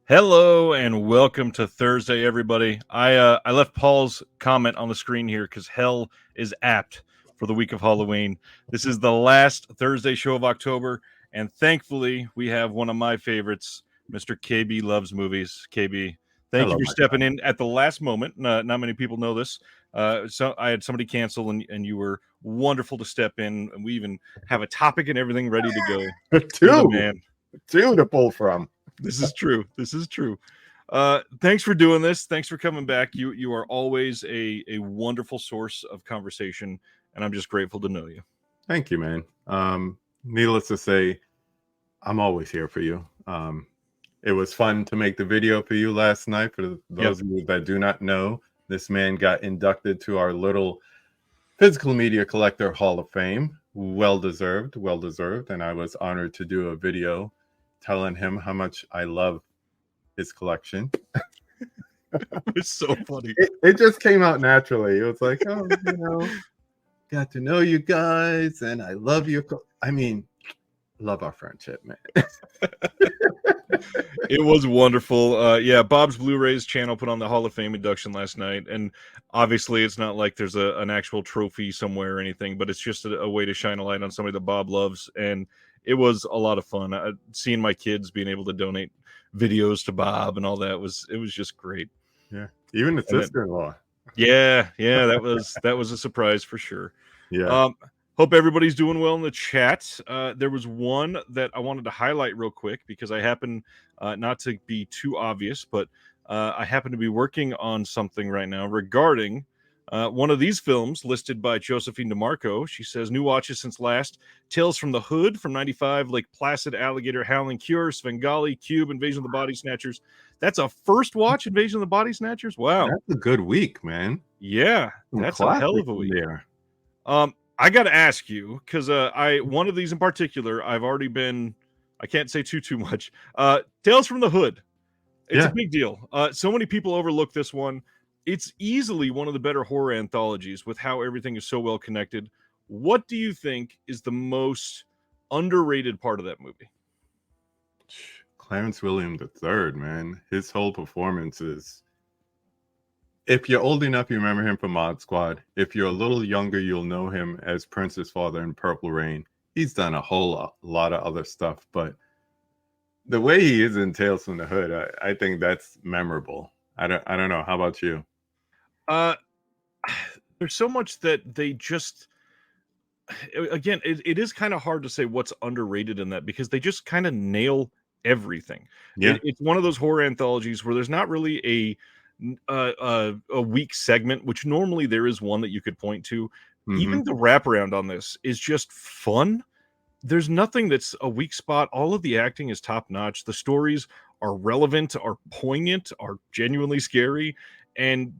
Hello and welcome to Thursday, everybody. I left Paul's comment on the screen here because hell is apt for the week of Halloween. This is the last Thursday show of October, and thankfully we have one of my favorites, Mr. KB Loves Movies. KB, thank you Hello, for my stepping friend. in at the last moment. Not many people know this. So I had somebody cancel, and you were wonderful to step in. And we even have a topic and everything ready to go. You're the Two, man. two to pull from. This is true. This is true. Thanks for doing this. Thanks for coming back. You are always a wonderful source of conversation, and I'm just grateful to know you. Thank you, man. Needless to say, I'm always here for you. It was fun to make the video for you last night. For those of you that do not know, this man got inducted to our little physical media collector Hall of Fame. Well deserved, well deserved. And I was honored to do a video telling him how much I love his collection. It's so funny. It just came out naturally. It was like, oh, got to know you guys, and I love you. I mean, love our friendship, man. It was wonderful. Yeah, Bob's Blu-rays channel put on the Hall of Fame induction last night, and obviously it's not like there's an actual trophy somewhere or anything, but it's just a way to shine a light on somebody that Bob loves, and it was a lot of fun. Seeing my kids being able to donate videos to Bob and all that was just great. Yeah, even the sister-in-law. Yeah, that was a surprise for sure. Yeah. Hope everybody's doing well in the chat. There was one that I wanted to highlight real quick because I happen not to be too obvious, but I happen to be working on something right now regarding one of these films listed by Josephine DeMarco. She says new watches since last: Tales from the Hood from '95, Lake Placid, Alligator, Howling Cure, Svengali, Cube, Invasion of the Body Snatchers. That's a first watch, Invasion of the Body Snatchers. Wow, that's a good week, man. Yeah, that's a hell of a week. There. I got to ask you because one of these in particular, I've already been. I can't say too much. Tales from the Hood. It's a big deal. So many people overlook this one. It's easily one of the better horror anthologies with how everything is so well connected. What do you think is the most underrated part of that movie? Clarence William III, man. His whole performance is. If you're old enough, you remember him from Mod Squad. If you're a little younger, you'll know him as Prince's father in Purple Rain. He's done a whole lot of other stuff, but the way he is in Tales from the Hood, I think that's memorable. I don't know. How about you? There's so much that they just. Again, it is kind of hard to say what's underrated in that because they just kind of nail everything. Yeah. It's one of those horror anthologies where there's not really a weak segment, which normally there is one that you could point to. Mm-hmm. Even the wraparound on this is just fun. There's nothing that's a weak spot. All of the acting is top notch. The stories are relevant, are poignant, are genuinely scary, and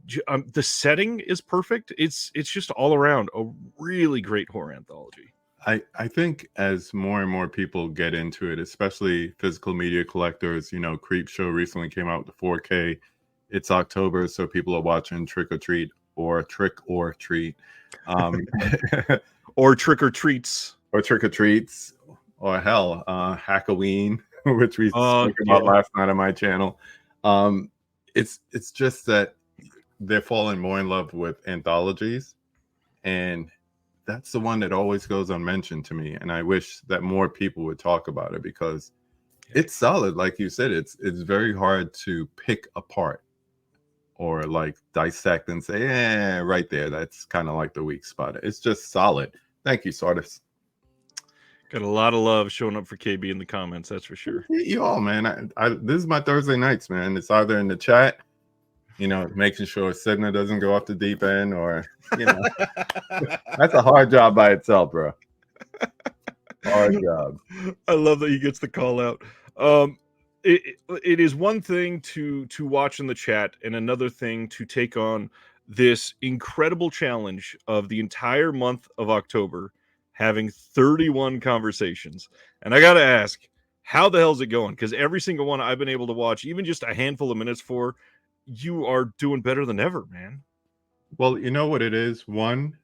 the setting is perfect. It's just all around a really great horror anthology. I think as more and more people get into it, especially physical media collectors, Creepshow recently came out with the 4K. It's October, so people are watching Trick or Treat or Trick or Treat, or Trick or Treats, or hell, Hackoween, which we spoke about last night on my channel. It's just that they're falling more in love with anthologies, and that's the one that always goes unmentioned to me. And I wish that more people would talk about it because it's solid. Like you said, it's very hard to pick apart or like dissect and say, right there, that's kind of like the weak spot. It's just solid. Thank you, Sardis. Got a lot of love showing up for KB in the comments, that's for sure. You all, man. This is my Thursday nights, man. It's either in the chat, making sure Sidna doesn't go off the deep end, or that's a hard job by itself, bro. Hard job. I love that he gets the call out. It is one thing to watch in the chat and another thing to take on this incredible challenge of the entire month of October, having 31 conversations. And I got to ask, how the hell's it going? Because every single one I've been able to watch, even just a handful of minutes for, you are doing better than ever, man. Well, you know what it is? One,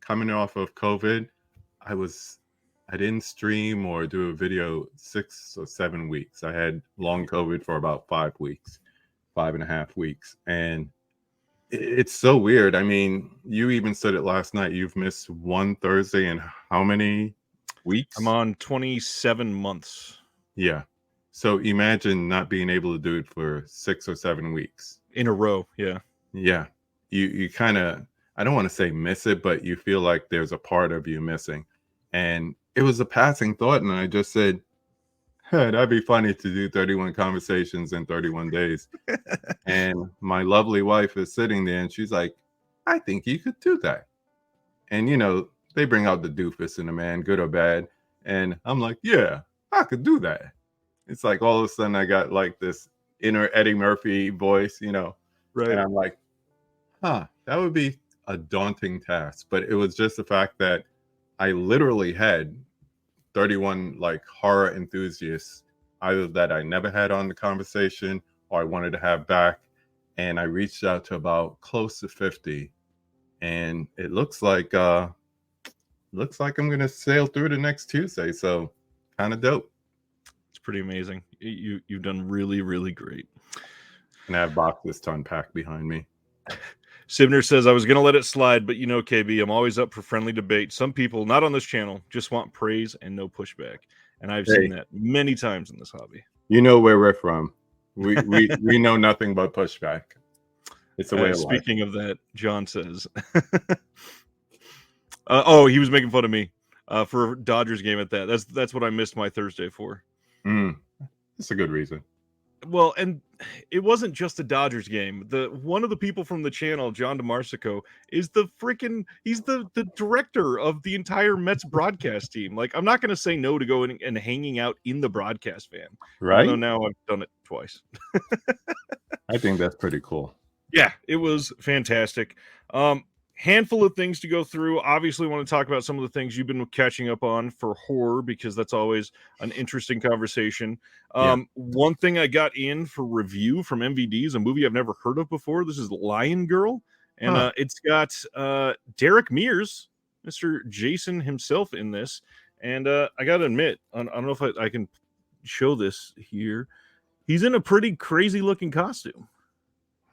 coming off of COVID, I I didn't stream or do a video 6 or 7 weeks. I had long COVID for about 5 weeks, 5.5 weeks. And it's so weird. I mean, you even said it last night. You've missed one Thursday in how many weeks? I'm on 27 months. Yeah. So imagine not being able to do it for 6 or 7 weeks in a row. Yeah. Yeah. You kind of, I don't want to say miss it, but you feel like there's a part of you missing. And it was a passing thought. And I just said, hey, that'd be funny to do 31 conversations in 31 days. And my lovely wife is sitting there and she's like, I think you could do that. And, you know, they bring out the doofus in the man, good or bad. And I'm like, yeah, I could do that. It's like all of a sudden I got like this inner Eddie Murphy voice, you know. Right. And I'm like, that would be a daunting task. But it was just the fact that I literally had 31 like horror enthusiasts, either that I never had on the conversation or I wanted to have back. And I reached out to about close to 50. And it looks like I'm gonna sail through the next Tuesday. So kind of dope. It's pretty amazing. You've done really, really great. And I have boxes to unpack behind me. Sibner says, I was going to let it slide, but you know, KB, I'm always up for friendly debate. Some people, not on this channel, just want praise and no pushback. And I've seen that many times in this hobby. You know where we're from. We know nothing but pushback. It's a way of life. Speaking of that, John says, he was making fun of me for a Dodgers game at that. That's what I missed my Thursday for. That's a good reason. Well, and it wasn't just a Dodgers game. One of the people from the channel, John DeMarsico, is he's the director of the entire Mets broadcast team. Like, I'm not going to say no to going and hanging out in the broadcast van. Right. Although now I've done it twice. I think that's pretty cool. Yeah, it was fantastic. Handful of things to go through. Obviously, want to talk about some of the things you've been catching up on for horror, because that's always an interesting conversation. One thing I got in for review from MVD is a movie I've never heard of before. This is Lion Girl, and it's got Derek Mears, Mr. Jason himself, in this. And I got to admit, I don't know if I can show this here. He's in a pretty crazy looking costume.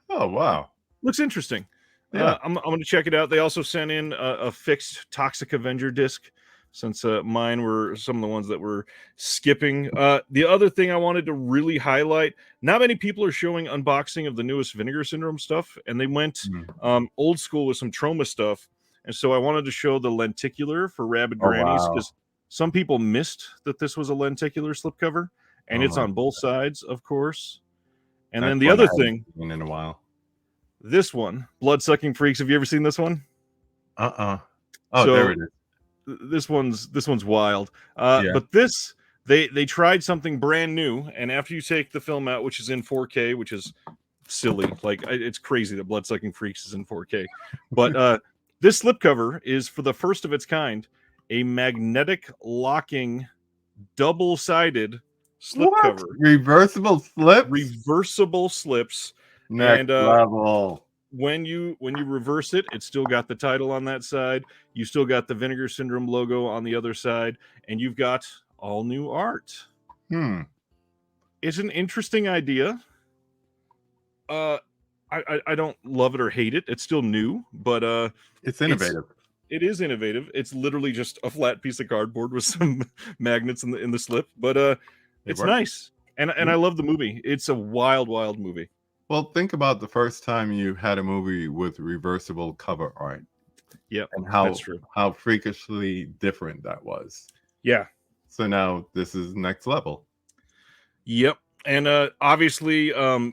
Oh, wow. Looks interesting. Yeah. I'm going to check it out. They also sent in a fixed Toxic Avenger disc, since mine were some of the ones that were skipping. The other thing I wanted to really highlight, not many people are showing unboxing of the newest Vinegar Syndrome stuff, and they went old school with some Trauma stuff. And so I wanted to show the lenticular for Rabid Grannies, because some people missed that this was a lenticular slipcover, and it's on both sides, of course. And then the other thing, in a while. This one, Blood-Sucking Freaks. Have you ever seen this one? Oh, so, there it is. This one's wild. But this, they tried something brand new, and after you take the film out, which is in 4K, which is silly, like it's crazy that Blood-Sucking Freaks is in 4K. But this slipcover is, for the first of its kind, a magnetic locking, double-sided slipcover. Reversible slips. Reversible slips. Next level. When you reverse it, it's still got the title on that side. You still got the Vinegar Syndrome logo on the other side, and you've got all new art. It's an interesting idea. I don't love it or hate it. It's still new, but it's innovative. It is innovative. It's literally just a flat piece of cardboard with some magnets in the slip, but it's nice. And I love the movie. It's a wild, wild movie. Well, think about the first time you had a movie with reversible cover art. Yeah, and that's true. How freakishly different that was. Yeah. So now this is next level. Yep. And obviously,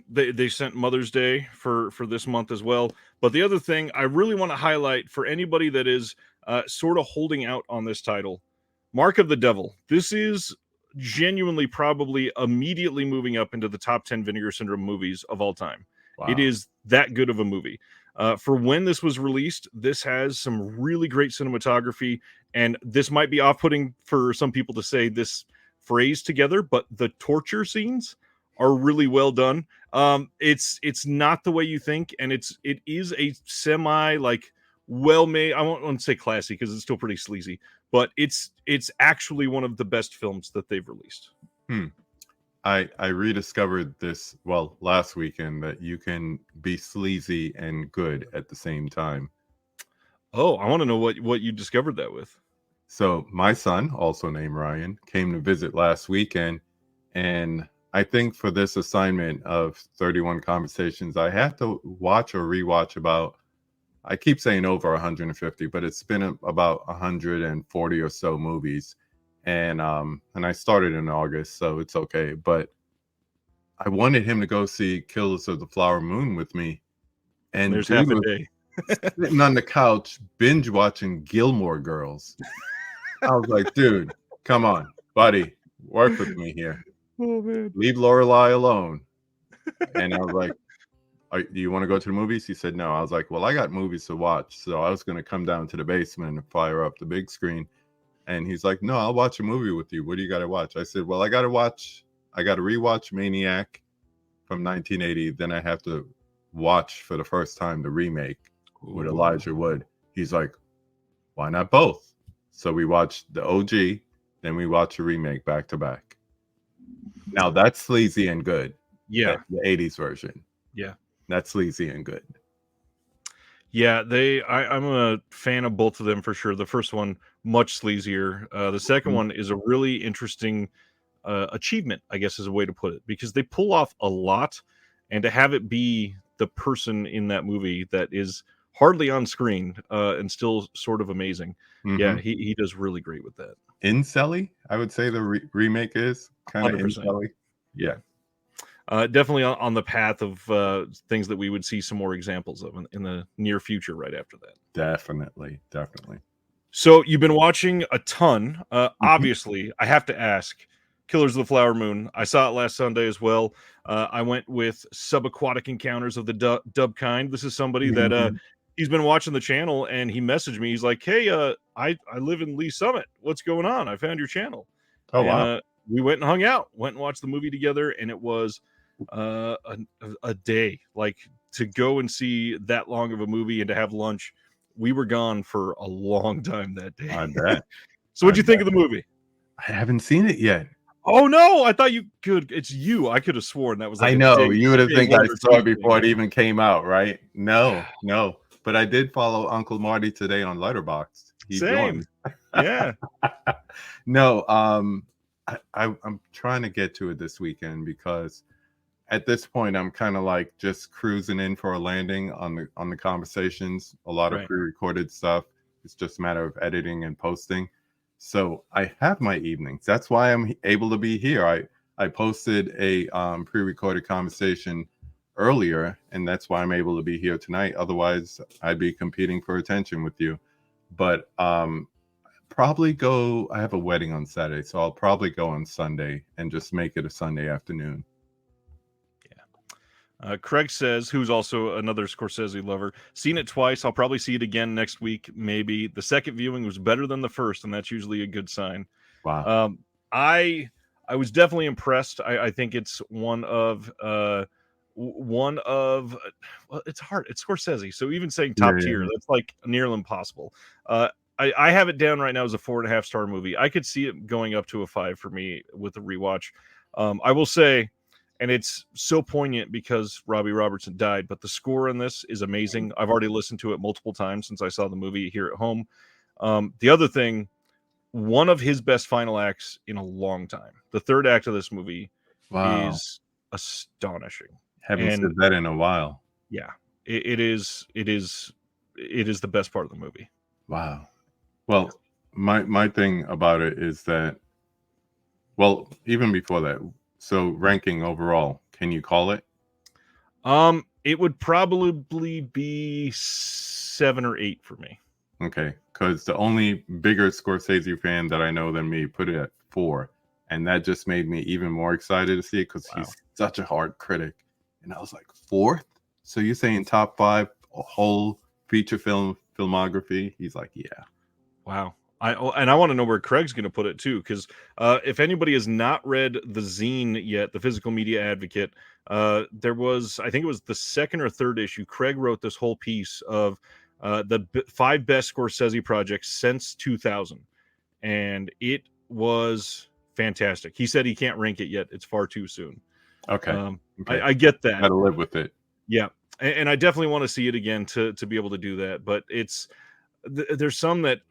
they sent Mother's Day for this month as well. But the other thing I really want to highlight for anybody that is sort of holding out on this title, Mark of the Devil. This is genuinely probably immediately moving up into the top 10 Vinegar Syndrome movies of all time. Wow. It is that good of a movie. For when this was released, this has some really great cinematography, and this might be off-putting for some people to say this phrase together, but the torture scenes are really well done. It's not the way you think, and it is a semi like well made. I won't say classy because it's still pretty sleazy, but it's actually one of the best films that they've released. I rediscovered this last weekend that you can be sleazy and good at the same time. Oh, I want to know what you discovered that with. So my son, also named Ryan, came to visit last weekend, and I think for this assignment of 31 conversations, I have to watch or rewatch about, I keep saying over 150, but it's been about 140 or so movies. And I started in August, so it's okay. But I wanted him to go see Killers of the Flower Moon with me. And there's dude half a was day. sitting on the couch binge watching Gilmore Girls. I was like, dude, come on, buddy, work with me here. Oh man, Leave Lorelai alone. And I was like, do you want to go to the movies? He said no. I was like, well, I got movies to watch, so I was going to come down to the basement and fire up the big screen. And he's like, no, I'll watch a movie with you. What do you got to watch? I said, well, I got to rewatch Maniac from 1980. Then I have to watch for the first time the remake with Elijah Wood. He's like, why not both? So we watched the OG, then we watched the remake back to back. Now that's sleazy and good. Yeah, the 80s version. Yeah, that's sleazy and good. Yeah, I'm a fan of both of them for sure. The first one much sleazier. The second one is a really interesting achievement, I guess is a way to put it, because they pull off a lot, and to have it be the person in that movie that is hardly on screen and still sort of amazing. Yeah, he does really great with that. Incelly, I would say the remake is kind of incelly. Yeah. Definitely on the path of things that we would see some more examples of in the near future right after that. Definitely. So you've been watching a ton. Obviously, I have to ask, Killers of the Flower Moon. I saw it last Sunday as well. I went with Subaquatic Encounters of the Dub Kind. This is somebody that he's been watching the channel, and he messaged me. He's like, hey, I live in Lee Summit. What's going on? I found your channel. Oh, wow. We went and hung out, went and watched the movie together, and it was a day. Like, to go and see that long of a movie and to have lunch, we were gone for a long time that day. I bet. So what'd you think of the movie? I haven't seen it yet. Oh no, I thought you could. It's you. I could have sworn that was like I know you would have think I saw it before it even came out, right? No. But I did follow Uncle Marty today on Letterboxd. Same. Yeah. No, I'm trying to get to it this weekend because at this point I'm kind of like just cruising in for a landing on the conversations. A lot of pre-recorded stuff. It's just a matter of editing and posting. So I have my evenings. That's why I'm able to be here. I posted a pre-recorded conversation earlier, and that's why I'm able to be here tonight. Otherwise, I'd be competing for attention with you. But probably go. I have a wedding on Saturday, so I'll probably go on Sunday and just make it a Sunday afternoon. Craig says, who's also another Scorsese lover, seen it twice. I'll probably see it again next week. Maybe the second viewing was better than the first, and that's usually a good sign. Wow. I was definitely impressed. I think it's one of well, it's hard. It's Scorsese, so even saying top tier, that's like nearly impossible. I have it down right now as a 4.5-star movie. I could see it going up to a 5 for me with a rewatch. I will say, and it's so poignant because Robbie Robertson died, but the score in this is amazing. I've already listened to it multiple times since I saw the movie here at home. The other thing, one of his best final acts in a long time. The third act of this movie is astonishing. Haven't said that in a while. Yeah, it is the best part of the movie. Wow. Well, my thing about it is that, well, even before that, so ranking overall, can you call it? It would probably be 7 or 8 for me. Okay, because the only bigger Scorsese fan that I know than me put it at 4, and that just made me even more excited to see it because he's such a hard critic. And I was like, 4th? So you're saying top 5, a whole feature filmography? He's like, yeah. Wow. I want to know where Craig's going to put it too, because if anybody has not read the zine yet, the Physical Media Advocate, there was, I think it was the 2nd or 3rd issue, Craig wrote this whole piece of the 5 best Scorsese projects since 2000, and it was fantastic. He said he can't rank it yet; it's far too soon. Okay. I get that. Got to live with it. Yeah, and I definitely want to see it again to be able to do that. But there's some that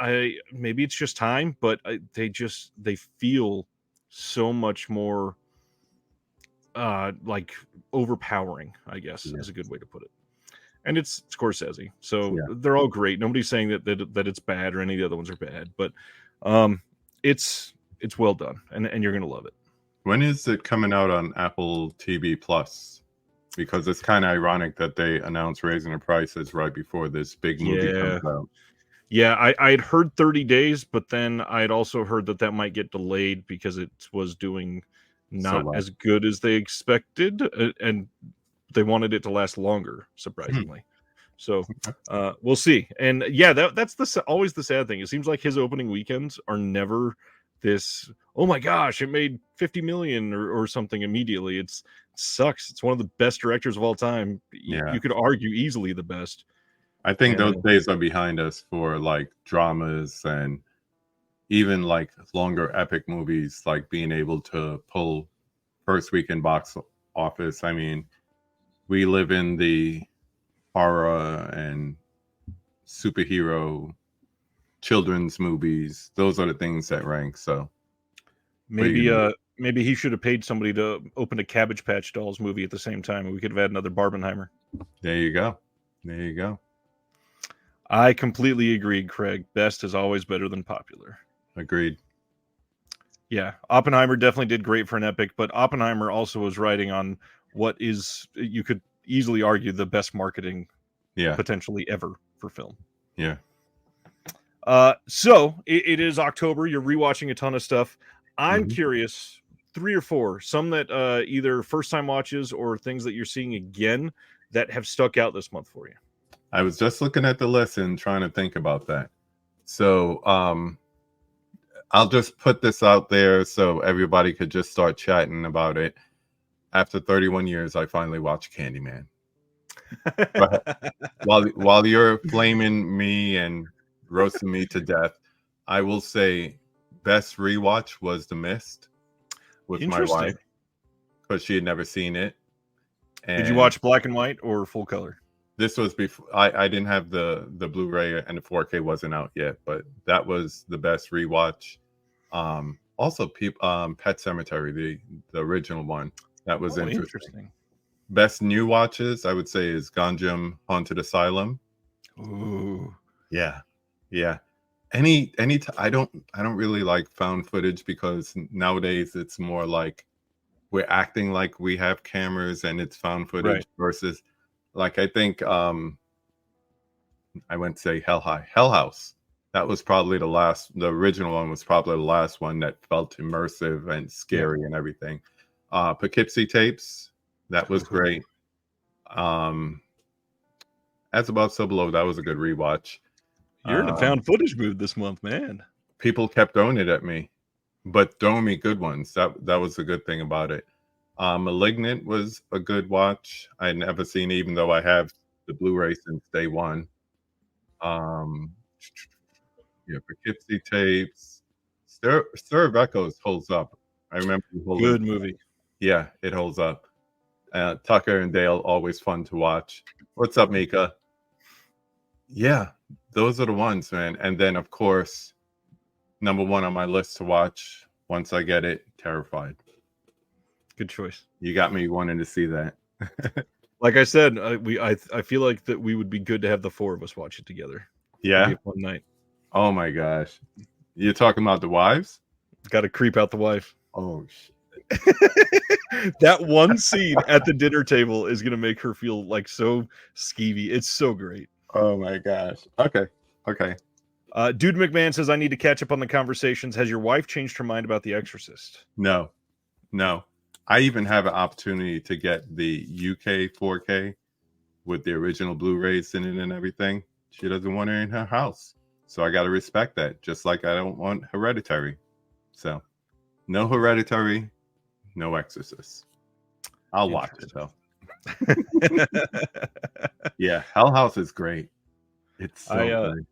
maybe it's just time, but they feel so much more like overpowering, I guess is a good way to put it. And it's Scorsese, so they're all great. Nobody's saying that it's bad or any of the other ones are bad, but it's well done, and you're gonna love it. When is it coming out on Apple TV Plus? Because it's kind of ironic that they announced raising the prices right before this big movie comes out. Yeah, I'd heard 30 days, but then I'd also heard that might get delayed because it was doing not as good as they expected, and they wanted it to last longer, surprisingly. So we'll see. And yeah, that's always the sad thing. It seems like his opening weekends are never this, oh my gosh, it made 50 million or something immediately. It sucks. It's one of the best directors of all time. You could argue easily the best. I think those days are behind us for like dramas and even like longer epic movies, like being able to pull first weekend box office. I mean, we live in the horror and superhero children's movies. Those are the things that rank. So maybe he should have paid somebody to open a Cabbage Patch Dolls movie at the same time, and we could have had another Barbenheimer. There you go. I completely agree, Craig. Best is always better than popular. Agreed. Yeah, Oppenheimer definitely did great for an epic, but Oppenheimer also was riding on what is, you could easily argue, the best marketing potentially ever for film. Yeah. So it is October. You're rewatching a ton of stuff. I'm curious, 3 or 4, some that either first time watches or things that you're seeing again that have stuck out this month for you. I was just looking at the list and trying to think about that. So I'll just put this out there so everybody could just start chatting about it. After 31 years, I finally watched Candyman. while you're flaming me and roasting me to death, I will say best rewatch was The Mist with my wife because she had never seen it. And did you watch black and white or full color? This was before I didn't have the Blu-ray, and the 4K wasn't out yet, but that was the best rewatch. Also Pet Sematary, the original one. That was interesting. Best new watches, I would say, is Gonjiam Haunted Asylum. Ooh. Yeah. I don't really like found footage because nowadays it's more like we're acting like we have cameras and it's found footage versus like I think I went to say Hell House. That was probably the original one was probably the last one that felt immersive and scary and everything. Poughkeepsie Tapes, that was great. As Above, So Below, that was a good rewatch. You're in a found footage mood this month, man. People kept throwing it at me, but throwing me good ones. That was the good thing about it. Malignant was a good watch. I'd never seen it, even though I have the Blu-ray since day one. Poughkeepsie Tapes. Stir of Echoes holds up. I remember good movie. Yeah, it holds up. Tucker and Dale, always fun to watch. What's up, Mika? Yeah, those are the ones, man. And then, of course, number 1 on my list to watch once I get it, Terrified. Good choice. You got me wanting to see that. Like I said, I feel like that we would be good to have the 4 of us watch it together. Yeah, one night. Oh my gosh, you're talking about the wives? Got to creep out the wife. Oh shit. That one scene at the dinner table is gonna make her feel like so skeevy. It's so great. Oh my gosh. Okay. Dude McMahon says I need to catch up on the conversations. Has your wife changed her mind about The Exorcist? No. I even have an opportunity to get the UK 4K with the original Blu-rays in it and everything. She doesn't want it in her house, so I got to respect that. Just like I don't want Hereditary. So, no Hereditary, no Exorcist. I'll watch it though. Yeah, Hell House is great. It's I so good.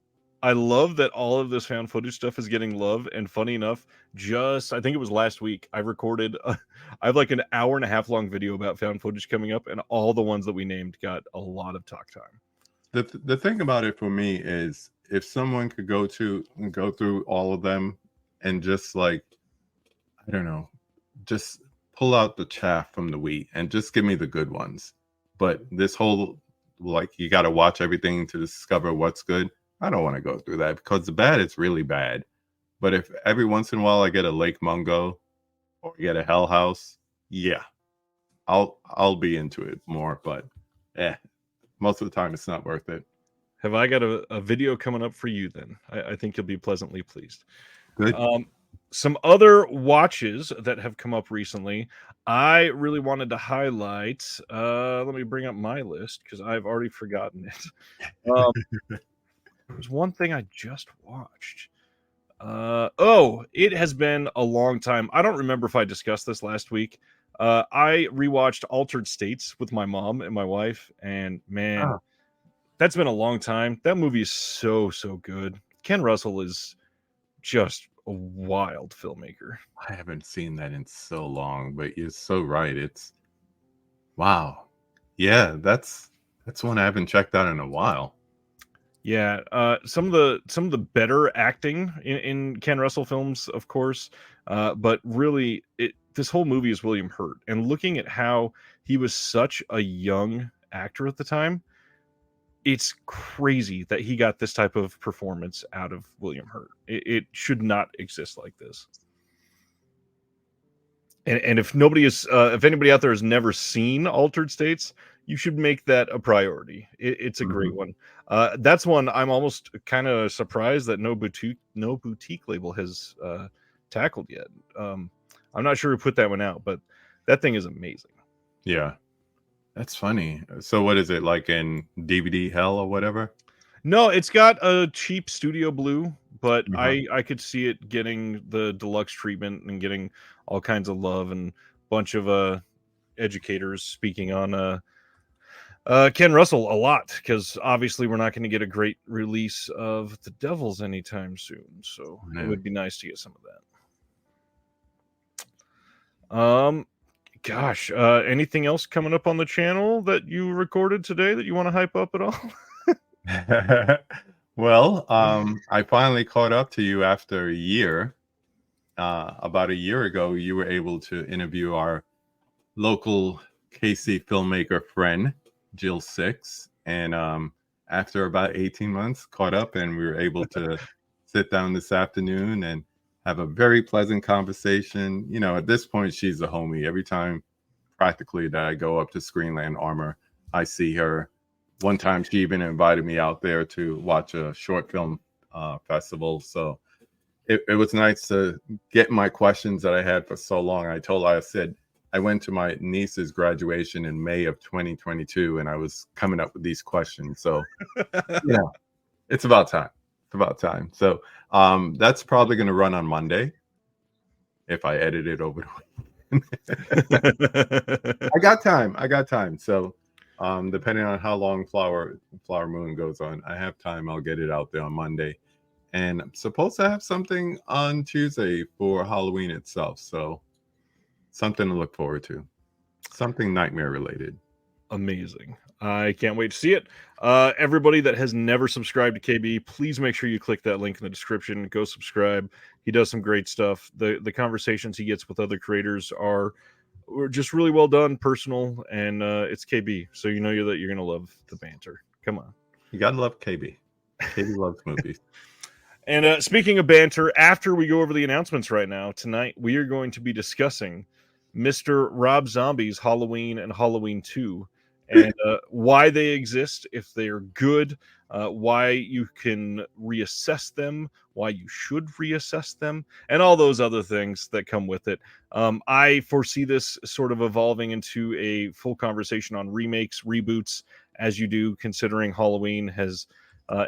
I love that all of this found footage stuff is getting love. And funny enough, just I think it was last week, I recorded. I have like an hour and a half long video about found footage coming up, and all the ones that we named got a lot of talk time. The thing about it for me is if someone could go through all of them and just like, I don't know, just pull out the chaff from the wheat and just give me the good ones. But this whole, like, you got to watch everything to discover what's good. I don't want to go through that because the bad is really bad. But if every once in a while I get a Lake Mungo or get a Hell House, yeah, I'll be into it more. But most of the time it's not worth it. Have I got a video coming up for you then? I think you'll be pleasantly pleased. Good. Some other watches that have come up recently, I really wanted to highlight. Let me bring up my list because I've already forgotten it. There's one thing I just watched. It has been a long time. I don't remember if I discussed this last week. I rewatched Altered States with my mom and my wife, and man, that's been a long time. That movie is so good. Ken Russell is just a wild filmmaker. I haven't seen that in so long, but you're so right. It's wow. Yeah, that's one I haven't checked out in a while. Yeah, some of the better acting in Ken Russell films, of course, but really, this whole movie is William Hurt, and looking at how he was such a young actor at the time, it's crazy that he got this type of performance out of William Hurt. It should not exist like this. And if if anybody out there has never seen Altered States, you should make that a priority. It's a great one. That's one I'm almost kind of surprised that no boutique label has tackled yet. I'm not sure who put that one out, but that thing is amazing. Yeah, that's funny. So what is it, like in DVD hell or whatever? No, it's got a cheap studio blue, but I could see it getting the deluxe treatment and getting all kinds of love, and a bunch of educators speaking on Ken Russell a lot, because obviously we're not going to get a great release of The Devils anytime soon, so it would be nice to get some of that. Anything else coming up on the channel that you recorded today that you want to hype up at all? Well, I finally caught up to you after a year. About a year ago, you were able to interview our local KC filmmaker friend, Jill Six. And after about 18 months, caught up, and we were able to sit down this afternoon and have a very pleasant conversation. You know, at this point, she's a homie. Every time practically that I go up to Screenland Armor, I see her. One time she even invited me out there to watch a short film festival. So it was nice to get my questions that I had for so long. I said, I went to my niece's graduation in May of 2022, and I was coming up with these questions. So yeah, it's about time. It's about time. So that's probably going to run on Monday if I edit it over the weekend. I got time. So depending on how long Flower Moon goes on, I have time. I'll get it out there on Monday. And I'm supposed to have something on Tuesday for Halloween itself. So something to look forward to. Something nightmare related. Amazing. I can't wait to see it. Everybody that has never subscribed to KB, please make sure you click that link in the description. Go subscribe. He does some great stuff. The conversations he gets with other creators are just really well done, personal, and it's KB. So you know that you're going to love the banter. Come on. You got to love KB. KB loves movies. And speaking of banter, after we go over the announcements right now, tonight we are going to be discussing Mr. Rob Zombie's Halloween and Halloween 2, and why they exist, if they're good, why you can reassess them, why you should reassess them, and all those other things that come with it. I foresee this sort of evolving into a full conversation on remakes, reboots, as you do, considering Halloween has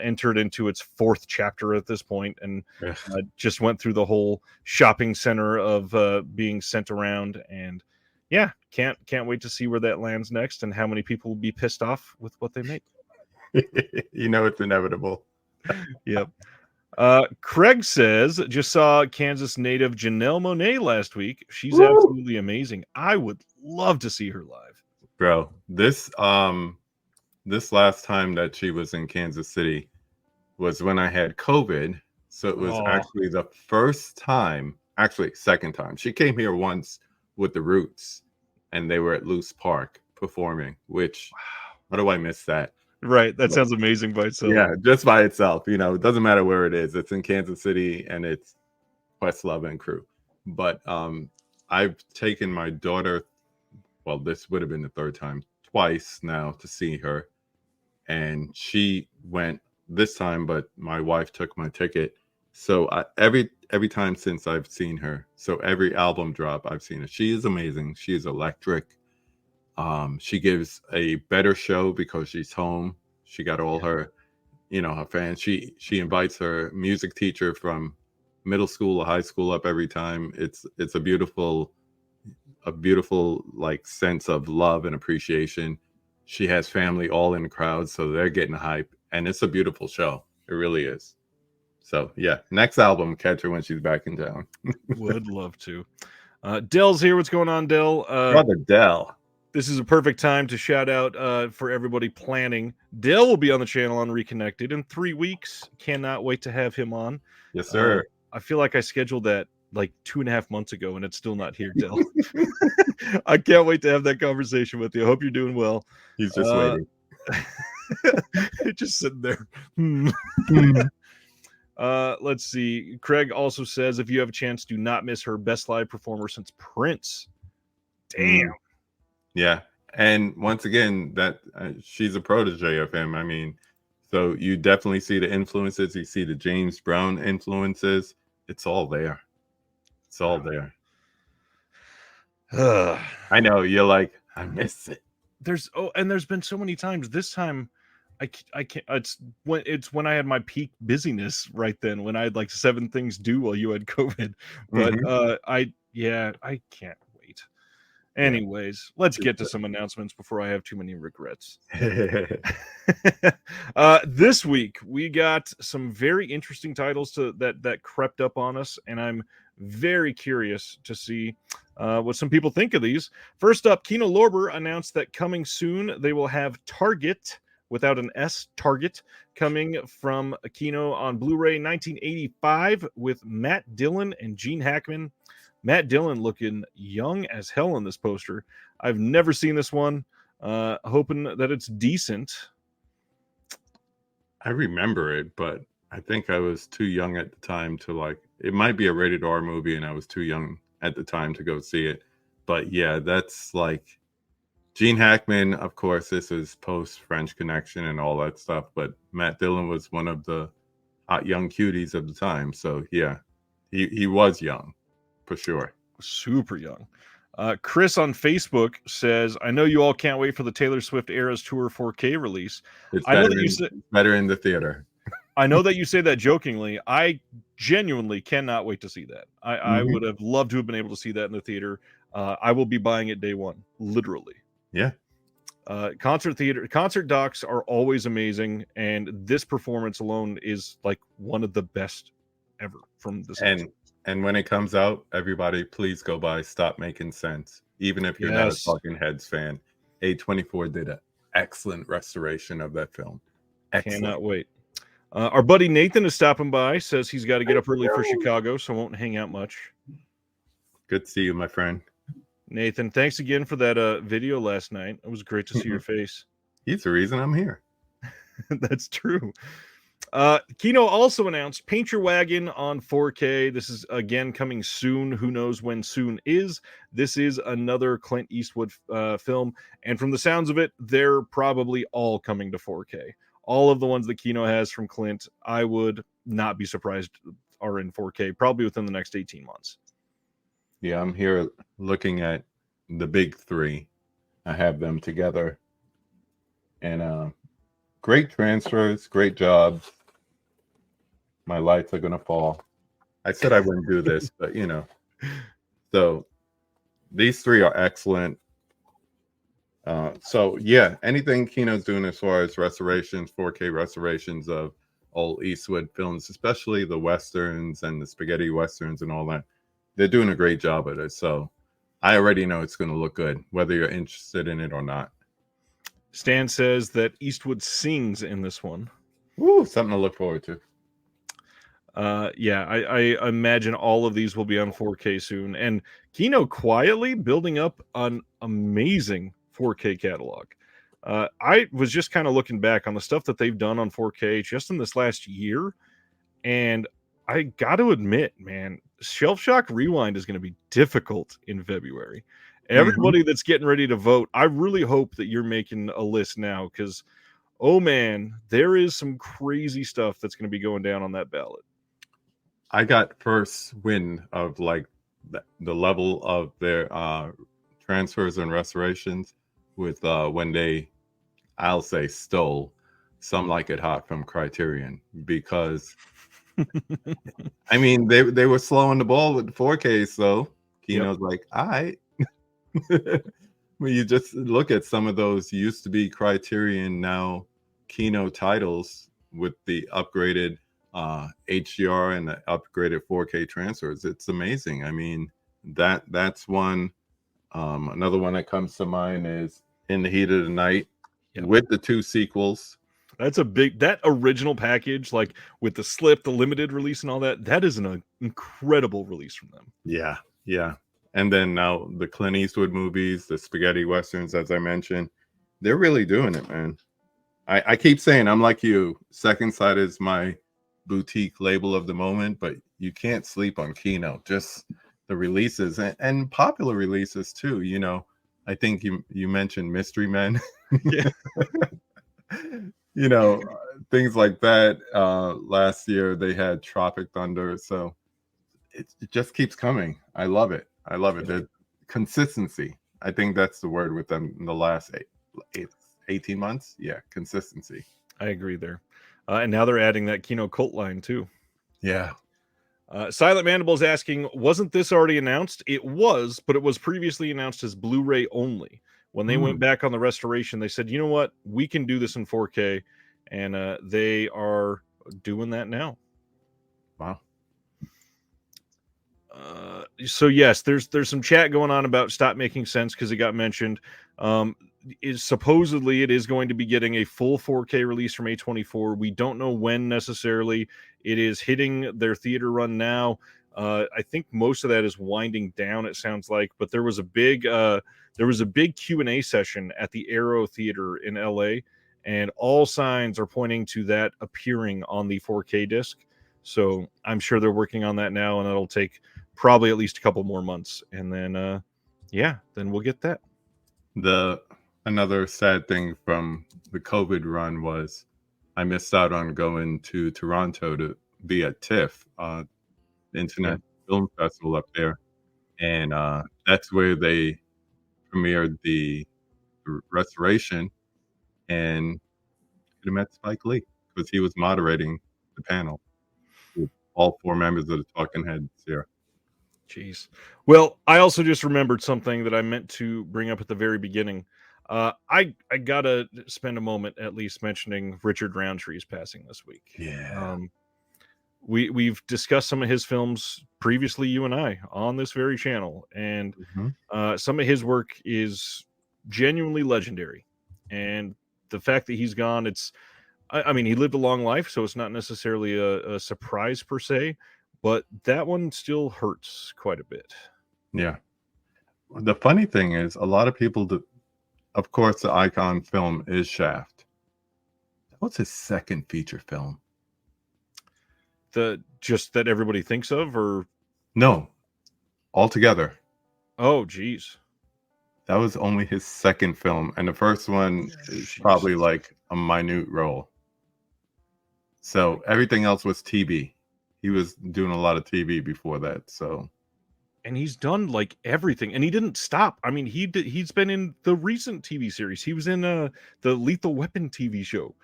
entered into its fourth chapter at this point, and just went through the whole shopping center of being sent around. And yeah, can't wait to see where that lands next and how many people will be pissed off with what they make. You know it's inevitable. Yep. Craig says, just saw Kansas native Janelle Monáe last week. She's Woo! absolutely amazing. I would love to see her live. Bro, this last time that she was in Kansas City was when I had COVID. So it was actually the first time, actually second time. She came here once with the Roots, and they were at Loose Park performing, which, how do I miss that? Right. That sounds amazing by itself. Yeah, just by itself. You know, it doesn't matter where it is. It's in Kansas City, and it's Questlove and crew. But I've taken my daughter, well, this would have been the third time, twice now to see her. And she went this time, but my wife took my ticket. So every time since I've seen her, so every album drop I've seen her. She is amazing. She is electric. She gives a better show because she's home. She got all her, her fans. She invites her music teacher from middle school or high school up every time. It's a beautiful like sense of love and appreciation. She has family all in the crowd, so they're getting hype, and it's a beautiful show. It really is. So yeah, next album, catch her when she's back in town. Would love to. Dell's here. What's going on, Dell? Brother Dell. This is a perfect time to shout out for everybody planning. Dell will be on the channel on Reconnected in 3 weeks. Cannot wait to have him on. Yes, sir. I feel like I scheduled that like 2.5 months ago, and it's still not here, Dell. I can't wait to have that conversation with you. I hope you're doing well. He's just waiting. Just sitting there. Let's see. Craig also says, if you have a chance, do not miss her best live performer since Prince. Damn. Yeah. And once again, that she's a protege of him. I mean, so you definitely see the influences. You see the James Brown influences. It's all there. It's all there. I know you're like, I miss it. There's been so many times. This time, I can't. It's when I had my peak busyness right then, when I had like 7 things due while you had COVID. But I can't wait. Anyways, let's get to some announcements before I have too many regrets. This week we got some very interesting titles that crept up on us, and I'm very curious to see what some people think of these. First up, Kino Lorber announced that coming soon they will have Target, without an S, Target, coming from Kino on Blu-ray 1985 with Matt Dillon and Gene Hackman. Matt Dillon looking young as hell in this poster. I've never seen this one. Hoping that it's decent. I remember it, but I think I was too young at the time to like. It might be a rated R movie, and I was too young at the time to go see it. But yeah, that's like Gene Hackman. Of course, this is post French Connection and all that stuff. But Matt Dillon was one of the hot young cuties of the time. So yeah, he was young. For sure. Super young. Chris on Facebook says, I know you all can't wait for the Taylor Swift Eras Tour 4K release. I know that better in the theater. I know that you say that jokingly. I genuinely cannot wait to see that. I would have loved to have been able to see that in the theater. I will be buying it day one, literally. Yeah. Concert docs are always amazing, and this performance alone is like one of the best ever from this. And when it comes out, everybody, please go buy Stop Making Sense. Even if you're not a Talking Heads fan, A24 did an excellent restoration of that film. Excellent. Cannot wait. Our buddy Nathan is stopping by. Says he's got to get up early for Chicago, so won't hang out much. Good to see you, my friend. Nathan, thanks again for that video last night. It was great to see your face. He's the reason I'm here. That's true. Kino also announced Paint Your Wagon on 4K. This is again coming soon. Who knows when soon is? This is another Clint Eastwood film, and from the sounds of it, they're probably all coming to 4K. All of the ones that Kino has from Clint, I would not be surprised are in 4K, probably within the next 18 months. Yeah, I'm here looking at the big 3. I have them together, and great transfers, great jobs. My lights are gonna fall. I said I wouldn't do this, but so these 3 are excellent. So yeah, anything Kino's doing as far as restorations, 4K restorations of old Eastwood films, especially the westerns and the spaghetti westerns and all that, they're doing a great job at it. So I already know it's going to look good, whether you're interested in it or not. Stan says that Eastwood sings in this one. Woo, something to look forward to. Yeah, I imagine all of these will be on 4K soon. And Kino quietly building up an amazing 4K catalog. I was just kind of looking back on the stuff that they've done on 4K just in this last year. And I got to admit, man, Shelf Shock Rewind is going to be difficult in February. Everybody that's getting ready to vote, I really hope that you're making a list now because, oh man, there is some crazy stuff that's going to be going down on that ballot. I got first wind of like the level of their transfers and restorations with when they, I'll say, stole Some Like It Hot from Criterion, because I mean they were slowing the ball with the 4K, so Kino's like, all right. When you just look at some of those used to be Criterion, now Kino titles with the upgraded HDR and the upgraded 4K transfers, it's amazing. I mean, that's one. Another one that comes to mind is In the Heat of the Night with the 2 sequels. That's a big, that original package, like with the slip, the limited release and all that, that is an incredible release from them. Yeah, yeah. And then now the Clint Eastwood movies, the spaghetti westerns, as I mentioned, they're really doing it, man. I keep saying, I'm like you, Second Sight is my boutique label of the moment, but you can't sleep on Kino. Just the releases and popular releases too. You know, I think you mentioned Mystery Men. Yeah. You know, things like that. Last year they had Tropic Thunder, so it just keeps coming. I love it. I love it. The consistency. I think that's the word with them in the last 18 months. Yeah, consistency. I agree there. And now they're adding that Kino cult line too. Yeah. Silent Mandible is asking, wasn't this already announced? It was, but it was previously announced as Blu-ray only. When they went back on the restoration, they said, you know what? We can do this in 4K. And they are doing that now. Wow. So yes, there's some chat going on about Stop Making Sense because it got mentioned. Supposedly it is going to be getting a full 4K release from A24. We don't know when necessarily. It is hitting their theater run now. I think most of that is winding down, it sounds like, but there was a big Q&A session at the Arrow Theater in LA, and all signs are pointing to that appearing on the 4K disc. So I'm sure they're working on that now, and it'll take probably at least a couple more months, and then then we'll get that. Another sad thing from the COVID run was I missed out on going to Toronto to be at TIFF, Internet Film Festival up there, and that's where they premiered the restoration, and could have met Spike Lee because he was moderating the panel with all 4 members of the Talking Heads here. Jeez. Well, I also just remembered something that I meant to bring up at the very beginning. I gotta spend a moment at least mentioning Richard Roundtree's passing this week. Yeah. We've discussed some of his films previously, you and I, on this very channel, and some of his work is genuinely legendary. And the fact that he's gone, I mean, he lived a long life, so it's not necessarily a surprise per se, but that one still hurts quite a bit. Yeah. The funny thing is, a lot of people do. Of course, the icon film is Shaft. That was his second feature film. Just that everybody thinks of, or no, altogether. Oh, geez. That was only his second film, and the first one is probably like a minute role. So everything else was TV. He was doing a lot of TV before that. So, and he's done like everything, and he didn't stop. I mean, he's been in the recent TV series. He was in the Lethal Weapon TV show.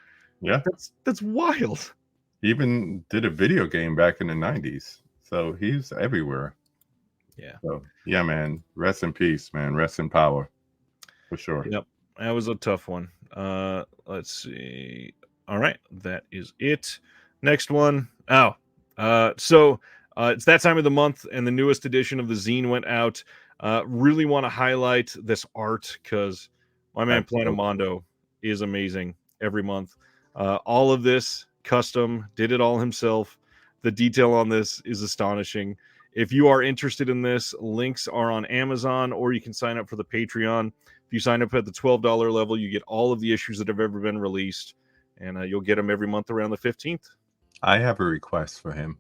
Yeah, that's wild. He even did a video game back in the 90s. So he's everywhere. Yeah. So yeah, man. Rest in peace, man. Rest in power. For sure. Yep. That was a tough one. Let's see. All right, that is it. Next one. So it's that time of the month, and the newest edition of the zine went out. Really want to highlight this art because my man Planamondo is amazing every month. All of this custom, did it all himself. The detail on this is astonishing. If you are interested in this, links are on Amazon, or you can sign up for the Patreon. If you sign up at the $12 level, you get all of the issues that have ever been released, and you'll get them every month around the 15th. I have a request for him.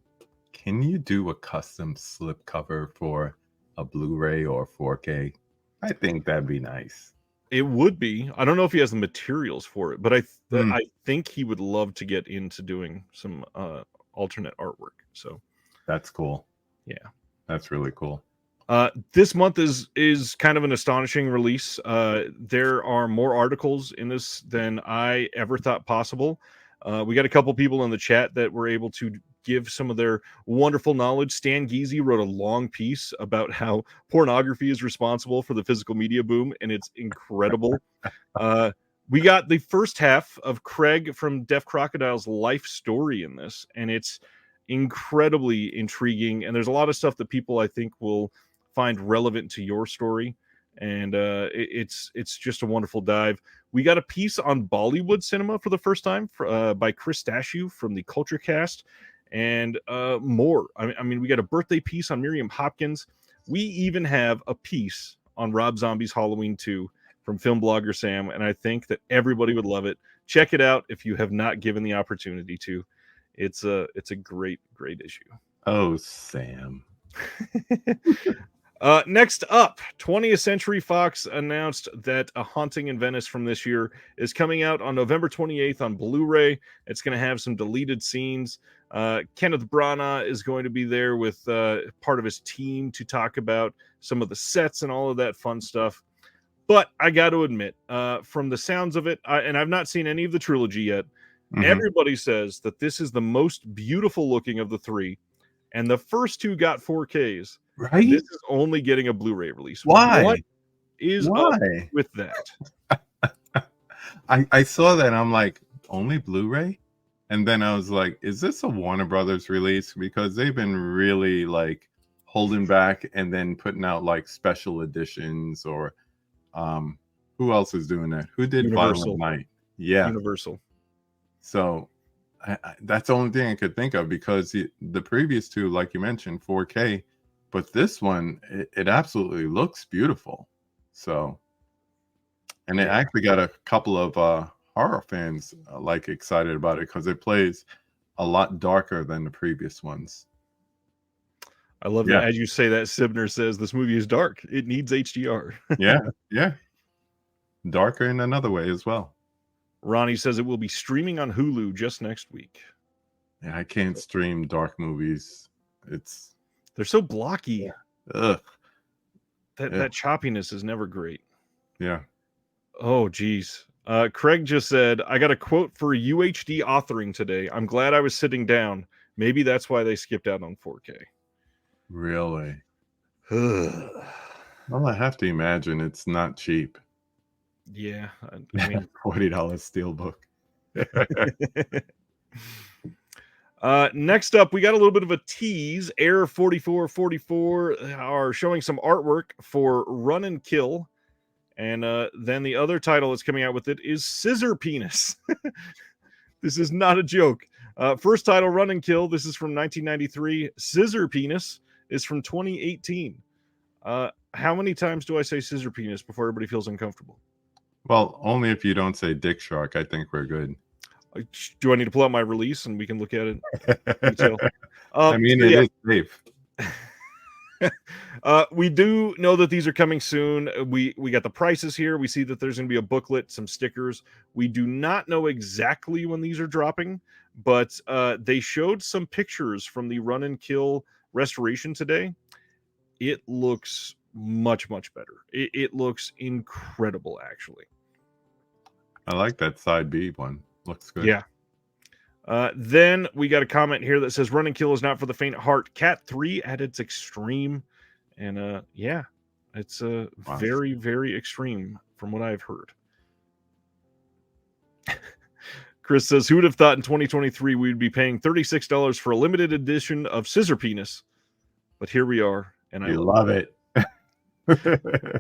Can you do a custom slipcover for a Blu-ray or 4K? I think that'd be nice. It would be. I don't know if he has the materials for it, but I think he would love to get into doing some alternate artwork. So that's cool. Yeah, that's really cool. This month is kind of an astonishing release. There are more articles in this than I ever thought possible. We got a couple people in the chat that were able to give some of their wonderful knowledge. Stan Geezy wrote a long piece about how pornography is responsible for the physical media boom, and it's incredible. We got the first half of Craig from Deaf Crocodile's life story in this, and it's incredibly intriguing. And there's a lot of stuff that people, I think, will find relevant to your story. And it's just a wonderful dive. We got a piece on Bollywood cinema for the first time by Chris Dashew from the Culture Cast, and more. I mean, we got a birthday piece on Miriam Hopkins. We even have a piece on Rob Zombie's Halloween 2 from film blogger Sam, and I think that everybody would love it. Check it out if you have not given the opportunity to. It's a great issue. Oh, Sam. Next up, 20th Century Fox announced that A Haunting in Venice from this year is coming out on November 28th on Blu-ray. It's going to have some deleted scenes. Kenneth Branagh is going to be there with part of his team to talk about some of the sets and all of that fun stuff. But I got to admit, from the sounds of it, and I've not seen any of the trilogy yet, everybody says that this is the most beautiful looking of the three, and the first two got 4Ks. Right? This is only getting a Blu-ray release. Why? What is up with that? I saw that. I'm like, only Blu-ray? And then I was like, is this a Warner Brothers release? Because they've been really like holding back and then putting out like special editions, or who else is doing that? Who did Universal. Violent Night? Yeah. Universal. So that's the only thing I could think of, because the previous two, like you mentioned, 4K, but this one, it absolutely looks beautiful. So, and it actually got a couple of horror fans like excited about it, because it plays a lot darker than the previous ones. I love that. As you say that, Sibner says this movie is dark. It needs HDR. Yeah. Darker in another way as well. Ronnie says it will be streaming on Hulu just next week. Yeah, I can't stream dark movies. They're so blocky. Ugh. That choppiness is never great. Yeah. Oh, geez. Craig just said, I got a quote for UHD authoring today. I'm glad I was sitting down. Maybe that's why they skipped out on 4K. Really? Well, I have to imagine it's not cheap. Yeah. I mean, $40 steelbook. Next up, we got a little bit of a tease. Air 4444 are showing some artwork for Run and Kill. And then the other title that's coming out with it is Scissor Penis. This is not a joke. First title, Run and Kill. This is from 1993. Scissor Penis is from 2018. How many times do I say Scissor Penis before everybody feels uncomfortable? Well, only if you don't say Dick Shark. I think we're good. Do I need to pull out my release and we can look at it? I mean, it is safe. We do know that these are coming soon. We got the prices here. We see that there's going to be a booklet, some stickers. We do not know exactly when these are dropping, but they showed some pictures from the Run and Kill restoration today. It looks much better. It looks incredible, actually. I like that side B one. Looks good. Yeah. Then we got a comment here that says Run and Kill is not for the faint of heart. Cat 3 at its extreme. And yeah, it's very, very extreme from what I've heard. Chris says, who would have thought in 2023 we'd be paying $36 for a limited edition of Scissor Penis? But here we are, and I love it.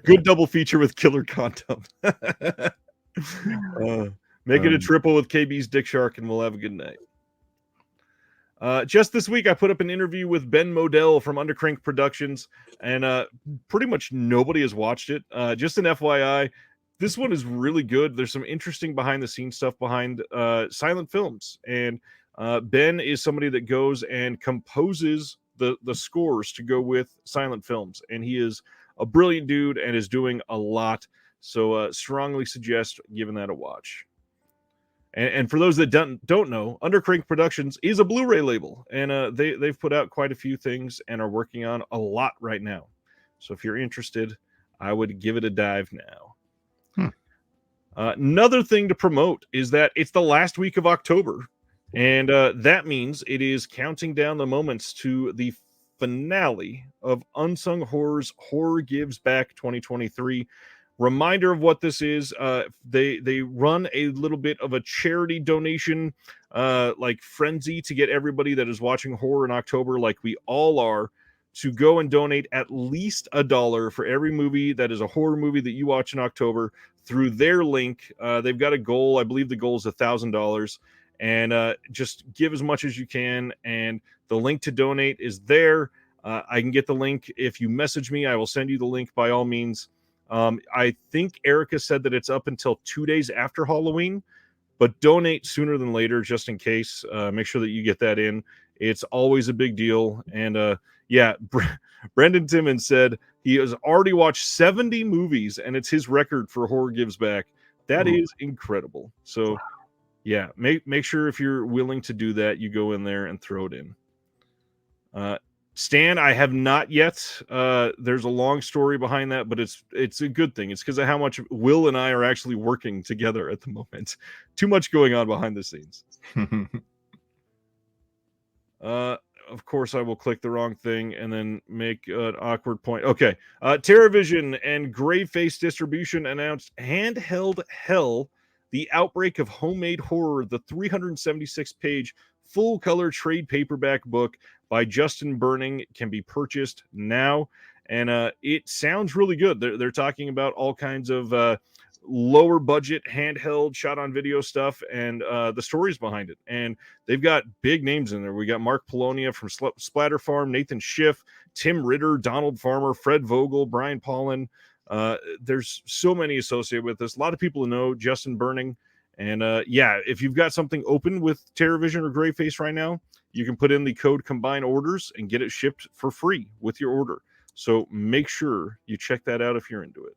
Good double feature with Killer Condom. Make it a triple with KB's Dick Shark, and we'll have a good night. Just this week, I put up an interview with Ben Modell from Undercrank Productions, and pretty much nobody has watched it. Just an FYI, this one is really good. There's some interesting behind-the-scenes stuff behind silent films, and Ben is somebody that goes and composes the scores to go with silent films, and he is a brilliant dude and is doing a lot. So strongly suggest giving that a watch. And for those that don't know, Undercrank Productions is a Blu-ray label, and they've put out quite a few things and are working on a lot right now. So if you're interested, I would give it a dive now. Another thing to promote is that it's the last week of October, and that means it is counting down the moments to the finale of Unsung Horrors Horror Gives Back 2023. Reminder of what this is. They run a little bit of a charity donation like frenzy to get everybody that is watching horror in October, like we all are, to go and donate at least $1 for every movie that is a horror movie that you watch in October through their link. They've got a goal. I believe the goal is $1,000, and just give as much as you can, and the link to donate is there. I can get the link if you message me. I will send you the link by all means. I think Erica said that it's up until 2 days after Halloween, but donate sooner than later just in case. Make sure that you get that in. It's always a big deal. And Brendan Timmons said he has already watched 70 movies, and it's his record for Horror Gives Back. That is incredible. So yeah, make sure if you're willing to do that, you go in there and throw it in. Stan, I have not yet. There's a long story behind that, but it's a good thing. It's because of how much Will and I are actually working together at the moment. Too much going on behind the scenes. Of course, I will click the wrong thing and then make an awkward point. Okay. TerraVision and Graveface Distribution announced Handheld Hell, The Outbreak of Homemade Horror, the 376-page full-color trade paperback book by Justin Burning, can be purchased now, and it sounds really good. They're talking about all kinds of lower budget handheld shot on video stuff and the stories behind it, and they've got big names in there. We got Mark Polonia from Splatter Farm, Nathan Schiff, Tim Ritter, Donald Farmer, Fred Vogel, Brian Paulin. There's so many associated with this. A lot of people know Justin Burning. And if you've got something open with TerraVision or Graveface right now, you can put in the code Combine Orders and get it shipped for free with your order. So make sure you check that out if you're into it.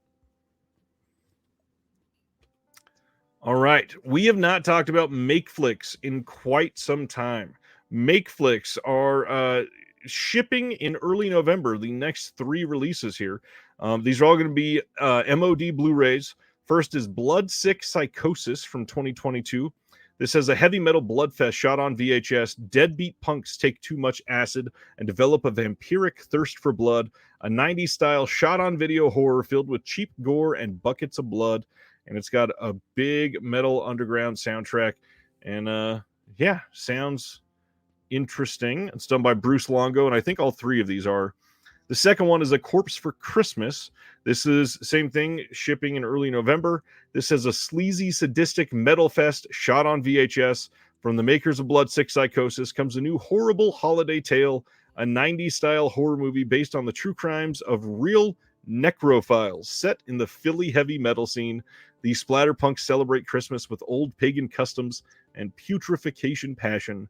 All right. We have not talked about MakeFlix in quite some time. MakeFlix are shipping in early November, the next 3 releases here. These are all going to be MOD Blu-rays. First is Bloodsick Psychosis from 2022. This has a heavy metal bloodfest shot on VHS. Deadbeat punks take too much acid and develop a vampiric thirst for blood. A 90s style shot on video horror filled with cheap gore and buckets of blood. And it's got a big metal underground soundtrack. And sounds interesting. It's done by Bruce Longo, and I think all 3 of these are. The second one is A Corpse for Christmas. This is same thing, shipping in early November. This has a sleazy, sadistic metal fest shot on VHS. From the makers of Bloodsick Psychosis comes a new horrible holiday tale, a 90s-style horror movie based on the true crimes of real necrophiles set in the Philly heavy metal scene. The splatterpunks celebrate Christmas with old pagan customs and putrefaction passion.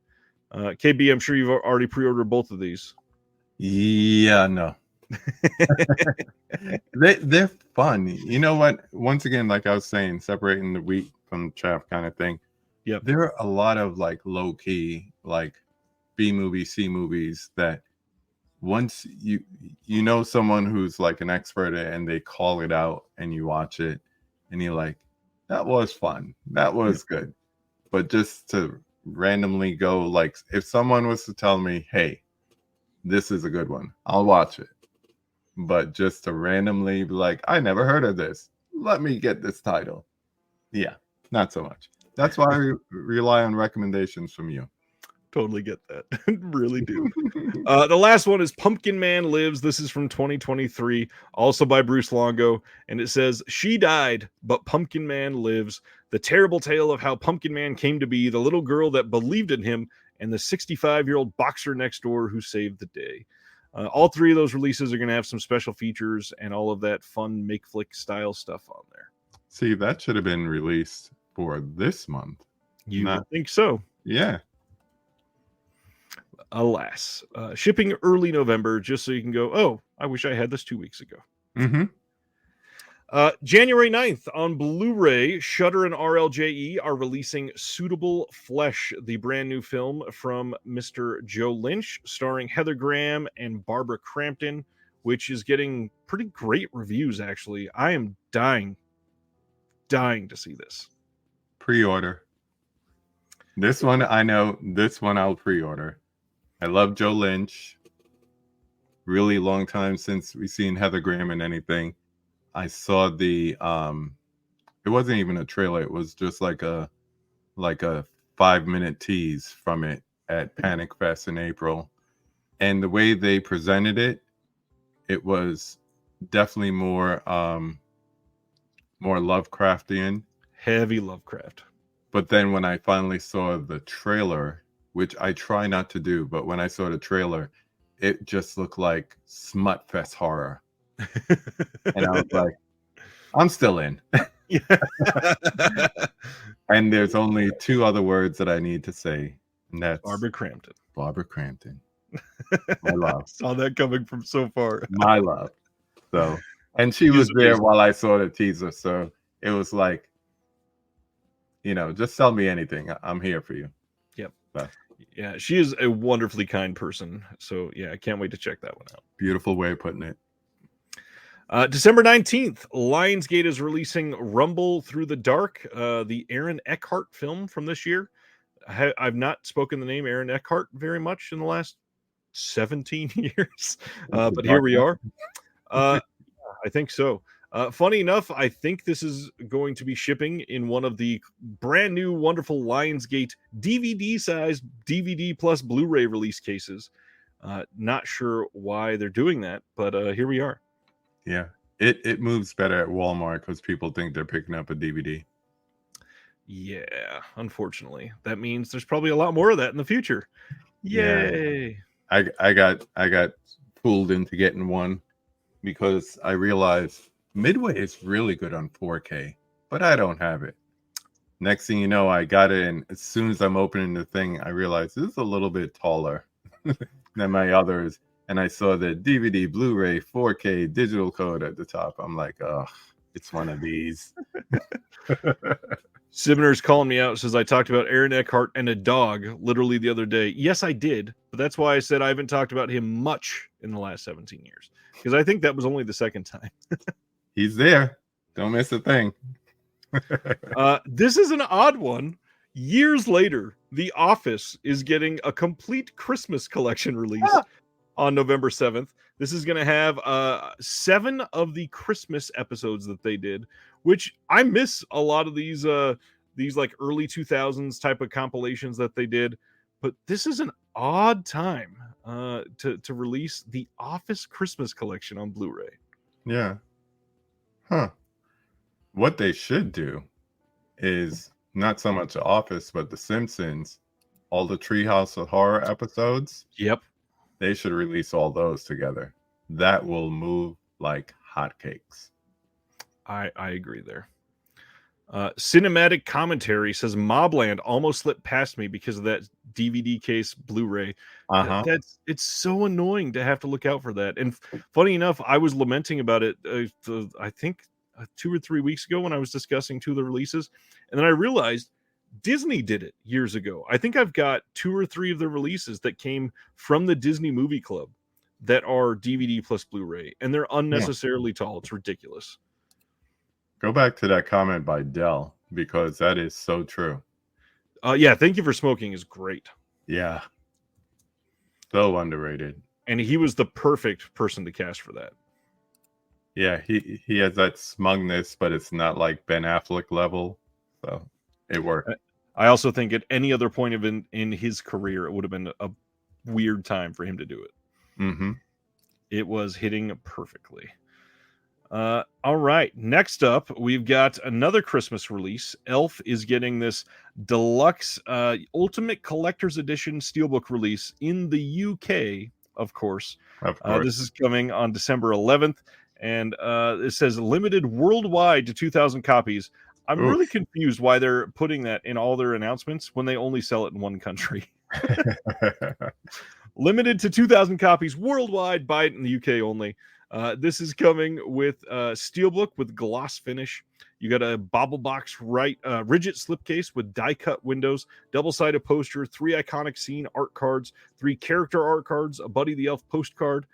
KB, I'm sure you've already pre-ordered both of these. Yeah, no. They're fun. You know what? Once again, like I was saying, separating the wheat from the chaff kind of thing. Yeah, there are a lot of like low key, like B movies, C movies that once you know someone who's like an expert and they call it out and you watch it and you're like, that was fun, that was good. But just to randomly go, like if someone was to tell me, hey, this is a good one, I'll watch it. But just to randomly be like, I never heard of this, let me get this title. Yeah, not so much. That's why I rely on recommendations from you. Totally get that. Really do. The last one is Pumpkin Man Lives. This is from 2023, also by Bruce Longo. And it says, "She died, but Pumpkin Man lives. The terrible tale of how Pumpkin Man came to be, the little girl that believed in him, and the 65-year-old boxer next door who saved the day." All three of those releases are going to have some special features and all of that fun make flick style stuff on there. See, that should have been released for this month. You would think so. Yeah. Alas, shipping early November, just so you can go, oh, I wish I had this 2 weeks ago. Mm-hmm. January 9th on Blu-ray, Shudder and RLJE are releasing Suitable Flesh, the brand new film from Mr. Joe Lynch, starring Heather Graham and Barbara Crampton, which is getting pretty great reviews, actually. I am dying to see this. Pre-order. This one, I know. This one I'll pre-order. I love Joe Lynch. Really long time since we've seen Heather Graham in anything. I saw the it wasn't even a trailer, it was just like a 5-minute tease from it at Panic Fest in April. And the way they presented it, it was definitely more Lovecraftian. Heavy Lovecraft. But then when I finally saw the trailer, which I try not to do, but when I saw the trailer, it just looked like Smutfest horror. And I was like, I'm still in. And there's only two other words that I need to say, and that's Barbara Crampton. Barbara Crampton. My love. Saw that coming from so far. My love. So, and she was there while I saw the teaser. So it was like, just sell me anything. I'm here for you. Yep. So. Yeah, she is a wonderfully kind person. So yeah, I can't wait to check that one out. Beautiful way of putting it. December 19th, Lionsgate is releasing Rumble Through the Dark, the Aaron Eckhart film from this year. I've not spoken the name Aaron Eckhart very much in the last 17 years, but here we are. I think so. Funny enough, I think this is going to be shipping in one of the brand new, wonderful Lionsgate DVD-sized DVD plus Blu-ray release cases. Not sure why they're doing that, but here we are. Yeah, it moves better at Walmart because people think they're picking up a DVD. Yeah, unfortunately, that means there's probably a lot more of that in the future. Yay! Yeah. I got fooled into getting one because I realized Midway is really good on 4K, but I don't have it. Next thing you know, I got it, and as soon as I'm opening the thing, I realized this is a little bit taller than my others. And I saw the DVD, Blu-ray, 4K digital code at the top. I'm like, oh, it's one of these. Sibner's calling me out, says I talked about Aaron Eckhart and a dog literally the other day. Yes, I did. But that's why I said I haven't talked about him much in the last 17 years. Because I think that was only the second time. He's there. Don't miss a thing. This is an odd one. Years later, The Office is getting a complete Christmas collection release. On November 7th. This is going to have 7 of the Christmas episodes that they did, which I miss a lot of these like early 2000s type of compilations that they did. But this is an odd time to release the Office Christmas collection on Blu-ray. Yeah. Huh. What they should do is not so much The Office, but The Simpsons, all the Treehouse of Horror episodes. Yep. They should release all those together. That will move like hotcakes. I agree there. Cinematic Commentary says Mobland almost slipped past me because of that DVD case Blu-ray. It's so annoying to have to look out for that. And funny enough, I was lamenting about it. I think 2 or 3 weeks ago when I was discussing 2 of the releases, and then I realized Disney did it years ago. I think I've got 2 or 3 of the releases that came from the Disney Movie Club that are DVD plus Blu-ray, and they're unnecessarily tall. It's ridiculous. Go back to that comment by Dell, because that is so true. Yeah, Thank You for Smoking is great. Yeah. So underrated. And he was the perfect person to cast for that. Yeah, he has that smugness, but it's not like Ben Affleck level. So It worked. I also think at any other point in his career, it would have been a weird time for him to do it. Mm-hmm. It was hitting perfectly. All right. Next up, we've got another Christmas release. Elf is getting this deluxe Ultimate Collector's Edition Steelbook release in the UK, of course. Of course. This is coming on December 11th, and it says limited worldwide to 2,000 copies. I'm really confused why they're putting that in all their announcements when they only sell it in one country. Limited to 2,000 copies worldwide. Buy it in the UK only. This is coming with steelbook with gloss finish. You got a bobble box rigid slipcase with die cut windows, double-sided poster, 3 iconic scene art cards, 3 character art cards, a Buddy the Elf postcard,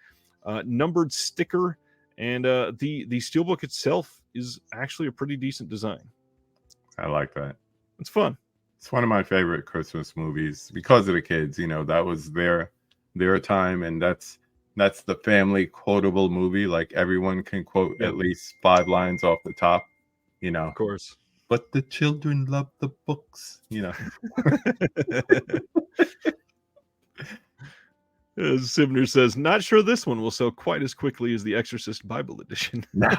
numbered sticker, and the steelbook itself is actually a pretty decent design. I like that. It's fun. It's one of my favorite Christmas movies because of the kids. You know, that was their time, and that's the family quotable movie. Like everyone can quote at least 5 lines off the top. You know, of course. But the children love the books. You know. Sibner says, not sure this one will sell quite as quickly as the Exorcist Bible edition. No.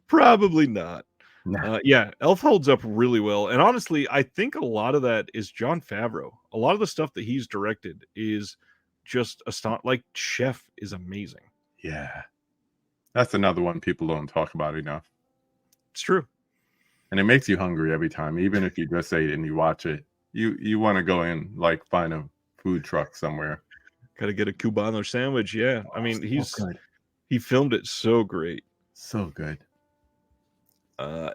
Probably not. No. Yeah, Elf holds up really well. And honestly, I think a lot of that is Jon Favreau. A lot of the stuff that he's directed is just astonishing. Like Chef is amazing. Yeah. That's another one people don't talk about enough. It's true. And it makes you hungry every time. Even if you just say it and you watch it, you want to go in, like find a food truck somewhere. Got to get a Cubano sandwich. Yeah. I mean, he filmed it so great. So good.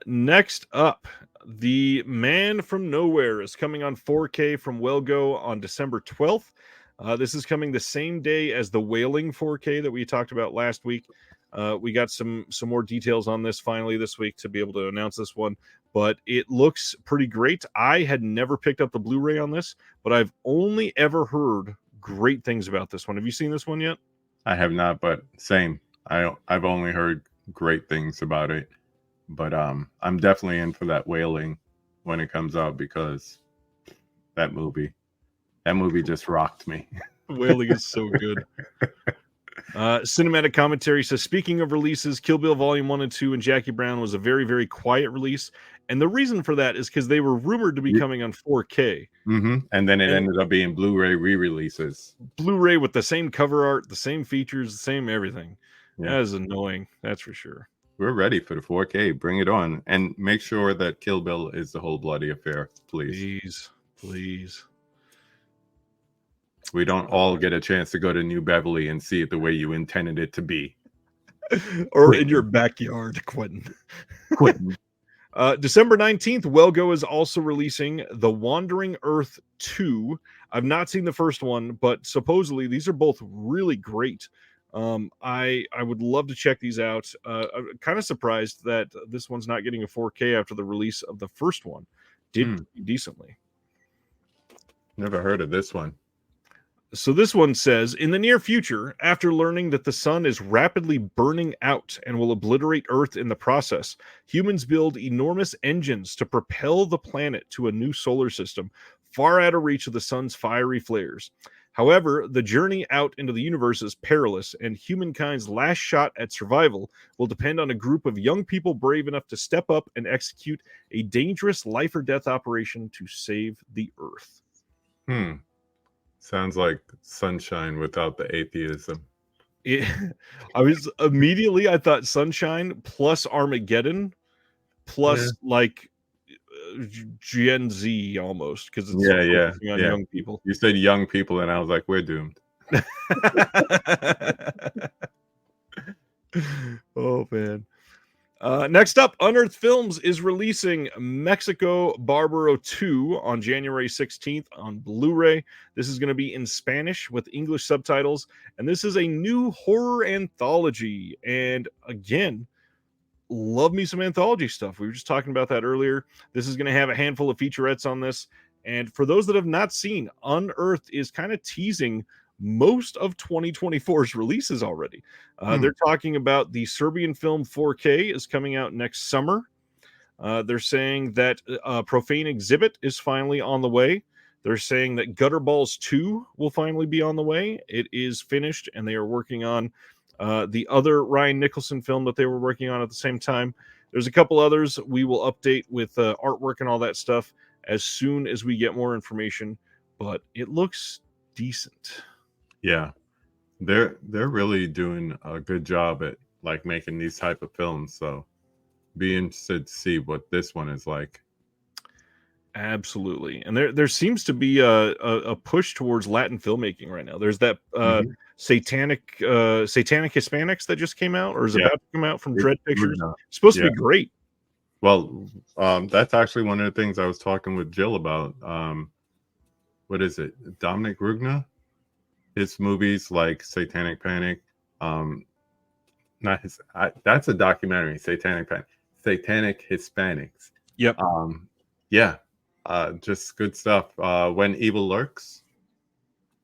Next up, The Man from Nowhere is coming on 4K from Wellgo on December 12th. This is coming the same day as The Wailing 4K that we talked about last week. We got some more details on this finally this week to be able to announce this one, but it looks pretty great. I had never picked up the Blu-ray on this, but I've only ever heard great things about this one. Have you seen this one yet? I have not, but same. I've only heard great things about it. But I'm definitely in for that Wailing when it comes out because that movie just rocked me. Wailing is so good. Cinematic commentary says, speaking of releases, Kill Bill Volume 1 and 2 and Jackie Brown was a very, very quiet release. And the reason for that is because they were rumored to be coming on 4K. Mm-hmm. And then it ended up being Blu-ray re-releases. Blu-ray with the same cover art, the same features, the same everything. Yeah. That is annoying. That's for sure. We're ready for the 4K. Bring it on. And make sure that Kill Bill is the whole bloody affair, please. Please. We don't all get a chance to go to New Beverly and see it the way you intended it to be. Or in your backyard, Quentin. December 19th, Wellgo is also releasing The Wandering Earth 2. I've not seen the first one, but supposedly these are both really great. I would love to check these out. I'm kind of surprised that this one's not getting a 4K after the release of the first one. Did decently. Never heard of this one. So this one says, in the near future, after learning that the sun is rapidly burning out and will obliterate Earth in the process, humans build enormous engines to propel the planet to a new solar system, far out of reach of the sun's fiery flares. However, the journey out into the universe is perilous, and humankind's last shot at survival will depend on a group of young people brave enough to step up and execute a dangerous life or death operation to save the Earth. Sounds like Sunshine without the atheism. I thought Sunshine plus Armageddon plus like Gen Z almost, because it's focusing on young people. You said young people, and I was like, we're doomed. Oh man. Next up, Unearthed Films is releasing Mexico Barbaro 2 on January 16th on Blu-ray. This is going to be in Spanish with English subtitles, and this is a new horror anthology. And again, love me some anthology stuff. We were just talking about that earlier. This is going to have a handful of featurettes on this. And for those that have not seen, Unearthed is kind of teasing most of 2024's releases already. They're talking about the Serbian film 4K is coming out next summer. They're saying that Profane Exhibit is finally on the way. They're saying that Gutterballs 2 will finally be on the way. It is finished, and they are working on the other Ryan Nicholson film that they were working on at the same time. There's a couple others we will update with artwork and all that stuff as soon as we get more information, but it looks decent. Yeah. They're really doing a good job at like making these type of films, so be interested to see what this one is like. Absolutely. And there seems to be a push towards Latin filmmaking right now. There's that satanic Hispanics that just came out or is about to come out from Dread Pictures. It's supposed to be great. Well, that's actually one of the things I was talking with Jill about. What is it? Dominic Rugna? His movies like Satanic Panic. That's a documentary, Satanic Panic. Satanic Hispanics. Yep. Just good stuff. When Evil Lurks.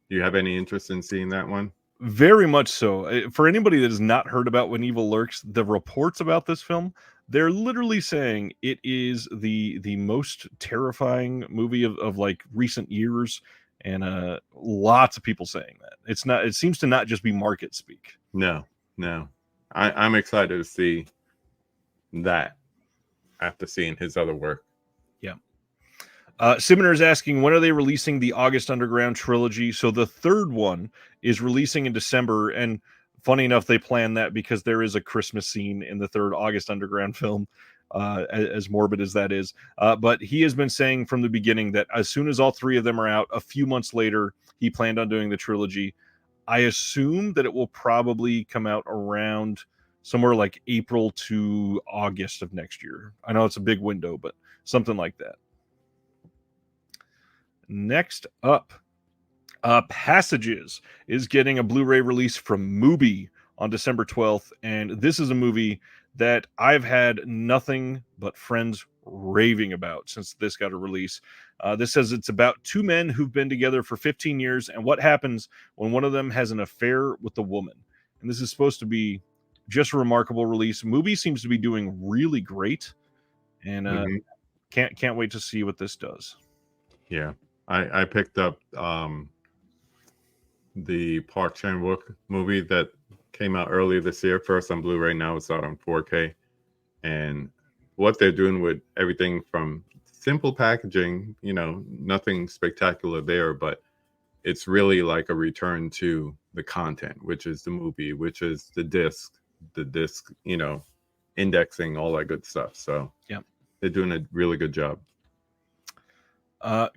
Do you have any interest in seeing that one? Very much so. For anybody that has not heard about When Evil Lurks, the reports about this film, they're literally saying it is the most terrifying movie of like recent years, and lots of people saying that. It's not. It seems to not just be market speak. No. I'm excited to see that after seeing his other work. Yeah. Simoner is asking, when are they releasing the August Underground trilogy? So the third one is releasing in December, and funny enough, they planned that because there is a Christmas scene in the third August Underground film, as morbid as that is. But he has been saying from the beginning that as soon as all three of them are out, a few months later, he planned on doing the trilogy. I assume that it will probably come out around somewhere like April to August of next year. I know it's a big window, but something like that. Next up, Passages is getting a Blu-ray release from Mubi on December 12th, and this is a movie that I've had nothing but friends raving about since this got a release. This says it's about two men who've been together for 15 years and what happens when one of them has an affair with the woman. And this is supposed to be just a remarkable release. Mubi seems to be doing really great, and can't wait to see what this does. Yeah. I picked up the Park Chan-wook movie that came out earlier this year. First on Blu-ray, now it's out on 4K. And what they're doing with everything from simple packaging, nothing spectacular there, but it's really like a return to the content, which is the movie, which is the disc, indexing, all that good stuff. So yeah, they're doing a really good job.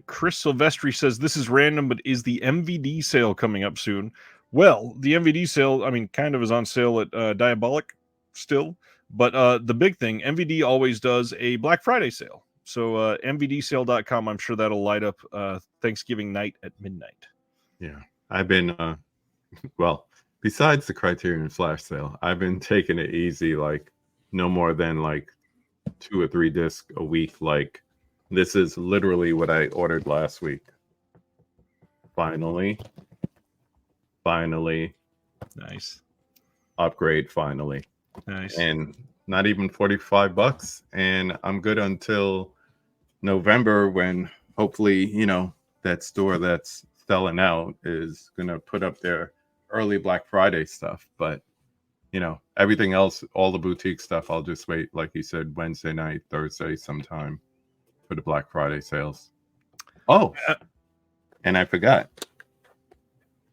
Chris Silvestri says, this is random, but is the MVD sale coming up soon? Well, the MVD sale, kind of is on sale at Diabolic still. But the big thing, MVD always does a Black Friday sale. So MVDsale.com, I'm sure that'll light up Thanksgiving night at midnight. Yeah. I've been, besides the Criterion Flash sale, I've been taking it easy, like no more than like 2 or 3 discs a week. Like, this is literally what I ordered last week. Finally. Nice. Upgrade, finally. Nice. And not even $45. And I'm good until November when hopefully, that store that's selling out is going to put up their early Black Friday stuff. But, everything else, all the boutique stuff, I'll just wait, like you said, Wednesday night, Thursday sometime for the Black Friday sales. Oh, and I forgot.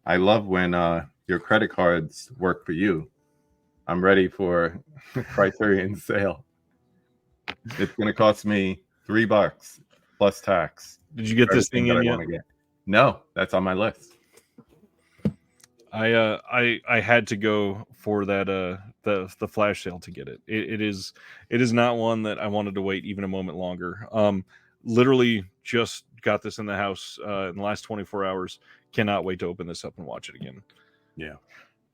I love when your credit cards work for you. I'm ready for Criterion sale. It's going to cost me $3 plus tax. Did you get this thing in yet? No, that's on my list. I had to go for that the flash sale to get it. It is not one that I wanted to wait even a moment longer. Literally just got this in the house in the last 24 hours. Cannot wait to open this up and watch it again. Yeah.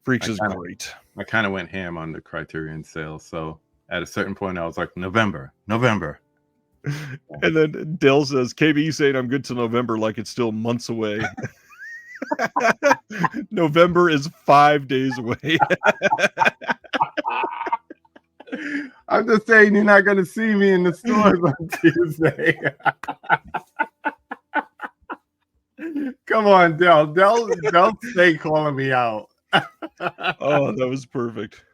Freaks is great. I kind of went ham on the Criterion sale. So at a certain point, I was like, November. And then Dell says, KB saying I'm good till November, like it's still months away. November is 5 days away. I'm just saying you're not going to see me in the stores on Tuesday. Come on, Del, stay calling me out. Oh, that was perfect.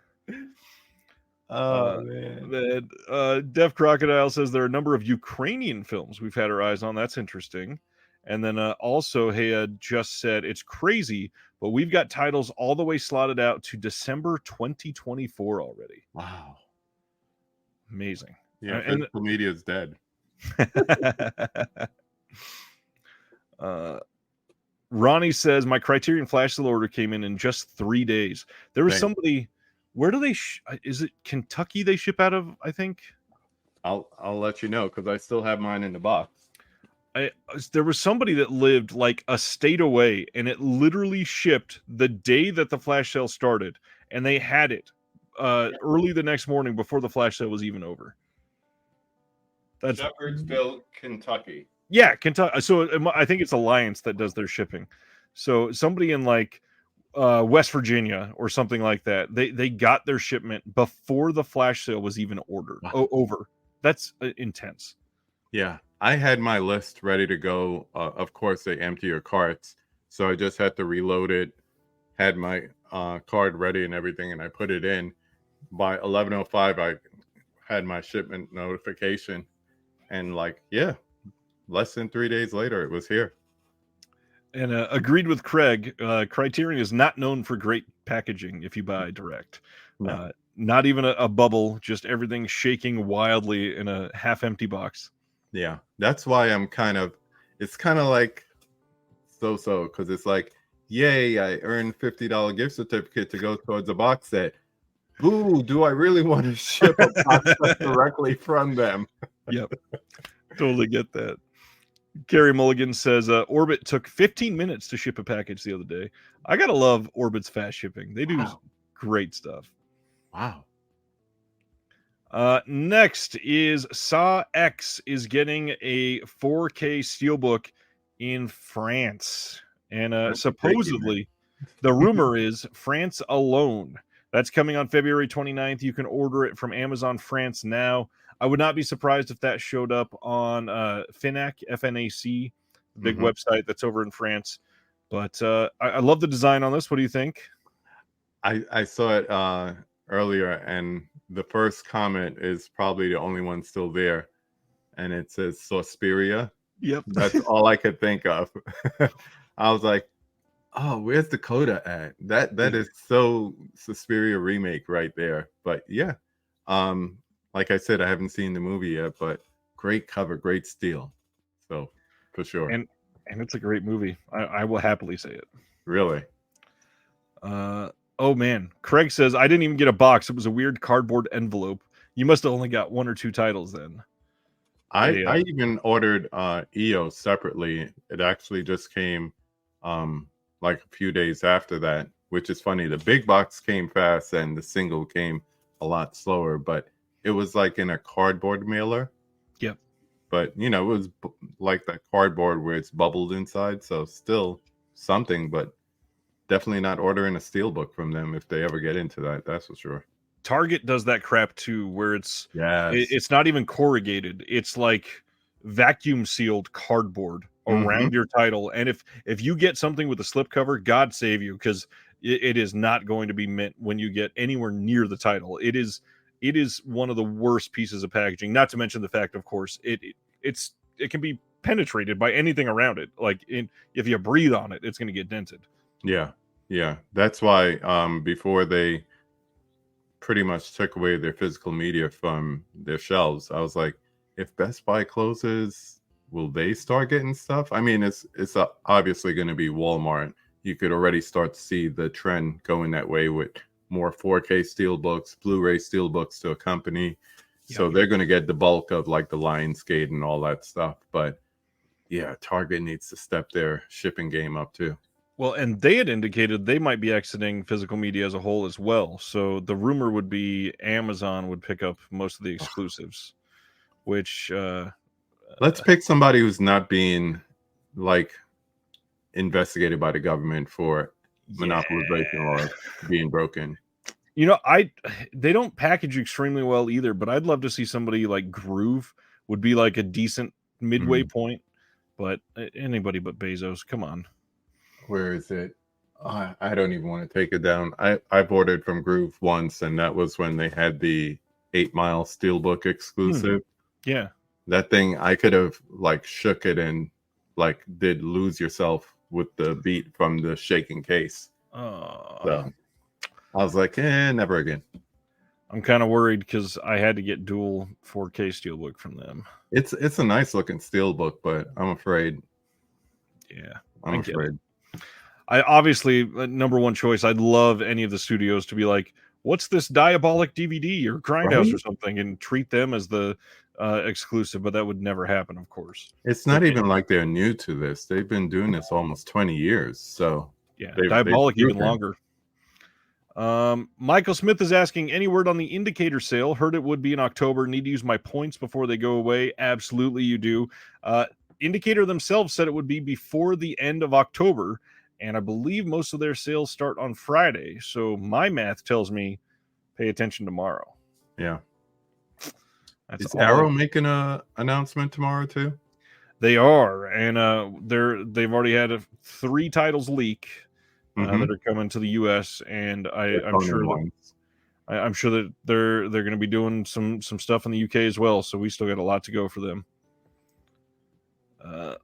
Oh man. Def Crocodile says there are a number of Ukrainian films we've had our eyes on. That's interesting. And then also, Hayad just said it's crazy, but we've got titles all the way slotted out to December 2024 already. Wow. Amazing. Yeah, physical media is dead. Ronnie says my Criterion Flash Sale order came in just 3 days. There was somebody. Where do they? Is it Kentucky they ship out of? I think. I'll let you know because I still have mine in the box. There was somebody that lived like a state away, and it literally shipped the day that the flash sale started, and they had it early the next morning before the flash sale was even over. That's Shepherdsville, Kentucky. Yeah, Kentucky. So I think it's Alliance that does their shipping. So somebody in like West Virginia or something like that, they got their shipment before the flash sale was even ordered. Wow. Over. That's intense. Yeah, I had my list ready to go. Of course, they empty your carts, so I just had to reload it. Had my card ready and everything, and I put it in. By 11:05, I had my shipment notification, and less than 3 days later, it was here. And agreed with Craig. Criterion is not known for great packaging if you buy direct. No. Not even a bubble, just everything shaking wildly in a half-empty box. Yeah, that's why it's kind of like so because it's like, yay, I earned $50 gift certificate to go towards a box set. Boo, do I really want to ship a box set directly from them? Yep, totally get that. Carrie Mulligan says Orbit took 15 minutes to ship a package the other day. I gotta love Orbit's fast shipping. They do great stuff. Wow. Next is Saw X is getting a 4K steelbook in France. And supposedly, the rumor is France alone. That's coming on February 29th. You can order it from Amazon France now. I would not be surprised if that showed up on Finac, FNAC, the big website that's over in France. But I love the design on this. What do you think? I saw it earlier, and the first comment is probably the only one still there, and it says Suspiria. Yep. That's all I could think of. I was like, oh, where's Dakota at? That is so Suspiria remake right there. But yeah, like I said, I haven't seen the movie yet, but great cover, great steel. So for sure. And it's a great movie. I will happily say it. Really? Oh man, Craig says I didn't even get a box. It was a weird cardboard envelope. You must have only got 1 or 2 titles then. I even ordered EO separately. It actually just came like a few days after that, which is funny. The big box came fast and the single came a lot slower, but it was like in a cardboard mailer. Yep. But it was like that cardboard where it's bubbled inside, so still something, but definitely not ordering a steelbook from them if they ever get into that. That's for sure. Target does that crap too, where it's not even corrugated. It's like vacuum sealed cardboard around your title. And if you get something with a slipcover, God save you, because it is not going to be mint when you get anywhere near the title. It is one of the worst pieces of packaging. Not to mention the fact, of course, it can be penetrated by anything around it. Like if you breathe on it, it's going to get dented. Yeah. That's why before they pretty much took away their physical media from their shelves, I was like, if Best Buy closes, will they start getting stuff? I mean, it's obviously going to be Walmart. You could already start to see the trend going that way with more 4K steelbooks, Blu-ray steelbooks to accompany. So they're going to get the bulk of like the Lionsgate and all that stuff. But yeah, Target needs to step their shipping game up too. Well, and they had indicated they might be exiting physical media as a whole as well. So the rumor would be Amazon would pick up most of the exclusives, which let's pick somebody who's not being like investigated by the government for monopolization or being broken. They don't package extremely well either, but I'd love to see somebody like Groove would be like a decent midway point. But anybody but Bezos, come on. Where is it? I don't even want to take it down. I've ordered from Groove once, and that was when they had the 8 Mile Steelbook exclusive. Yeah, that thing I could have like shook it and like did lose yourself with the beat from the shaking case. So I was like, never again. I'm kind of worried because I had to get dual 4K Steelbook from them. It's a nice looking Steelbook, but I'm afraid. Yeah, I'm afraid. I obviously number one choice. I'd love any of the studios to be like, "What's this Diabolic DVD or Grindhouse or something?" and treat them as the exclusive. But that would never happen, of course. It's not even like they're new to this. They've been doing this almost 20 years. So yeah, Diabolic even longer. Michael Smith is asking, any word on the Indicator sale? Heard it would be in October. Need to use my points before they go away. Absolutely, you do. Indicator themselves said it would be before the end of October, and I believe most of their sales start on Friday. So my math tells me pay attention tomorrow. Yeah. Is Arrow making an announcement tomorrow too? They are, and they've already had 3 titles leak that are coming to the U.S. and I'm sure that they're going to be doing some stuff in the UK as well. So we still got a lot to go for them.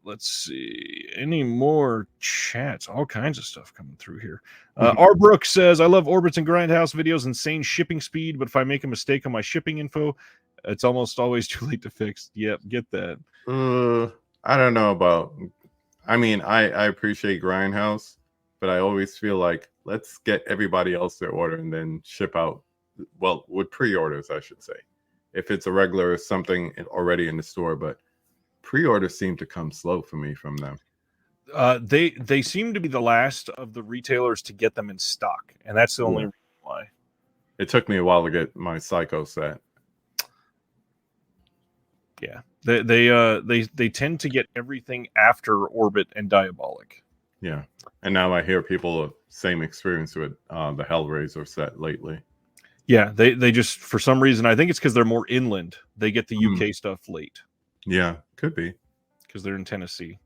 Let's see. Any more chats? All kinds of stuff coming through here. R. Brooks says, I love Orbits and Grindhouse videos, insane shipping speed, but if I make a mistake on my shipping info, it's almost always too late to fix. Yep, get that. I don't know about. I mean, I appreciate Grindhouse, but I always feel like let's get everybody else their order and then ship out. Well, with pre-orders, I should say. If it's a regular something already in the store, but pre-orders seem to come slow for me from them. They seem to be the last of the retailers to get them in stock, and that's the only reason why. It took me a while to get my Psycho set. Yeah, they tend to get everything after Orbit and Diabolic. Yeah, and now I hear people same experience with the Hellraiser set lately. Yeah, they just for some reason, I think it's because they're more inland. They get the UK stuff late. Yeah, could be because they're in Tennessee.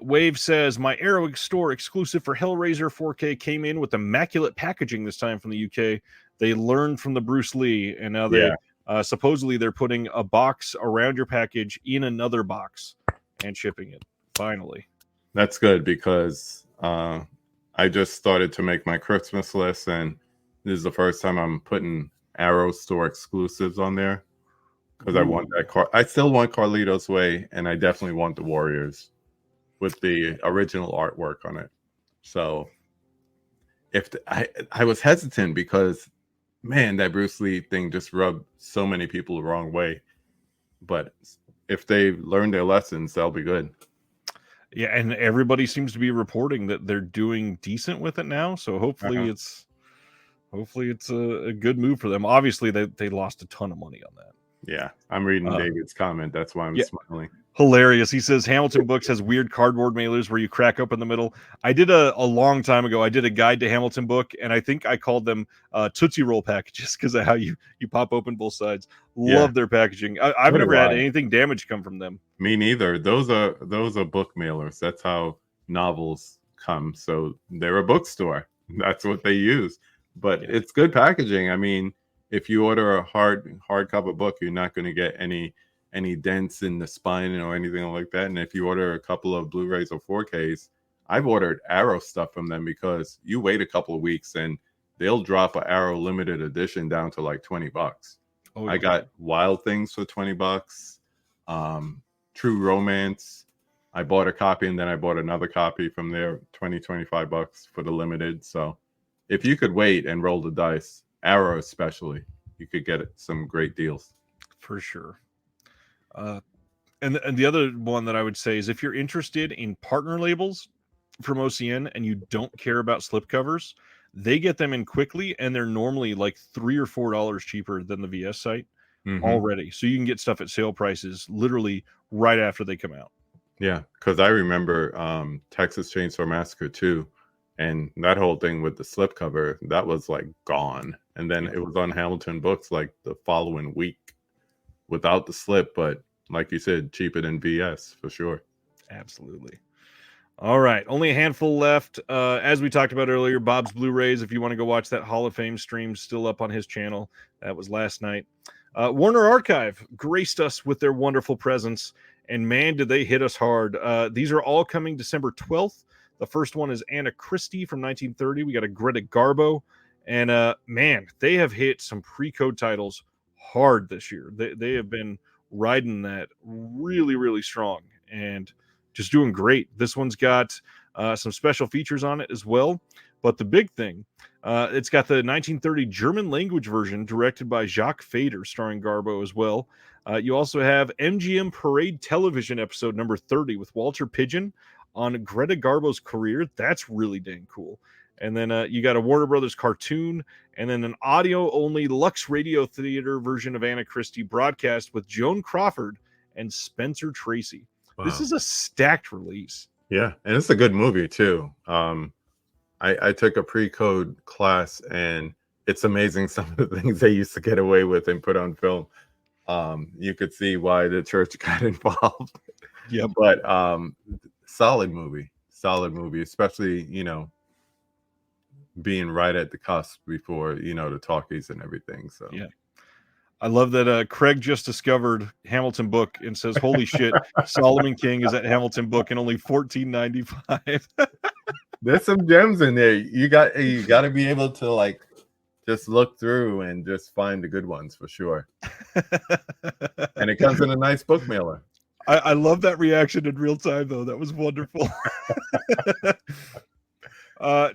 Wave says my Arrow store exclusive for Hellraiser 4K came in with immaculate packaging this time from the UK. They learned from the Bruce Lee, and now they supposedly they're putting a box around your package in another box and shipping it. Finally, that's good because I just started to make my Christmas list, and this is the first time I'm putting Arrow store exclusives on there. Because I want that I still want Carlito's Way, and I definitely want the Warriors with the original artwork on it. So, I was hesitant because, man, that Bruce Lee thing just rubbed so many people the wrong way. But if they learn their lessons, they'll be good. Yeah, and everybody seems to be reporting that they're doing decent with it now. So hopefully it's a good move for them. Obviously, they lost a ton of money on that. Yeah, I'm reading David's comment. That's why I'm smiling. Hilarious. He says Hamilton Books has weird cardboard mailers where you crack up in the middle. I did a long time ago. I did a guide to Hamilton Book, and I think I called them Tootsie Roll packages because of how you pop open both sides. Love their packaging. I've never had anything damaged come from them. Me neither. Those are book mailers. That's how novels come. So they're a bookstore. That's what they use. But it's good packaging. I mean, if you order a hardcover book, you're not going to get any dents in the spine or anything like that. And if you order a couple of Blu-rays or 4Ks, I've ordered Arrow stuff from them because you wait a couple of weeks and they'll drop an Arrow limited edition down to like $20. Oh, I got Wild Things for $20. True Romance. I bought a copy and then I bought another copy from there, $25 for the limited. So if you could wait and roll the dice, Arrow especially, you could get some great deals. For sure. And the other one that I would say is if you're interested in partner labels from OCN and you don't care about slipcovers, they get them in quickly and they're normally like $3 or $4 cheaper than the VS site already. So you can get stuff at sale prices literally right after they come out. Yeah, because I remember Texas Chainsaw Massacre 2. And that whole thing with the slipcover, that was like gone. And then it was on Hamilton Books like the following week without the slip, but like you said, cheaper than VS for sure. Absolutely. All right, only a handful left. As we talked about earlier, Bob's Blu-rays, if you want to go watch that Hall of Fame stream, still up on his channel. That was last night. Warner Archive graced us with their wonderful presence, and man, did they hit us hard. These are all coming December 12th. The first one is Anna Christie from 1930. We got a Greta Garbo, and man, they have hit some pre-code titles hard this year. They have been riding that really, really strong, and just doing great. This one's got some special features on it as well. But the big thing, it's got the 1930 German language version directed by Jacques Fader, starring Garbo as well. You also have MGM Parade Television episode number 30 with Walter Pidgeon on Greta Garbo's career. That's really dang cool. And then you got a Warner Brothers cartoon, and then an audio-only Lux Radio Theater version of Anna Christie broadcast with Joan Crawford and Spencer Tracy. Wow. This is a stacked release. Yeah, and it's a good movie too. I took a pre-code class, and it's amazing some of the things they used to get away with and put on film. You could see why the church got involved. Yeah, but solid movie, especially, you know, being right at the cusp before, you know, the talkies and everything. So yeah. I love that Craig just discovered Hamilton Book and says, holy shit, Solomon King is at Hamilton Book and only $14.95. There's some gems in there. You got to be able to like just look through and just find the good ones for sure. And it comes in a nice book mailer. I love that reaction in real time, though. That was wonderful.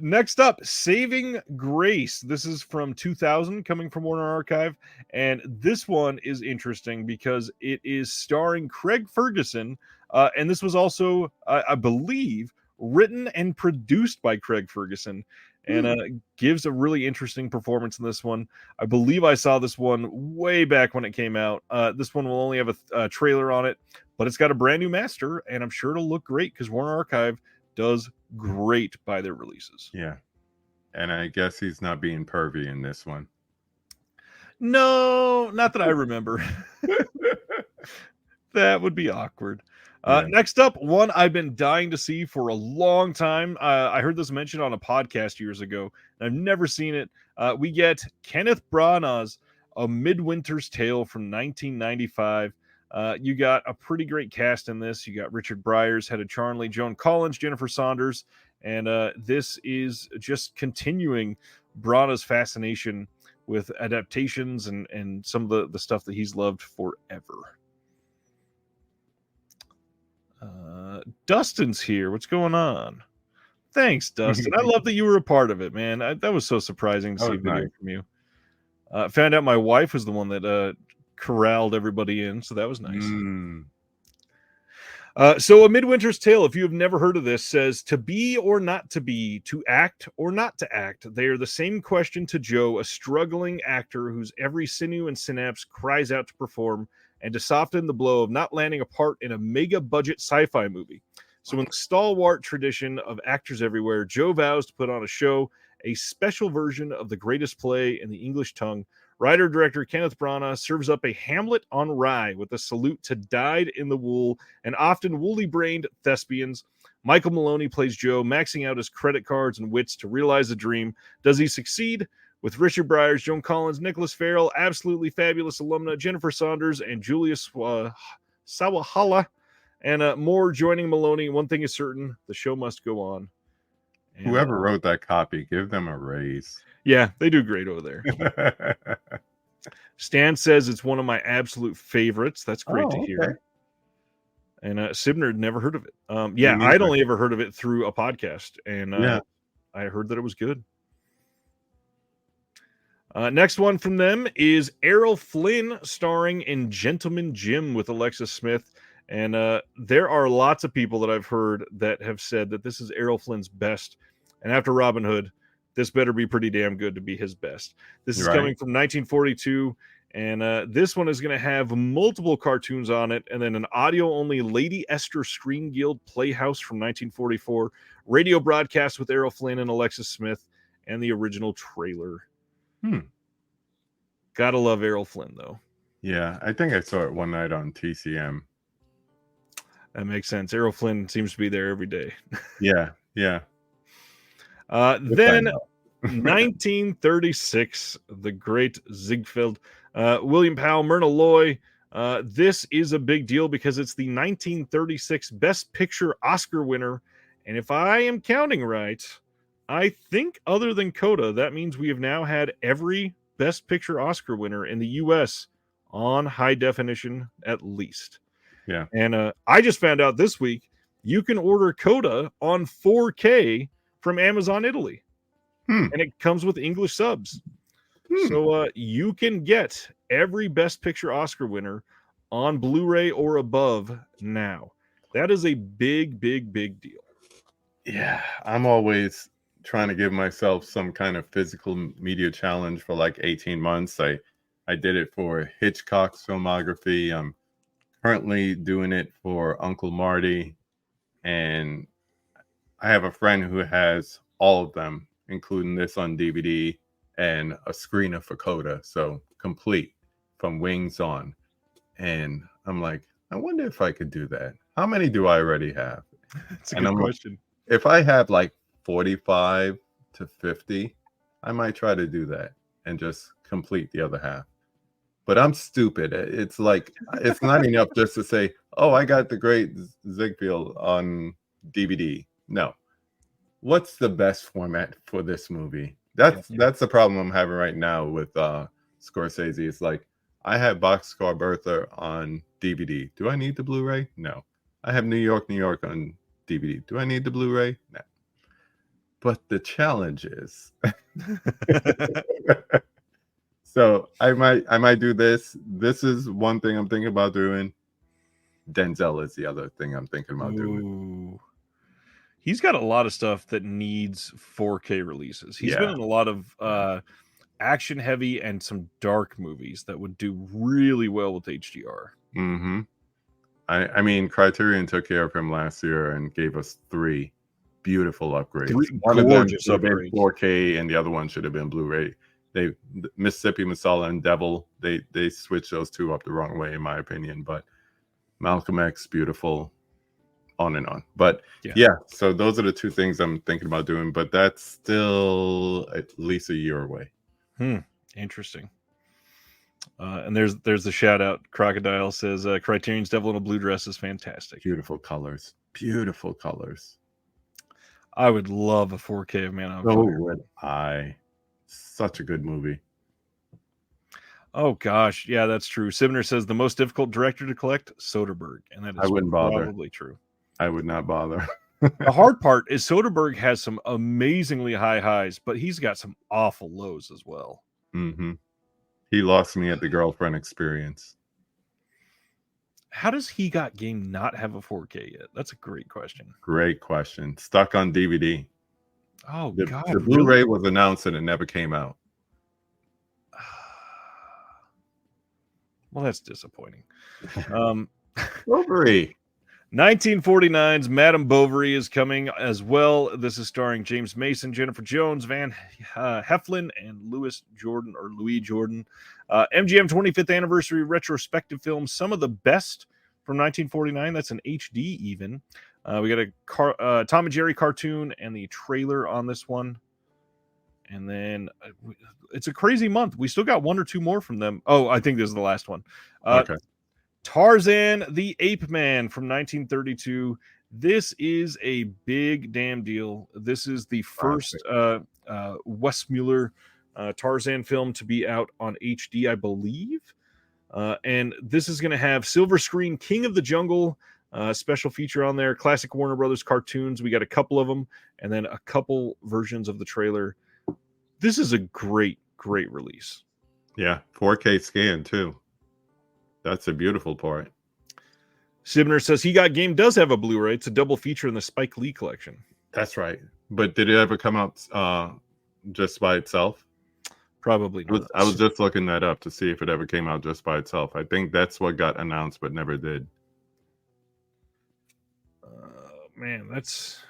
Next up, Saving Grace. This is from 2000, coming from Warner Archive. And this one is interesting because it is starring Craig Ferguson. And this was also, I believe, written and produced by Craig Ferguson. And gives a really interesting performance in this one. I believe I saw this one way back when it came out. This one will only have a trailer on it, but it's got a brand new master, and I'm sure it'll look great because Warner Archive does great by their releases. Yeah. And I guess he's not being pervy in this one. No, not that I remember. That would be awkward. Next up, one I've been dying to see for a long time. I heard this mentioned on a podcast years ago, and I've never seen it. We get Kenneth Branagh's A Midwinter's Tale from 1995. You got a pretty great cast in this. You got Richard Briers, Hedda Charnley, Joan Collins, Jennifer Saunders, and this is just continuing Branagh's fascination with adaptations and some of the stuff that he's loved forever. Dustin's here. What's going on? Thanks, Dustin. I love that you were a part of it, man. That was so surprising to see a video from you. Found out my wife was the one that corralled everybody in, so that was nice. So A Midwinter's Tale, if you have never heard of this, says to be or not to be, to act or not to act, they are the same question to Joe, a struggling actor whose every sinew and synapse cries out to perform and to soften the blow of not landing a part in a mega budget sci-fi movie. So in the stalwart tradition of actors everywhere, Joe vows to put on a show, a special version of the greatest play in the English tongue. Writer-director Kenneth Branagh serves up a Hamlet on rye with a salute to dyed-in-the-wool and often woolly-brained thespians. Michael Maloney plays Joe, maxing out his credit cards and wits to realize the dream. Does he succeed? With Richard Briers, Joan Collins, Nicholas Farrell, absolutely fabulous alumna Jennifer Saunders, and Julius Sawahala, and more joining Maloney. One thing is certain, the show must go on. And, whoever wrote that copy, give them a raise. Yeah, they do great over there. Stan says it's one of my absolute favorites. That's great to hear. And Sibner had never heard of it. I'd only ever heard of it through a podcast, and I heard that it was good. Next one from them is Errol Flynn, starring in Gentleman Jim with Alexis Smith. And there are lots of people that I've heard that have said that this is Errol Flynn's best. And after Robin Hood, this better be pretty damn good to be his best. This is coming from 1942. And this one is going to have multiple cartoons on it, and then an audio-only Lady Esther Screen Guild Playhouse from 1944, radio broadcast with Errol Flynn and Alexis Smith, and the original trailer. Gotta love Errol Flynn, though. Yeah, I think I saw it one night on TCM. That makes sense. Errol Flynn seems to be there every day. Yeah. Then 1936, the great Ziegfeld, William Powell, Myrna Loy. This is a big deal because it's the 1936 Best Picture Oscar winner. And if I am counting right, I think other than Coda, that means we have now had every Best Picture Oscar winner in the U.S. on high definition at least. Yeah. And I just found out this week you can order Coda on 4K from Amazon Italy. And it comes with English subs. So you can get every Best Picture Oscar winner on Blu-ray or above now. That is a big, big, big deal. Yeah, I'm always trying to give myself some kind of physical media challenge for like 18 months. I did it for Hitchcock's filmography. I'm currently doing it for Uncle Marty. And I have a friend who has all of them, including this on DVD and a screener for Coda. So complete from Wings on. And I'm like, I wonder if I could do that. How many do I already have? That's a good question. If I have like 45 to 50, I might try to do that and just complete the other half. But I'm stupid. It's like, it's not enough just to say, oh, I got the great Ziegfeld on DVD. No. What's the best format for this movie? That's the problem I'm having right now with Scorsese. It's like, I have Boxcar Bertha on DVD. Do I need the Blu-ray? No. I have New York, New York on DVD. Do I need the Blu-ray? No. But the challenge is, so I might do this. This is one thing I'm thinking about doing. Denzel is the other thing I'm thinking about doing. He's got a lot of stuff that needs 4K releases. He's been in a lot of action heavy and some dark movies that would do really well with HDR. I mean, Criterion took care of him last year and gave us 3 beautiful upgrades. One of them should have been 4K, and the other one should have been Blu-ray. Mississippi Masala and Devil, they switched those 2 up the wrong way, in my opinion. But Malcolm X, beautiful, on and on. But yeah, so those are the 2 things I'm thinking about doing. But that's still at least a year away. Interesting. And there's the shout out. Crocodile says Criterion's Devil in a Blue Dress is fantastic. Beautiful colors. I would love a 4K of Man on Fire. So would I. Such a good movie. Oh gosh, yeah, that's true. Sibner says the most difficult director to collect, Soderbergh, and that is probably true. I would not bother. The hard part is Soderbergh has some amazingly high highs, but he's got some awful lows as well. He lost me at the Girlfriend Experience. How does He Got Game not have a 4K yet? That's a great question. Stuck on DVD. Oh, God. The Blu-ray was announced and it never came out. Well, that's disappointing. Bovary. 1949's Madame Bovary is coming as well. This is starring James Mason, Jennifer Jones, Van Heflin, and Louis Jordan. MGM 25th Anniversary Retrospective Film, some of the best from 1949. That's an HD even. We got a Tom and Jerry cartoon and the trailer on this one. And then it's a crazy month. We still got 1 or 2 more from them. Oh, I think this is the last one. Okay. Tarzan the Ape Man from 1932. This is a big damn deal. This is the first Westmuller Tarzan film to be out on HD, I believe. And this is going to have silver screen King of the Jungle special feature on there. Classic Warner Brothers cartoons. We got a couple of them, and then a couple versions of the trailer. This is a great release. Yeah, 4K scan too. That's a beautiful part. Sibner says He Got Game does have a Blu-ray. It's a double feature in the Spike Lee collection. That's right. But did it ever come out just by itself? Probably not. I was just looking that up to see if it ever came out just by itself. I think that's what got announced, but never did. Man, it's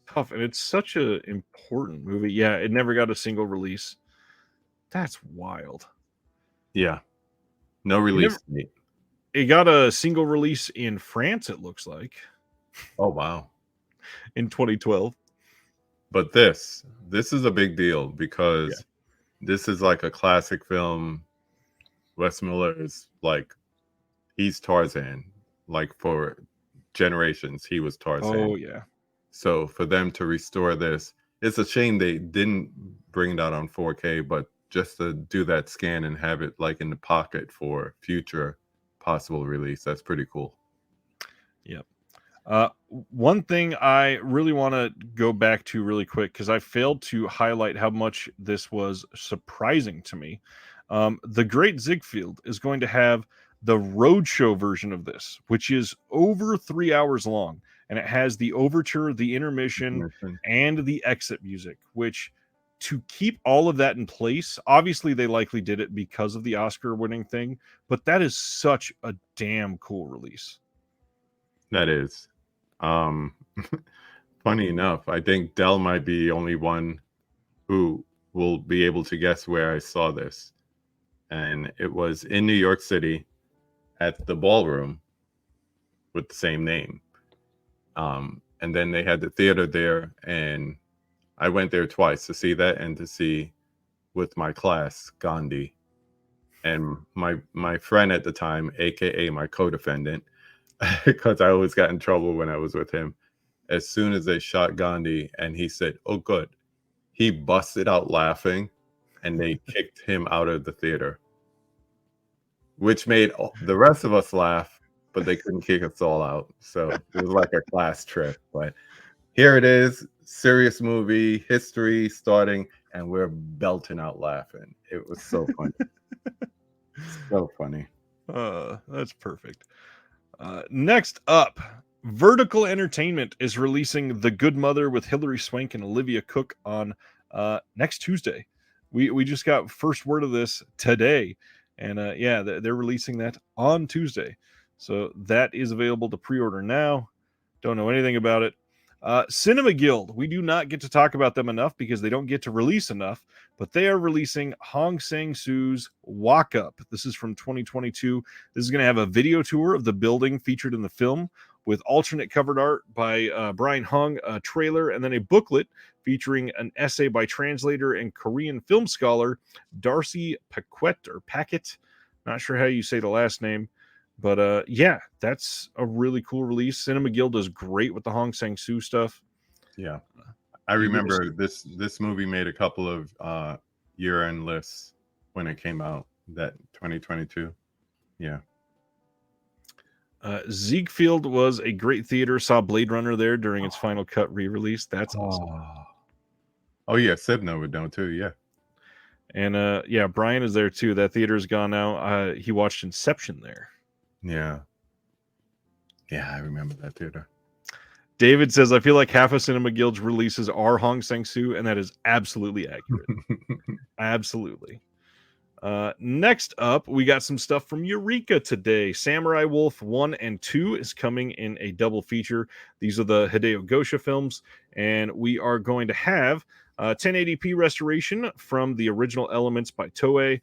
tough, and it's such a important movie. Yeah, it never got a single release. That's wild. Yeah, no release date. It got a single release in France, it looks like. Oh wow! In 2012. But this is a big deal because this is like a classic film. Wes Miller is like, he's Tarzan. Like for generations, he was Tarzan. Oh yeah. So for them to restore this, it's a shame they didn't bring it out on 4K, but just to do that scan and have it like in the pocket for future possible release, that's pretty cool. Yep. One thing I really want to go back to really quick, because I failed to highlight how much this was surprising to me. The Great Ziegfeld is going to have the roadshow version of this, which is over 3 hours long, and it has the overture, the intermission, and the exit music, which, to keep all of that in place, obviously they likely did it because of the Oscar-winning thing, but that is such a damn cool release. That is. Funny enough, I think Dell might be the only one who will be able to guess where I saw this. And it was in New York City at the Ballroom with the same name. And then they had the theater there, and I went there twice to see that and to see with my class Gandhi. And my friend at the time, aka my co-defendant, because I always got in trouble when I was with him. As soon as they shot Gandhi and he said, "Oh, good," he busted out laughing, and they kicked him out of the theater, which made the rest of us laugh, but they couldn't kick us all out. So it was like a class trip. But here it is, serious movie, history starting, and we're belting out laughing. It was so funny. So funny. That's perfect. Next up, Vertical Entertainment is releasing The Good Mother with Hilary Swank and Olivia Cooke on next Tuesday. We just got first word of this today, and they're releasing that on Tuesday. So that is available to pre-order now. Don't know anything about it. Cinema Guild, we do not get to talk about them enough because they don't get to release enough, but they are releasing Hong Sang-soo's Walk Up. This is from 2022. This is going to have a video tour of the building featured in the film with alternate covered art by Brian Hung, a trailer, and then a booklet featuring an essay by translator and Korean film scholar Darcy Paquette. Not sure how you say the last name. But that's a really cool release. Cinema Guild does great with the Hong Sang-soo stuff. Yeah, I remember this movie made a couple of year-end lists when it came out, that 2022. Yeah. Ziegfeld was a great theater. Saw Blade Runner there during its final cut re-release. That's awesome. Oh yeah, Sibna would know too. Yeah. And Brian is there too. That theater's gone now. He watched Inception there. Yeah, I remember that theater. David says, I feel like half of Cinema Guild's releases are Hong Sang-soo, and that is absolutely accurate. Absolutely. Next up, we got some stuff from Eureka today. Samurai Wolf 1 and 2 is coming in a double feature. These are the Hideo Gosha films, and we are going to have 1080p restoration from the original Elements by Toei.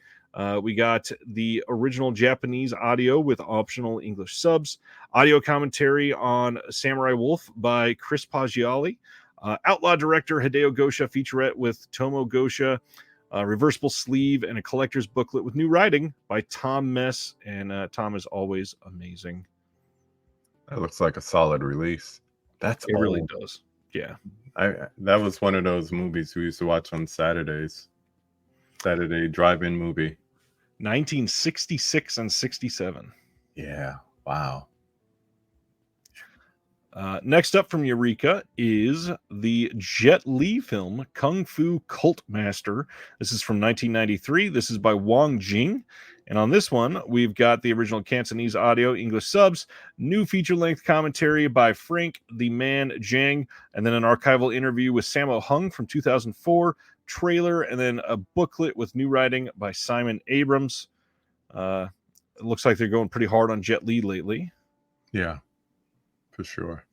We got the original Japanese audio with optional English subs, audio commentary on Samurai Wolf by Chris Paggiali, Outlaw director Hideo Gosha featurette with Tomo Gosha, reversible sleeve, and a collector's booklet with new writing by Tom Mess. And Tom is always amazing. That looks like a solid release. It really does. Yeah. That was one of those movies we used to watch on Saturdays. Saturday drive-in movie. 1966 and 67. Yeah. Wow. Next up from Eureka is the Jet Li film Kung Fu Cult Master. This is from 1993. This is by Wong Jing, And on this one, we've got the original Cantonese audio, English subs, new feature-length commentary by Frank the Man Jiang, and then an archival interview with Sammo Hung from 2004, trailer, and then a booklet with new writing by Simon Abrams. It looks like they're going pretty hard on Jet Li lately. Yeah, for sure.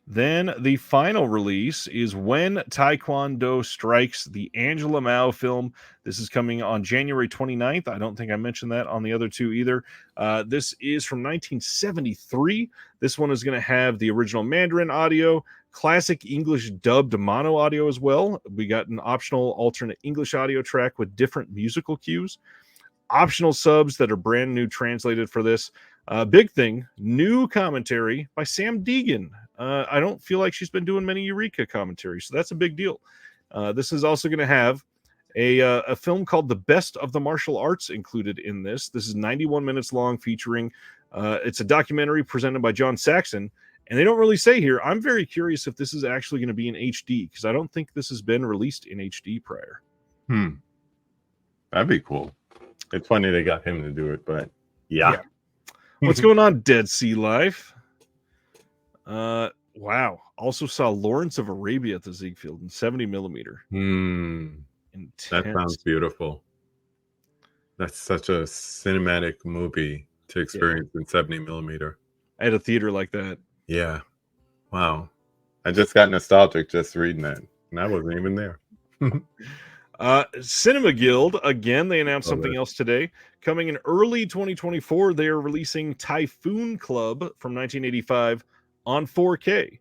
Then the final release is When Taekwondo Strikes, the Angela Mao film. This is coming on January 29th. I don't think I mentioned that on the other two either. This is from 1973. This one is going to have the original Mandarin audio, classic English dubbed mono audio as well. We got an optional alternate English audio track with different musical cues. Optional subs that are brand new translated for this. Big thing, new commentary by Sam Deegan. I don't feel like she's been doing many Eureka commentaries, so that's a big deal. This is also going to have a film called The Best of the Martial Arts included in this. This is 91 minutes long, featuring it's a documentary presented by John Saxon, and they don't really say here. I'm very curious if this is actually going to be in HD, because I don't think this has been released in HD prior. That'd be cool. It's funny they got him to do it, but yeah. What's going on, Dead Sea Life? Wow. Also saw Lawrence of Arabia at the Ziegfeld in 70 millimeter. That sounds beautiful. That's such a cinematic movie to experience in 70 millimeter. I had a theater like that. Yeah. Wow. I just got nostalgic just reading that. And I wasn't even there. Cinema Guild, again, they announced something else today. Coming in early 2024, they are releasing Typhoon Club from 1985 on 4K.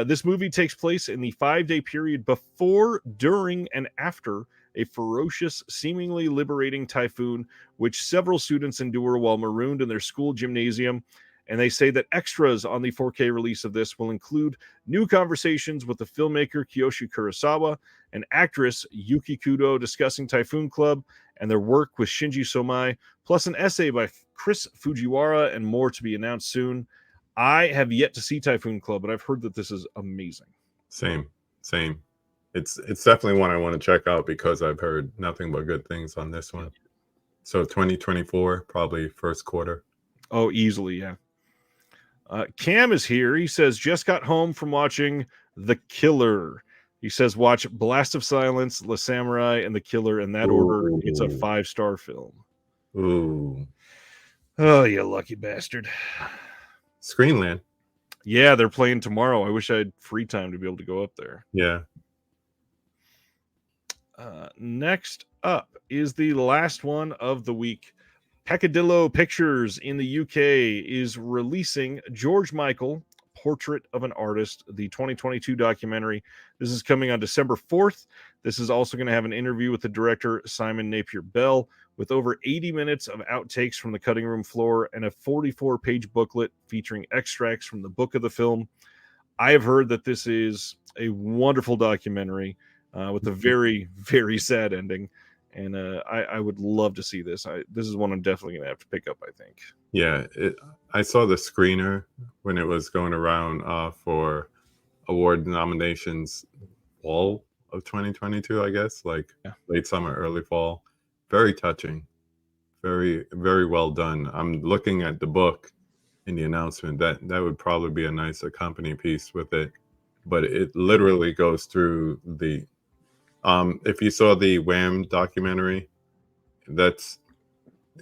This movie takes place in the 5-day period before, during, and after a ferocious, seemingly liberating typhoon, which several students endure while marooned in their school gymnasium. And they say that extras on the 4K release of this will include new conversations with the filmmaker Kiyoshi Kurosawa and actress Yuki Kudo discussing Typhoon Club and their work with Shinji Somai, plus an essay by Chris Fujiwara and more to be announced soon. I have yet to see Typhoon Club, but I've heard that this is amazing. Same. It's definitely one I want to check out because I've heard nothing but good things on this one. So 2024, probably first quarter. Oh, easily, yeah. Cam is here. He says, just got home from watching The Killer. He says, watch Blast of Silence, La Samurai, and The Killer in that order. It's a 5-star film. Ooh. Oh, you lucky bastard. Screenland. Yeah, they're playing tomorrow. I wish I had free time to be able to go up there. Yeah. Next up is the last one of the week. Peccadillo Pictures in the UK is releasing George Michael, Portrait of an Artist, the 2022 documentary. This is coming on December 4th. This is also going to have an interview with the director, Simon Napier Bell, with over 80 minutes of outtakes from the cutting room floor and a 44-page booklet featuring extracts from the book of the film. I have heard that this is a wonderful documentary with a very, very sad ending. And I would love to see this. This is one I'm definitely going to have to pick up, I think. Yeah, I saw the screener when it was going around for award nominations fall of 2022, I guess, late summer, early fall. Very touching. Very, very well done. I'm looking at the book in the announcement. That would probably be a nice accompanying piece with it. But it literally goes through the... if you saw the Wham documentary, that's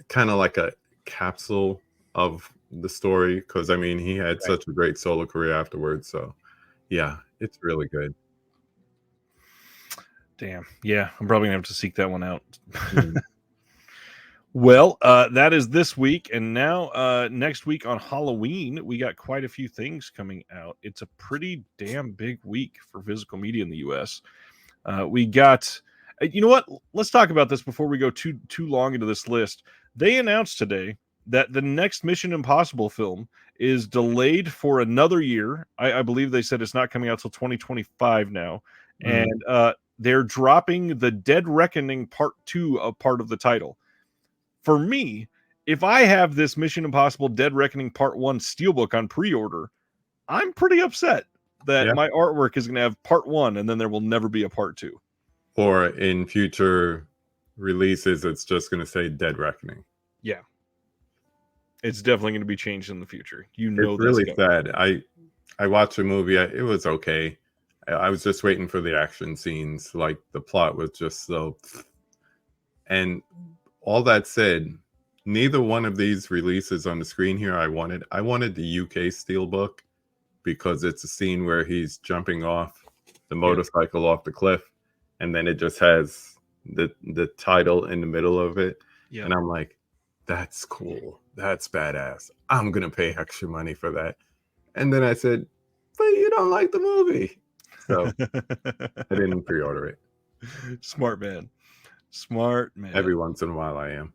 kind of like a capsule of the story because, I mean, he had such a great solo career afterwards. So, yeah, it's really good. Damn. Yeah, I'm probably going to have to seek that one out. Well, that is this week. And now next week on Halloween, we got quite a few things coming out. It's a pretty damn big week for physical media in the U.S. We got, you know what? Let's talk about this before we go too long into this list. They announced today that the next Mission Impossible film is delayed for another year. I believe they said it's not coming out till 2025 now. And they're dropping the Dead Reckoning Part 2 of part of the title. For me, if I have this Mission Impossible Dead Reckoning Part 1 steelbook on pre-order, I'm pretty upset that my artwork is going to have Part 1 and then there will never be a Part 2. Or in future releases, it's just going to say Dead Reckoning. Yeah. It's definitely going to be changed in the future. You know, it's really sad. I watched the movie. It was okay. I was just waiting for the action scenes. Like, the plot was just so. And all that said, neither one of these releases on the screen here I wanted. I wanted the UK Steelbook because it's a scene where he's jumping off the motorcycle off the cliff, and then it just has the title in the middle of it. Yeah. And I'm like, that's cool. That's badass. I'm going to pay extra money for that. And then I said, but you don't like the movie. So I didn't pre-order it. Smart man. Smart man. Every once in a while I am.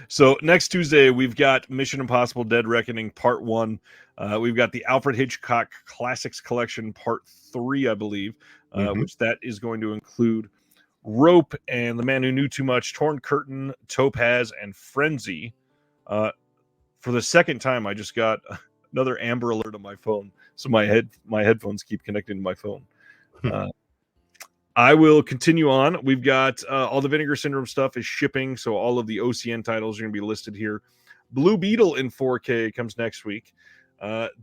So next Tuesday, we've got Mission Impossible Dead Reckoning Part 1. We've got the Alfred Hitchcock Classics Collection Part 3, I believe, which that is going to include Rope and The Man Who Knew Too Much, Torn Curtain, Topaz, and Frenzy. For the second time, I just got another Amber Alert on my phone, so my headphones keep connecting to my phone. I will continue on. We've got all the Vinegar Syndrome stuff is shipping, so all of the OCN titles are going to be listed here. Blue Beetle in 4K comes next week.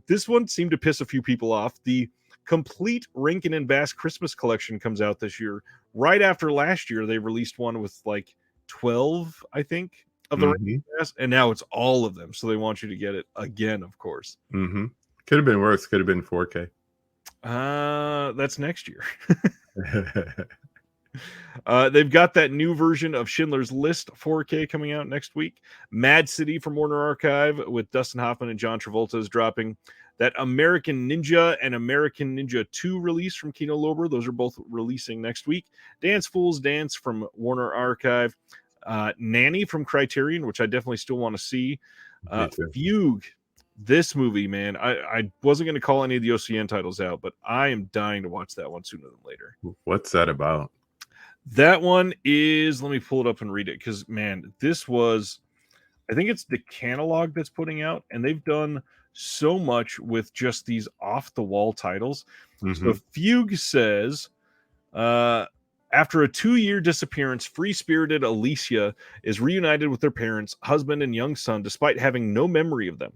This one seemed to piss a few people off. The complete Rankin and Bass Christmas collection comes out this year. Right after last year, they released one with like 12, I think, of the Rankin and Bass, and now it's all of them. So they want you to get it again, of course. Could have been worse. Could have been 4K. That's next year. They've got that new version of Schindler's List 4K coming out next week. Mad City from Warner Archive with Dustin Hoffman and John Travolta is dropping. That American Ninja and American Ninja 2 release from Kino Lorber, those are both releasing next week. Dance Fools Dance from Warner Archive. Nanny from Criterion, which I definitely still want to see. Fugue. This movie, man, I wasn't going to call any of the OCN titles out, but I am dying to watch that one sooner than later. What's that about? That one is, let me pull it up and read it, because, man, this was, I think it's the Catalog that's putting out, and they've done so much with just these off-the-wall titles. So Fugue says, after a 2-year disappearance, free-spirited Alicia is reunited with their parents, husband, and young son, despite having no memory of them.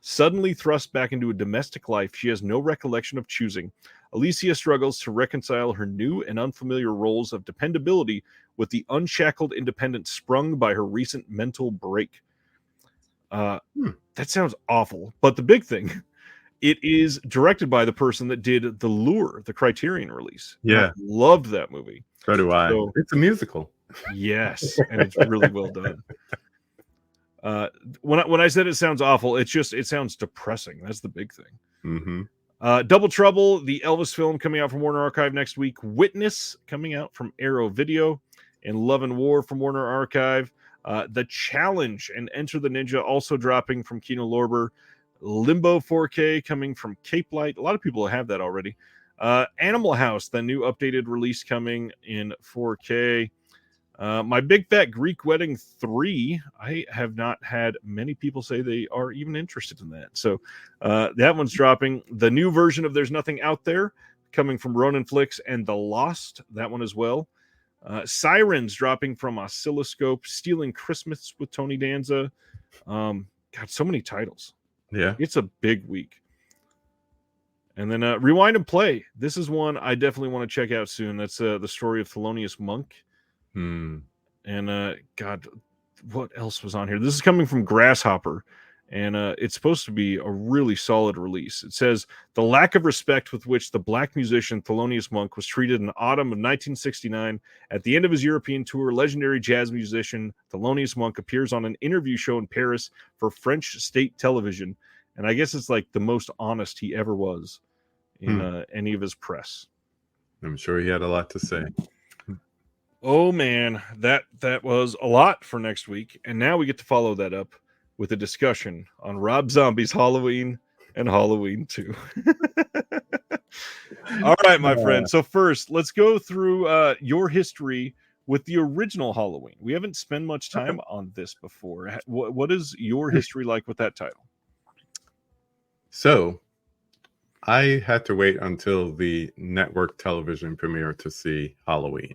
Suddenly thrust back into a domestic life she has no recollection of choosing, Alicia struggles to reconcile her new and unfamiliar roles of dependability with the unshackled independence sprung by her recent mental break. That sounds awful. But the big thing, it is directed by the person that did The Lure, the Criterion release. Yeah. I loved that movie. So do I. So, it's a musical. Yes, and it's really well done. When I said it sounds awful, it sounds depressing. That's the big thing. Double Trouble, the Elvis film coming out from Warner Archive next week. Witness coming out from Arrow Video, and Love and War from Warner Archive. The Challenge and Enter the Ninja also dropping from Kino Lorber. Limbo 4K coming from Cape Light. A lot of people have that already. Animal House, the new updated release coming in 4K. My Big Fat Greek Wedding 3, I have not had many people say they are even interested in that. So that one's dropping. The new version of There's Nothing Out There coming from Ronin Flicks, and The Lost, that one as well. Sirens dropping from Oscilloscope. Stealing Christmas with Tony Danza. God, so many titles. Yeah. It's a big week. And then Rewind and Play. This is one I definitely want to check out soon. That's the story of Thelonious Monk. And God, what else was on here? This is coming from Grasshopper, and it's supposed to be a really solid release. It says the lack of respect with which the black musician Thelonious Monk was treated in autumn of 1969 at the end of his European tour. Legendary jazz musician Thelonious Monk appears on an interview show in Paris for French state television, and I guess it's like the most honest he ever was in any of his press. I'm sure he had a lot to say. Oh man, that was a lot for next week, and now we get to follow that up with a discussion on Rob Zombie's Halloween and Halloween 2. All right, my friend. So first, let's go through your history with the original Halloween. We haven't spent much time on this before. What is your history like with that title? So, I had to wait until the network television premiere to see Halloween.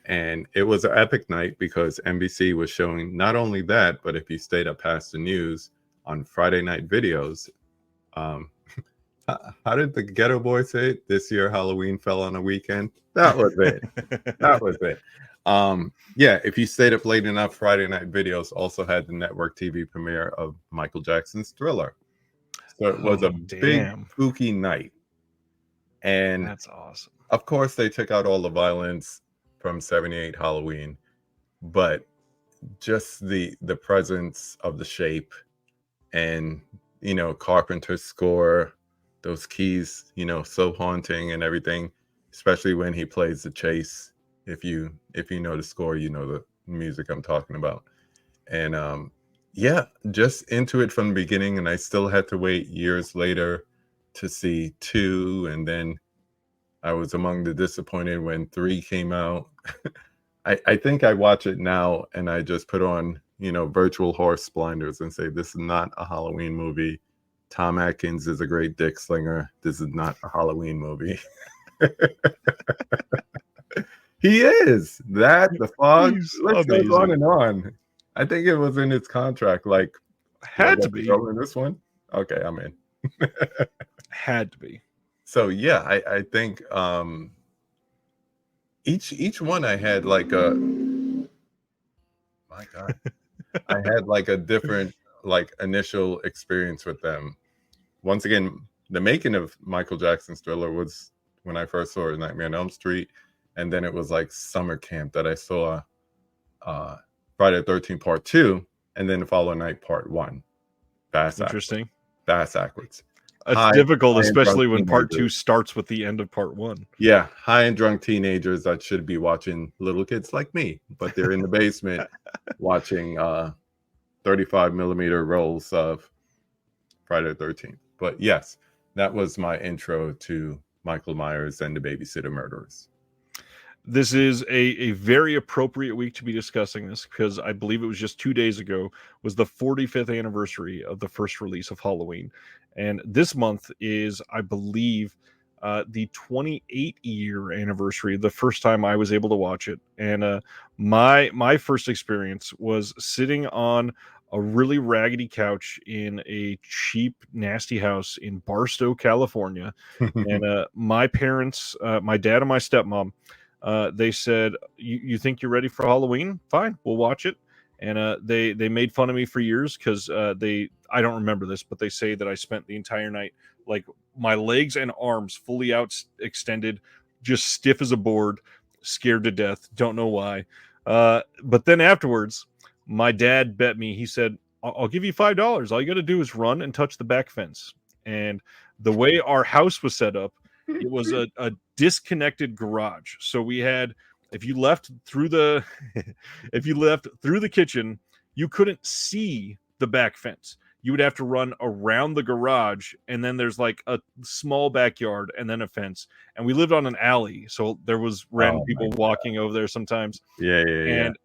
And it was an epic night because NBC was showing not only that, but if you stayed up past the news on Friday night videos, how did the Ghetto Boy say it? This year Halloween fell on a weekend. That was it. That was it. Yeah, if you stayed up late enough, Friday night videos also had the network TV premiere of Michael Jackson's Thriller. So it was a big spooky night. And that's awesome. Of course, they took out all the violence from 78 Halloween, but just the presence of The Shape and, you know, Carpenter's score, those keys, you know, so haunting and everything, especially when he plays the chase. If you know the score, you know the music I'm talking about. And yeah, just into it from the beginning. And I still had to wait years later to see 2, and then I was among the disappointed when 3 came out. I think I watch it now and I just put on, you know, virtual horse blinders and say, this is not a Halloween movie. Tom Atkins is a great dick slinger. This is not a Halloween movie. He is. That, The Fog, let's go on and on. I think it was in its contract. Like, had to be in this one. Okay, I'm in. Had to be. So yeah, I think each one I had like a, my God, I had like a different like initial experience with them. Once again, the making of Michael Jackson's Thriller was when I first saw it, Nightmare on Elm Street, and then it was like summer camp that I saw Friday the 13th Part 2, and then the following night Part 1. Interesting. Bass backwards. It's difficult, especially when Part 2 starts with the end of Part 1. Yeah, high and drunk teenagers that should be watching, little kids like me, but they're in the basement watching 35 millimeter rolls of Friday the 13th. But yes, that was my intro to Michael Myers and the Babysitter Murderers. This is a very appropriate week to be discussing this because I believe it was just 2 days ago was the 45th anniversary of the first release of Halloween. And this month is, I believe, the 28-year anniversary, the first time I was able to watch it. And my first experience was sitting on a really raggedy couch in a cheap, nasty house in Barstow, California. And my parents, my dad and my stepmom, they said, you think you're ready for Halloween? Fine, we'll watch it. And they made fun of me for years because I don't remember this, but they say that I spent the entire night like my legs and arms fully out extended, just stiff as a board, scared to death. Don't know why. But then afterwards, my dad bet me. He said, I'll give you $5. All you got to do is run and touch the back fence. And the way our house was set up, it was a disconnected garage. So we had, if you left through the kitchen, you couldn't see the back fence. You would have to run around the garage, and then there's like a small backyard and then a fence. And we lived on an alley, so there was random people walking over there sometimes. Yeah. And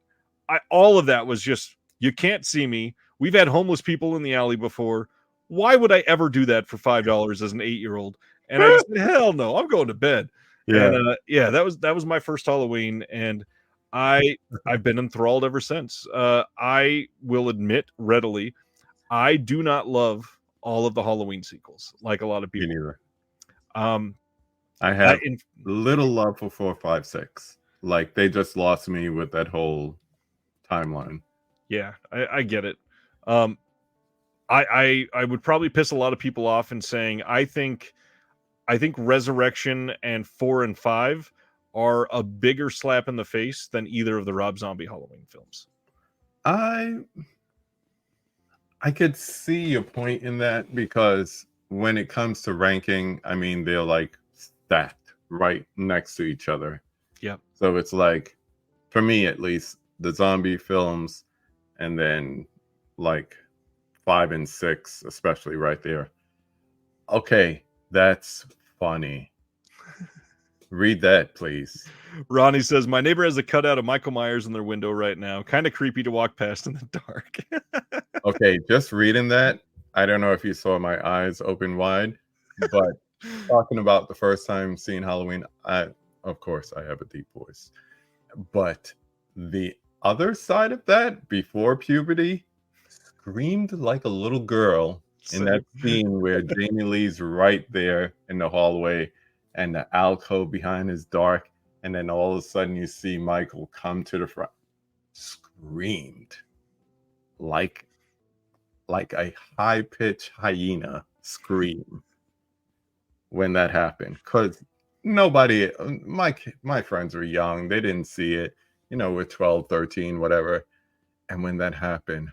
all of that was just, you can't see me. We've had homeless people in the alley before. Why would I ever do that for $5 as an 8-year-old? And I just said, hell no, I'm going to bed. Yeah. And that was my first Halloween, and I've been enthralled ever since. I will admit readily, I do not love all of the Halloween sequels like a lot of people. Me neither. I have little love for 4, 5, 6. Like they just lost me with that whole timeline. Yeah, I get it. I would probably piss a lot of people off in saying I think Resurrection and 4 and 5 are a bigger slap in the face than either of the Rob Zombie Halloween films. I could see your point in that because when it comes to ranking, I mean, they're like stacked right next to each other. Yep. So it's like, for me at least, the zombie films and then like 5 and 6, especially right there. Okay, that's funny. Read that, please. Ronnie says, my neighbor has a cutout of Michael Myers in their window right now. Kind of creepy to walk past in the dark. Okay, just reading that, I don't know if you saw my eyes open wide, but talking about the first time seeing Halloween, of course I have a deep voice. But the other side of that, before puberty, screamed like a little girl in that scene where Jamie Lee's right there in the hallway and the alcove behind is dark, and then all of a sudden you see Michael come to the front. Screamed like a high-pitched hyena scream when that happened, because nobody, my friends were young, they didn't see it, we're 12, 13, whatever. And when that happened,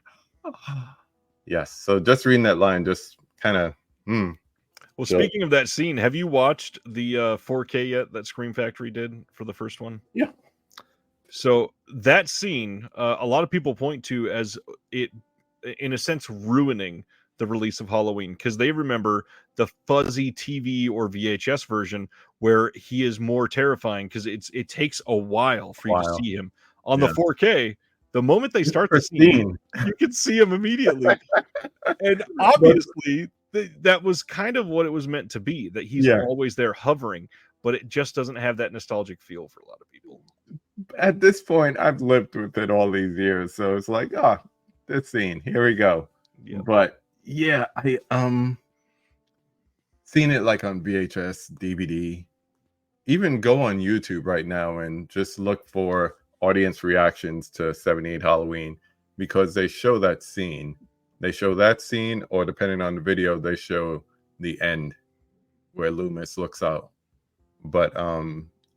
yes. So just reading that line just kind of Well, speaking of that scene, have you watched the 4K yet that Scream Factory did for the first one? Yeah. So that scene, a lot of people point to as it, in a sense, ruining the release of Halloween, because they remember the fuzzy TV or VHS version where he is more terrifying, because it takes a while for you to see him. On the 4K, the moment they start the scene, you can see him immediately. And obviously, that was kind of what it was meant to be, that he's always there hovering, but it just doesn't have that nostalgic feel for a lot of people. At this point, I've lived with it all these years, so it's like, this scene, here we go. Yep. But yeah, I seen it like on VHS, DVD. Even go on YouTube right now and just look for audience reactions to 78 Halloween, because they show that scene. They show that scene, or depending on the video, they show the end where Loomis looks out. But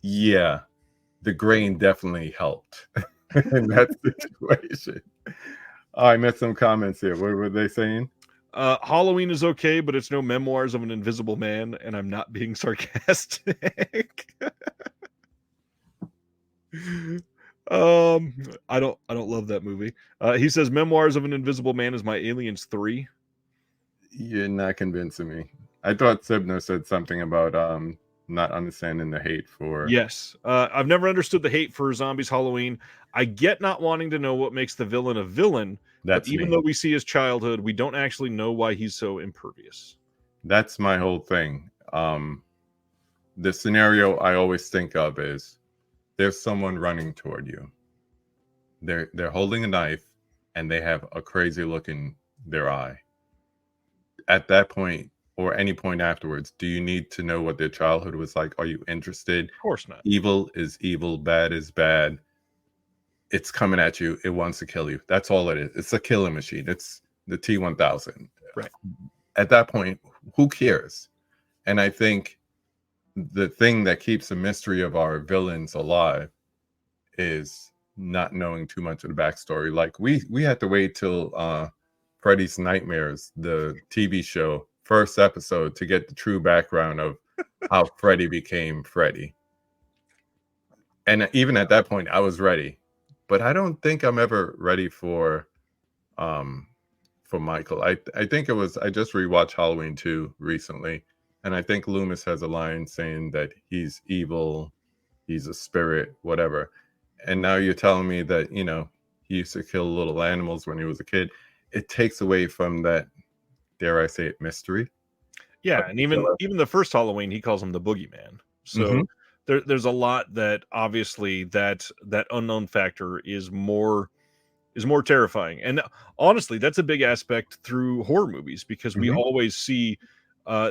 yeah, the grain definitely helped in that situation. I missed some comments here. What were they saying? Halloween is okay, but it's no Memoirs of an Invisible Man, and I'm not being sarcastic. I don't love that movie. He says Memoirs of an Invisible Man is my Aliens 3. You're not convincing me. I thought Sibner said something about not understanding the hate for... Yes. I've never understood the hate for Zombies Halloween. I get not wanting to know what makes the villain a villain, but even though we see his childhood, we don't actually know why he's so impervious. That's my whole thing. The scenario I always think of is there's someone running toward you. They're holding a knife and they have a crazy look in their eye. At that point, or any point afterwards, do you need to know what their childhood was like? Are you interested? Of course not. Evil is evil, bad is bad. It's coming at you. It wants to kill you. That's all it is. It's a killing machine. It's the T-1000. Right. At that point, who cares? And I think the thing that keeps the mystery of our villains alive is not knowing too much of the backstory. Like we had to wait till Freddy's Nightmares, the TV show, first episode, to get the true background of how Freddy became Freddy. And even at that point, I was ready, but I don't think I'm ever ready for Michael. I think it was, I just rewatched Halloween 2 recently, and I think Loomis has a line saying that he's evil, he's a spirit, whatever. And now you're telling me that, he used to kill little animals when he was a kid. It takes away from that, dare I say it, mystery. Yeah, and even the first Halloween, he calls him the Boogeyman. So there's a lot that obviously that unknown factor is more terrifying. And honestly, that's a big aspect through horror movies, because we always see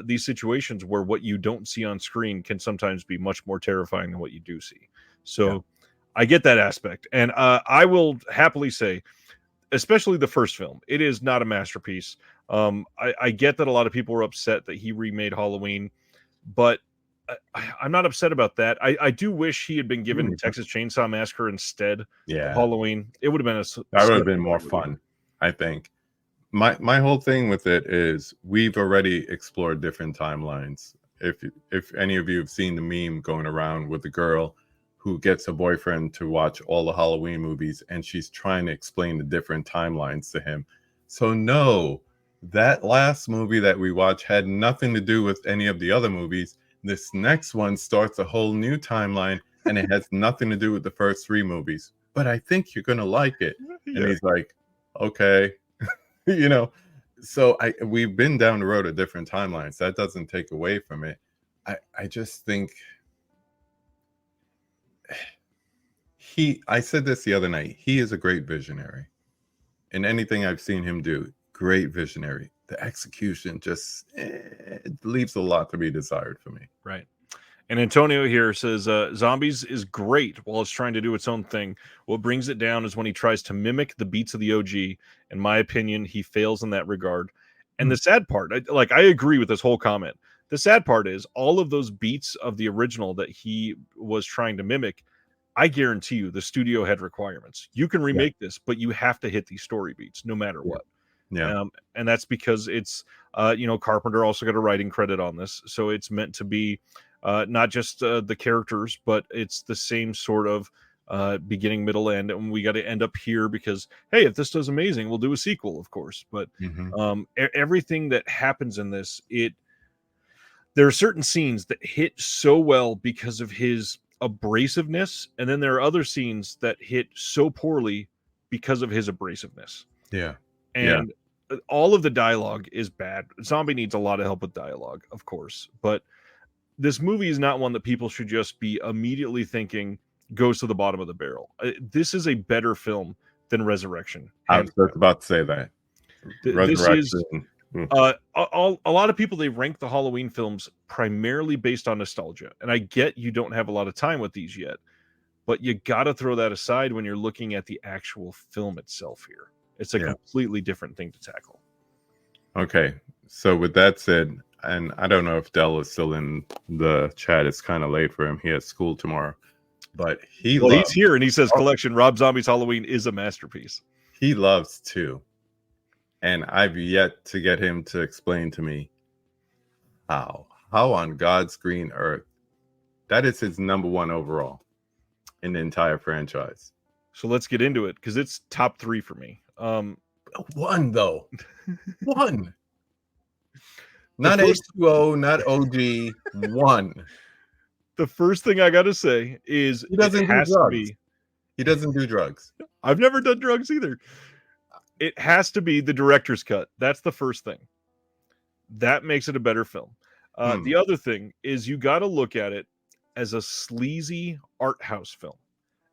these situations where what you don't see on screen can sometimes be much more terrifying than what you do see. So I get that aspect. And I will happily say, especially the first film, it is not a masterpiece. I get that a lot of people were upset that he remade Halloween, but I'm not upset about that. I do wish he had been given Texas Chainsaw Massacre instead of Halloween. It would have been that would have been more fun, I think. My whole thing with it is we've already explored different timelines. If any of you have seen the meme going around with the girl who gets a boyfriend to watch all the Halloween movies, and she's trying to explain the different timelines to him. So no, that last movie that we watched had nothing to do with any of the other movies. This next one starts a whole new timeline, and it has nothing to do with the first 3 movies. But I think you're gonna like it. And he's like, okay. So we've been down the road of different timelines. That doesn't take away from it. I just think I said this the other night. He is a great visionary. In anything I've seen him do, great visionary. The execution just it leaves a lot to be desired for me. Right. And Antonio here says, Zombies is great while it's trying to do its own thing. What brings it down is when he tries to mimic the beats of the OG. In my opinion, he fails in that regard. And the sad part, I agree with this whole comment. The sad part is all of those beats of the original that he was trying to mimic, I guarantee you the studio had requirements. You can remake this, but you have to hit these story beats no matter what. Yeah. And that's because it's, Carpenter also got a writing credit on this. So it's meant to be not just the characters, but it's the same sort of beginning, middle, end. And we got to end up here because, hey, if this does amazing, we'll do a sequel, of course. But everything that happens in this, there are certain scenes that hit so well because of his abrasiveness. And then there are other scenes that hit so poorly because of his abrasiveness. Yeah. And all of the dialogue is bad. Zombie needs a lot of help with dialogue, of course. But this movie is not one that people should just be immediately thinking goes to the bottom of the barrel. This is a better film than Resurrection. I was just about to say that. Resurrection. A lot of people, they rank the Halloween films primarily based on nostalgia. And I get you don't have a lot of time with these yet, but you got to throw that aside when you're looking at the actual film itself here. It's a completely different thing to tackle. Okay. So with that said, and I don't know if Dell is still in the chat. It's kind of late for him. He has school tomorrow. But he's here and he says collection Rob Zombie's Halloween is a masterpiece. He loves 2. And I've yet to get him to explain to me how on God's green earth that is his number 1 overall in the entire franchise. So let's get into it because it's top 3 for me. 1 though. 1. Not H2O, not OG. 1. The first thing I got to say is he doesn't do drugs. He doesn't do drugs. I've never done drugs either. It has to be the director's cut. That's the first thing. That makes it a better film. The other thing is you got to look at it as a sleazy art house film.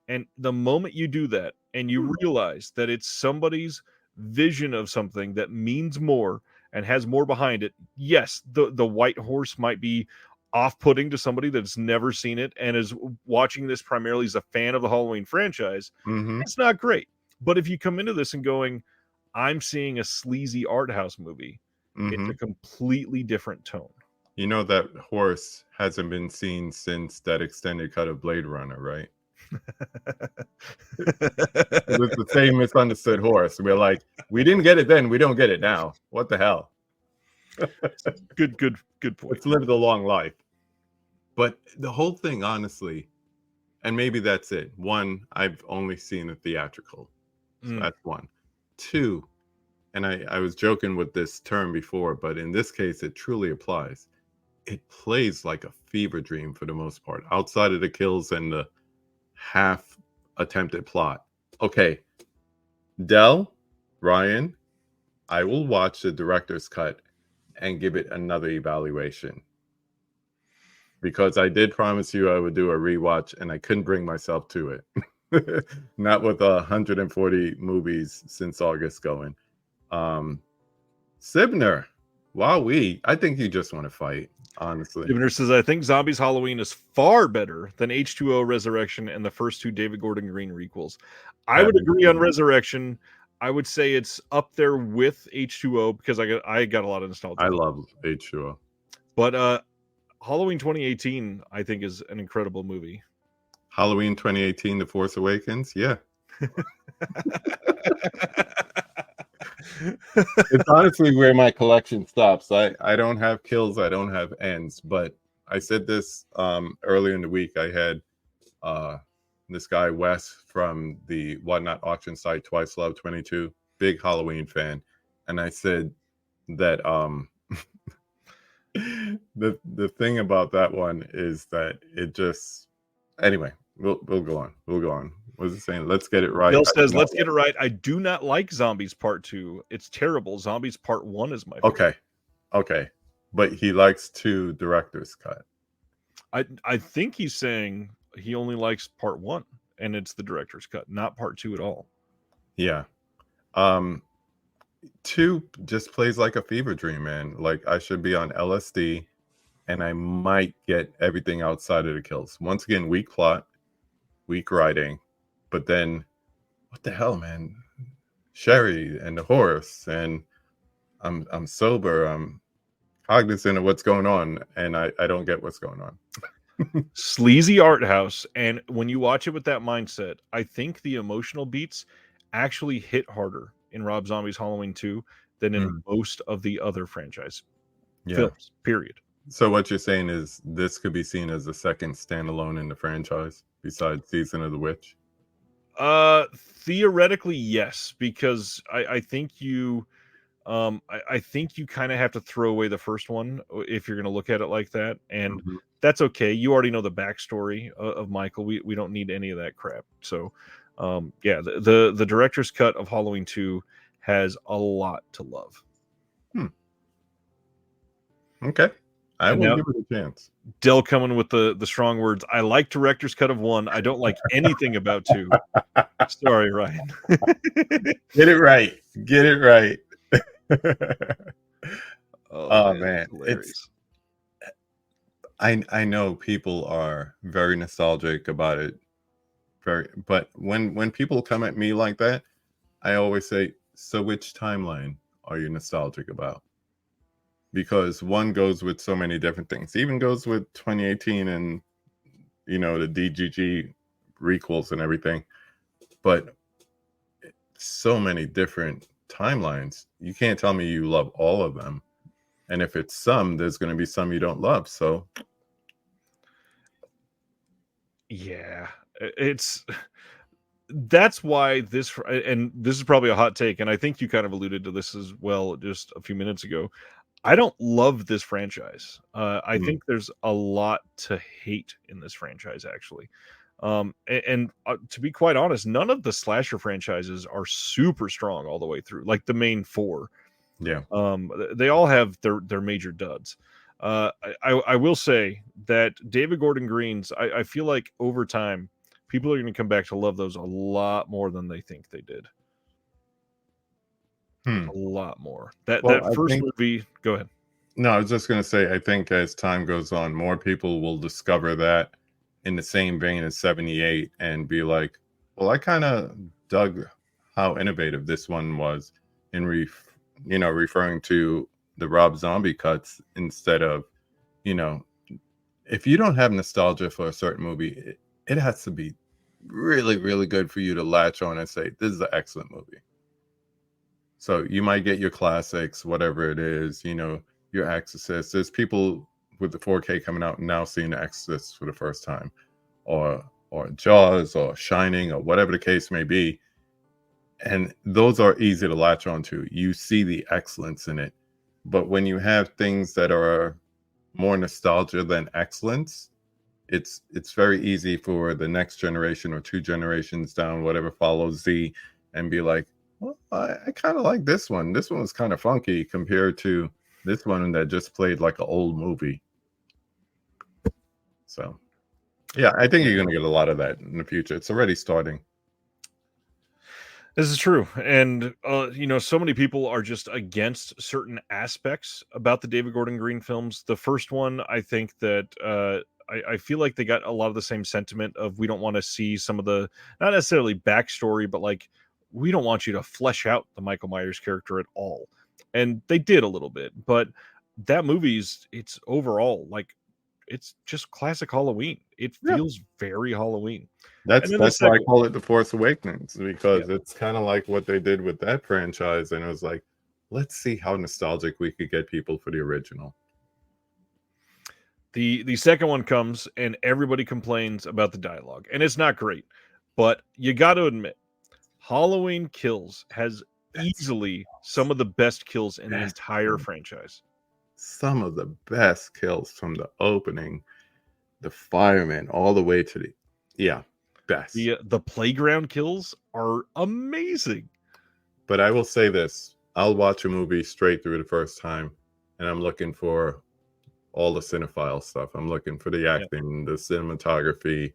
And the moment you do that and you realize that it's somebody's vision of something that means more and has more behind it, yes, the white horse might be off-putting to somebody that's never seen it and is watching this primarily as a fan of the Halloween franchise. It's not great. But if you come into this and going, I'm seeing a sleazy art house movie, it's a completely different tone. You know that horse hasn't been seen since that extended cut of Blade Runner, right? It was the same misunderstood horse. We're like, we didn't get it then, we don't get it now. What the hell? Good point. It's lived a long life. But the whole thing, honestly, and maybe that's it. 1, I've only seen a theatrical. So that's 1. 2, and I was joking with this term before, but in this case, it truly applies. It plays like a fever dream for the most part, outside of the kills and the half attempted plot. Okay, Dell, Ryan, I will watch the director's cut and give it another evaluation. Because I did promise you I would do a rewatch, and I couldn't bring myself to it. Not with 140 movies since August going. Sibner, wowee. I think you just want to fight, honestly. Sibner says, I think Zombies Halloween is far better than H2O Resurrection and the first 2 David Gordon Green requels. I would agree on Resurrection. I would say it's up there with H2O because I got a lot of nostalgia. I love H2O. But Halloween 2018, I think, is an incredible movie. Halloween 2018, The Force Awakens? Yeah. It's honestly where my collection stops. I don't have kills, I don't have ends, but I said this earlier in the week. I had this guy Wes from the Whatnot auction site, Twice Love 22, big Halloween fan, and I said that the thing about that one is that it just anyway. We'll go on. What is it saying? Let's get it right. Bill says, let's get it right. I do not like Zombies Part 2. It's terrible. Zombies Part 1 is my favorite. Okay. But he likes 2 director's cut. I think he's saying he only likes Part 1. and it's the director's cut, not part 2 at all. Yeah. 2 just plays like a fever dream, man. Like, I should be on LSD and I might get everything outside of the kills. Once again, weak plot, weak writing, but then what the hell, man? Sherry and the horse, and I'm sober, I'm cognizant of what's going on, and I don't get what's going on. Sleazy art house, and when you watch it with that mindset, I think the emotional beats actually hit harder in Rob Zombie's Halloween 2 than in most of the other franchise films, period. So what you're saying is this could be seen as a second standalone in the franchise besides Season of the Witch? Theoretically, yes, because I think you I think you kind of have to throw away the first one if you're going to look at it like that, and that's okay. You already know the backstory of Michael. We don't need any of that crap. So, yeah, the director's cut of Halloween 2 has a lot to love. Okay, I will give it a chance. Dell coming with the strong words. I like director's cut of 1. I don't like anything about 2. Sorry, Ryan. Get it right. Get it right. Oh man, it's I know people are very nostalgic about it, but when people come at me like that, I always say, so which timeline are you nostalgic about? Because one goes with so many different things. It even goes with 2018 and the DGG requels and everything, but so many different timelines. You can't tell me you love all of them, and if it's some, there's going to be some you don't love. So yeah, that's why this, and this is probably a hot take, and I think you kind of alluded to this as well just a few minutes ago. I don't love this franchise. I think there's a lot to hate in this franchise, actually. And to be quite honest, none of the slasher franchises are super strong all the way through, like the main 4. Yeah. They all have their major duds. I will say that David Gordon Green's, I feel like over time, people are going to come back to love those a lot more than they think they did. A lot more. That first movie, go ahead. No, I was just going to say, I think as time goes on, more people will discover that in the same vein as 78 and be like, well, I kind of dug how innovative this one was in referring to the Rob Zombie cuts instead of, if you don't have nostalgia for a certain movie, it has to be really, really good for you to latch on and say, this is an excellent movie. So you might get your classics, whatever it is, your Exorcist. There's people with the 4K coming out now seeing the Exorcist for the first time, or Jaws, or Shining, or whatever the case may be. And those are easy to latch onto. You see the excellence in it. But when you have things that are more nostalgia than excellence, it's very easy for the next generation or 2 generations down, whatever follows Z, and be like, well, I kind of like this one. This one was kind of funky compared to this one that just played like an old movie. So, yeah, I think you're going to get a lot of that in the future. It's already starting. This is true. And, so many people are just against certain aspects about the David Gordon Green films. The first one, I think that I feel like they got a lot of the same sentiment of we don't want to see some of the, not necessarily backstory, but like, we don't want you to flesh out the Michael Myers character at all. And they did a little bit, but that movie's, it's overall like, it's just classic Halloween. It feels very Halloween. That's why I call it The Force Awakens, because it's kind of like what they did with that franchise. And it was like, let's see how nostalgic we could get people for the original. The second one comes and everybody complains about the dialogue, and it's not great, but you got to admit, Halloween Kills has easily some of the best kills in the entire franchise. Some of the best kills from the opening, the fireman, all the way to the best. The playground kills are amazing. But I will say this, I'll watch a movie straight through the first time, and I'm looking for all the cinephile stuff. I'm looking for the acting, the cinematography,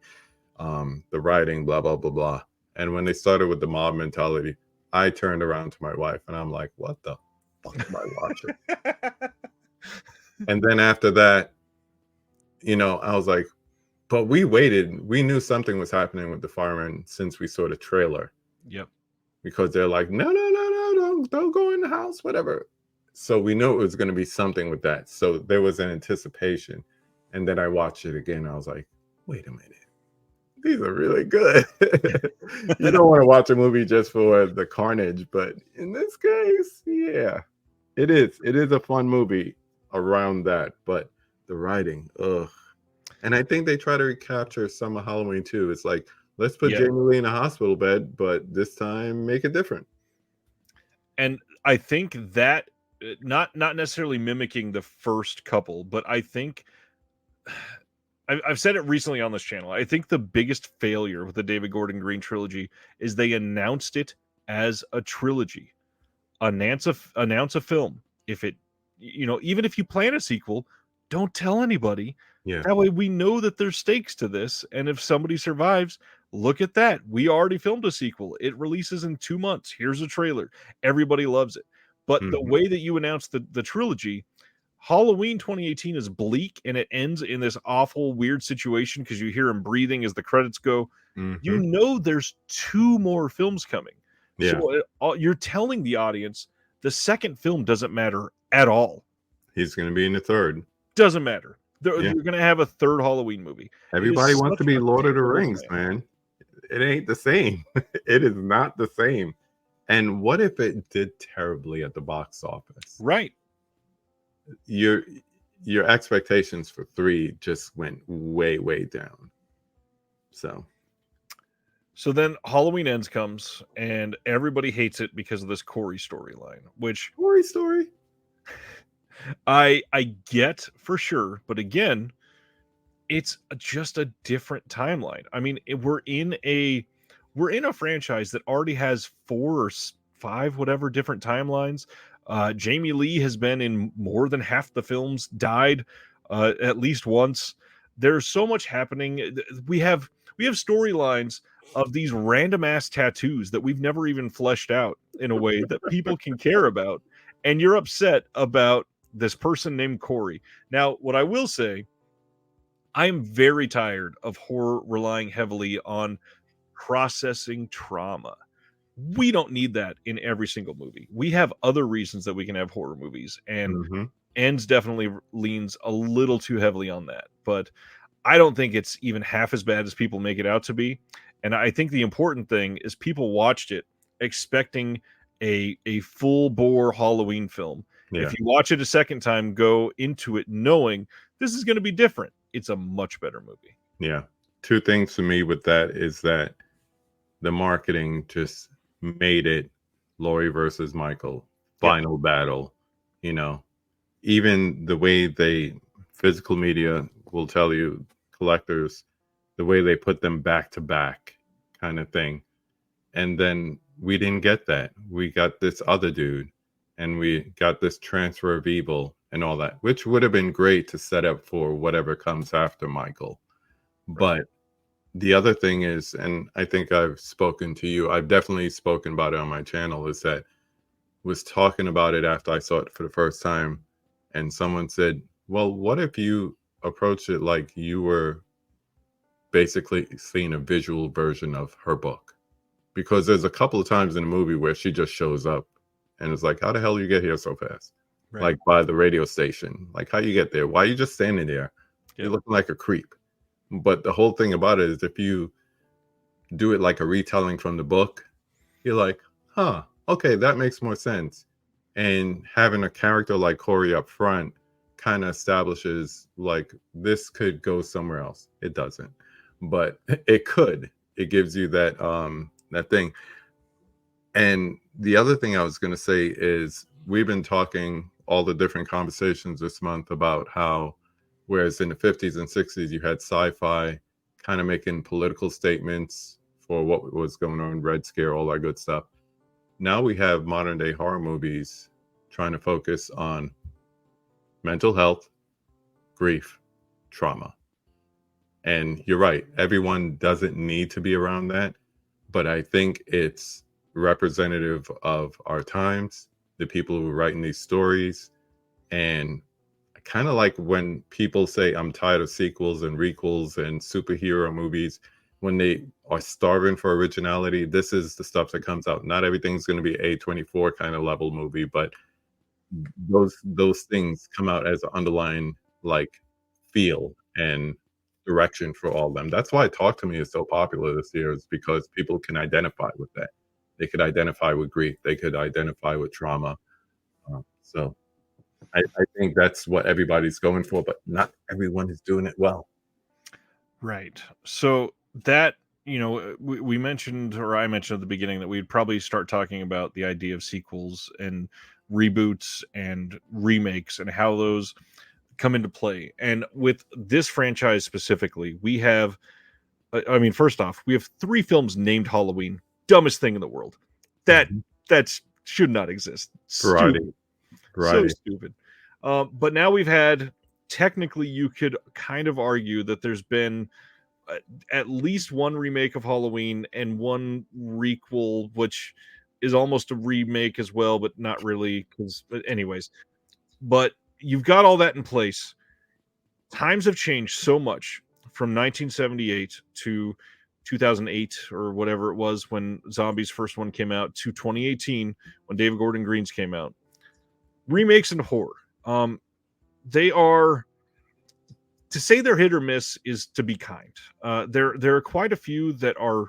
the writing, blah blah blah blah. And when they started with the mob mentality, I turned around to my wife and I'm like, "What the fuck am I watching?" And then after that, I was like, but we waited. We knew something was happening with the firemen since we saw the trailer. Yep. Because they're like, no, don't go in the house, whatever. So we knew it was going to be something with that. So there was an anticipation. And then I watched it again. I was like, wait a minute. These are really good. You don't want to watch a movie just for the carnage. But in this case, yeah, it is. It is a fun movie around that. But the writing, ugh. And I think they try to recapture some of Halloween too. It's like, let's put Jamie Lee in a hospital bed, but this time make it different. And I think that not necessarily mimicking the first couple, but I think I've said it recently on this channel. I think the biggest failure with the David Gordon Green trilogy is they announced it as a trilogy. Announce a film. If it, even if you plan a sequel, don't tell anybody. Yeah. That way we know that there's stakes to this. And if somebody survives, look at that. We already filmed a sequel. It releases in 2 months. Here's a trailer. Everybody loves it. But the way that you announce the trilogy, Halloween 2018 is bleak and it ends in this awful, weird situation because you hear him breathing as the credits go. You know there's 2 more films coming. Yeah. So you're telling the audience the second film doesn't matter at all. He's going to be in the third. Doesn't matter. You're going to have a third Halloween movie. Everybody wants to be Lord of the Rings, man. It ain't the same. It is not the same. And what if it did terribly at the box office? Right. Your expectations for 3 just went way, way down. So then Halloween Ends comes and everybody hates it because of this Corey storyline, which Corey story I get for sure, but again, it's just a different timeline. I mean, we're in a franchise that already has 4 or 5 whatever different timelines. Jamie Lee has been in more than half the films, died at least once. There's so much happening. We have storylines of these random ass tattoos that we've never even fleshed out in a way that people can care about. And you're upset about this person named Corey. Now, what I will say, I'm very tired of horror relying heavily on processing trauma. We don't need that in every single movie. We have other reasons that we can have horror movies, and Ends definitely leans a little too heavily on that. But I don't think it's even half as bad as people make it out to be. And I think the important thing is people watched it expecting a full bore Halloween film. Yeah. If you watch it a second time, go into it knowing this is going to be different. It's a much better movie. Yeah. 2 things for me with that is that the marketing just made it Laurie versus Michael, final battle. Even the way physical media will tell you, collectors, the way they put them back to back kind of thing. And then we didn't get that. We got this other dude and we got this transfer of evil and all that, which would have been great to set up for whatever comes after Michael. Right. But the other thing is, and I think I've spoken to you, I've definitely spoken about it on my channel, is that was talking about it after I saw it for the first time. And someone said, well, what if you approach it like you were basically seeing a visual version of her book? Because there's a couple of times in the movie where she just shows up and it's like, how the hell you get here so fast? Right. Like by the radio station. Like, how you get there? Why are you just standing there? You're looking like a creep. But the whole thing about it is if you do it like a retelling from the book, you're like, huh, okay, that makes more sense. And having a character like Corey up front kind of establishes like this could go somewhere else. It doesn't, but it could. It gives you that that thing. And the other thing I was going to say is we've been talking all the different conversations this month about how, whereas in the 50s and 60s, you had sci-fi kind of making political statements for what was going on, Red Scare, all that good stuff. Now we have modern day horror movies trying to focus on mental health, grief, trauma. And you're right, everyone doesn't need to be around that, but I think it's representative of our times, the people who are writing these stories. And I kind of like when people say, I'm tired of sequels and requels and superhero movies, when they are starving for originality. This is the stuff that comes out. Not everything's going to be A24 kind of level movie, but those things come out as an underlying like feel and direction for all of them. That's why Talk to Me is so popular this year, is because people can identify with that. They could identify with grief. They could identify with trauma. So I think that's what everybody's going for, but not everyone is doing it well. Right. So that, we mentioned, or I mentioned at the beginning, that we'd probably start talking about the idea of sequels and reboots and remakes and how those come into play. And with this franchise specifically, we have, first off, we have 3 films named Halloween. Dumbest thing in the world. That should not exist. Variety. So stupid. But now we've had, technically, you could kind of argue that there's been at least one remake of Halloween and one requel, which is almost a remake as well, but not really. Anyways, but you've got all that in place. Times have changed so much from 1978 to 2008 or whatever it was when Zombies first one came out, to 2018 when David Gordon Green's came out. Remakes and horror. They are, to say they're hit or miss is to be kind. There are quite a few that are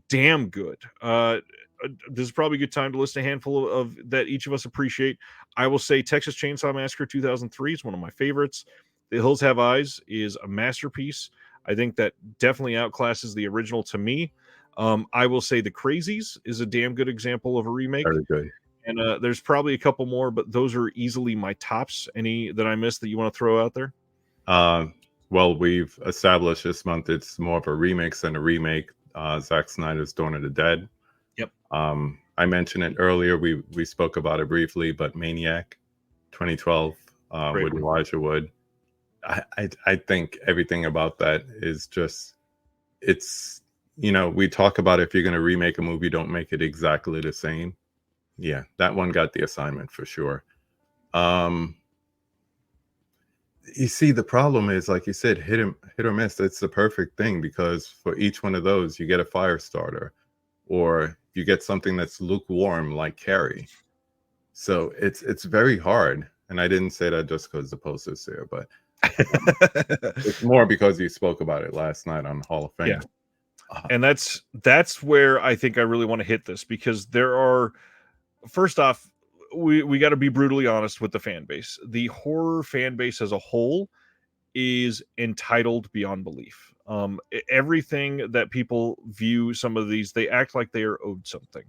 damn good. This is probably a good time to list a handful of that each of us appreciate. I will say Texas Chainsaw Massacre 2003 is one of my favorites. The Hills Have Eyes is a masterpiece. I think that definitely outclasses the original to me. I will say The Crazies is a damn good example of a remake. Very good. And there's probably a couple more, but those are easily my tops. Any that I missed that you want to throw out there? Well, we've established this month it's more of a remix than a remake. Zack Snyder's Dawn of the Dead. Yep. I mentioned it earlier. We spoke about it briefly, but Maniac 2012 with Elijah Wood. I think everything about that is just, it's, we talk about if you're going to remake a movie, don't make it exactly the same. Yeah, that one got the assignment for sure. You see, the problem is, like you said, hit or miss. It's the perfect thing, because for each one of those, you get a fire starter, or you get something that's lukewarm, like Carrie. So it's very hard. And I didn't say that just because the poster's there, but it's more because you spoke about it last night on Hall of Fame. Yeah. And that's where I think I really want to hit this, because there are, first off, we got to be brutally honest with the fan base. The horror fan base as a whole is entitled beyond belief. Everything that people view some of these, they act like they are owed something.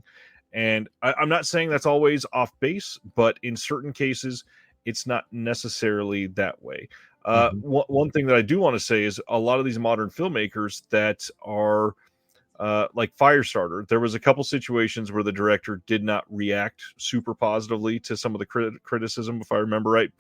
And I'm not saying that's always off base, but in certain cases, it's not necessarily that way. One thing that I do want to say is a lot of these modern filmmakers that are like Firestarter, there was a couple situations where the director did not react super positively to some of the criticism, if I remember right.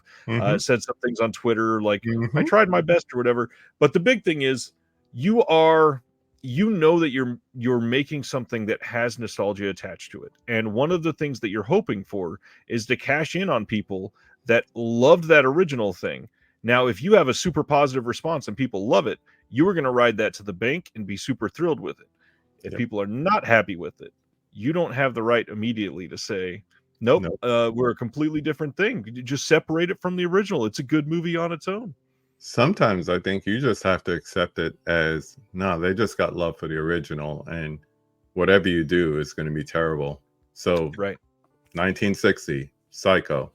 Said some things on Twitter like, I tried my best or whatever. But the big thing is, you know that you're making something that has nostalgia attached to it. And one of the things that you're hoping for is to cash in on people that loved that original thing. Now, if you have a super positive response and people love it, you are going to ride that to the bank and be super thrilled with it. If people are not happy with it, you don't have the right immediately to say, nope. We're a completely different thing. You just separate it from the original. It's a good movie on its own. Sometimes I think you just have to accept it as, no, they just got love for the original, and whatever you do is going to be terrible. So, right. 1960, Psycho.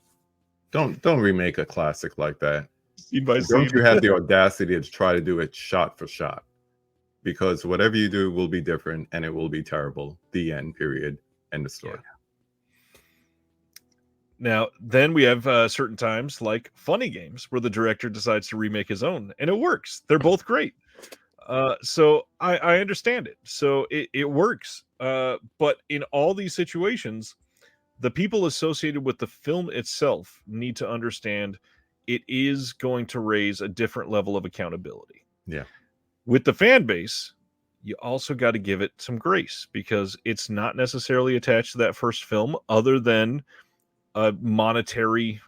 Don't remake a classic like that. Don't you have the audacity to try to do it shot for shot, because whatever you do will be different and it will be terrible. The end, period. End of story. Yeah. Now, then we have certain times like Funny Games where the director decides to remake his own, and it works. They're both great. So I understand it. So it works. But in all these situations, the people associated with the film itself need to understand it is going to raise a different level of accountability. Yeah. with the fan base, you also got to give it some grace because it's not necessarily attached to that first film, other than a monetary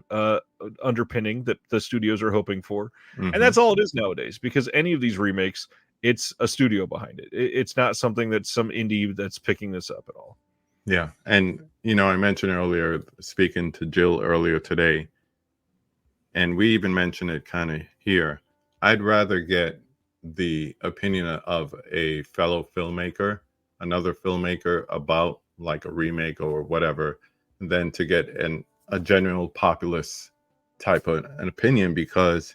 underpinning that the studios are hoping for. And that's all it is nowadays, because any of these remakes, it's a studio behind it. It's not something that's some indie that's picking this up at all. Yeah. And, I mentioned earlier, speaking to Jill earlier today, and we even mentioned it kind of here, I'd rather get the opinion of a fellow filmmaker, another filmmaker, about like a remake or whatever, than to get a general populist type of an opinion, because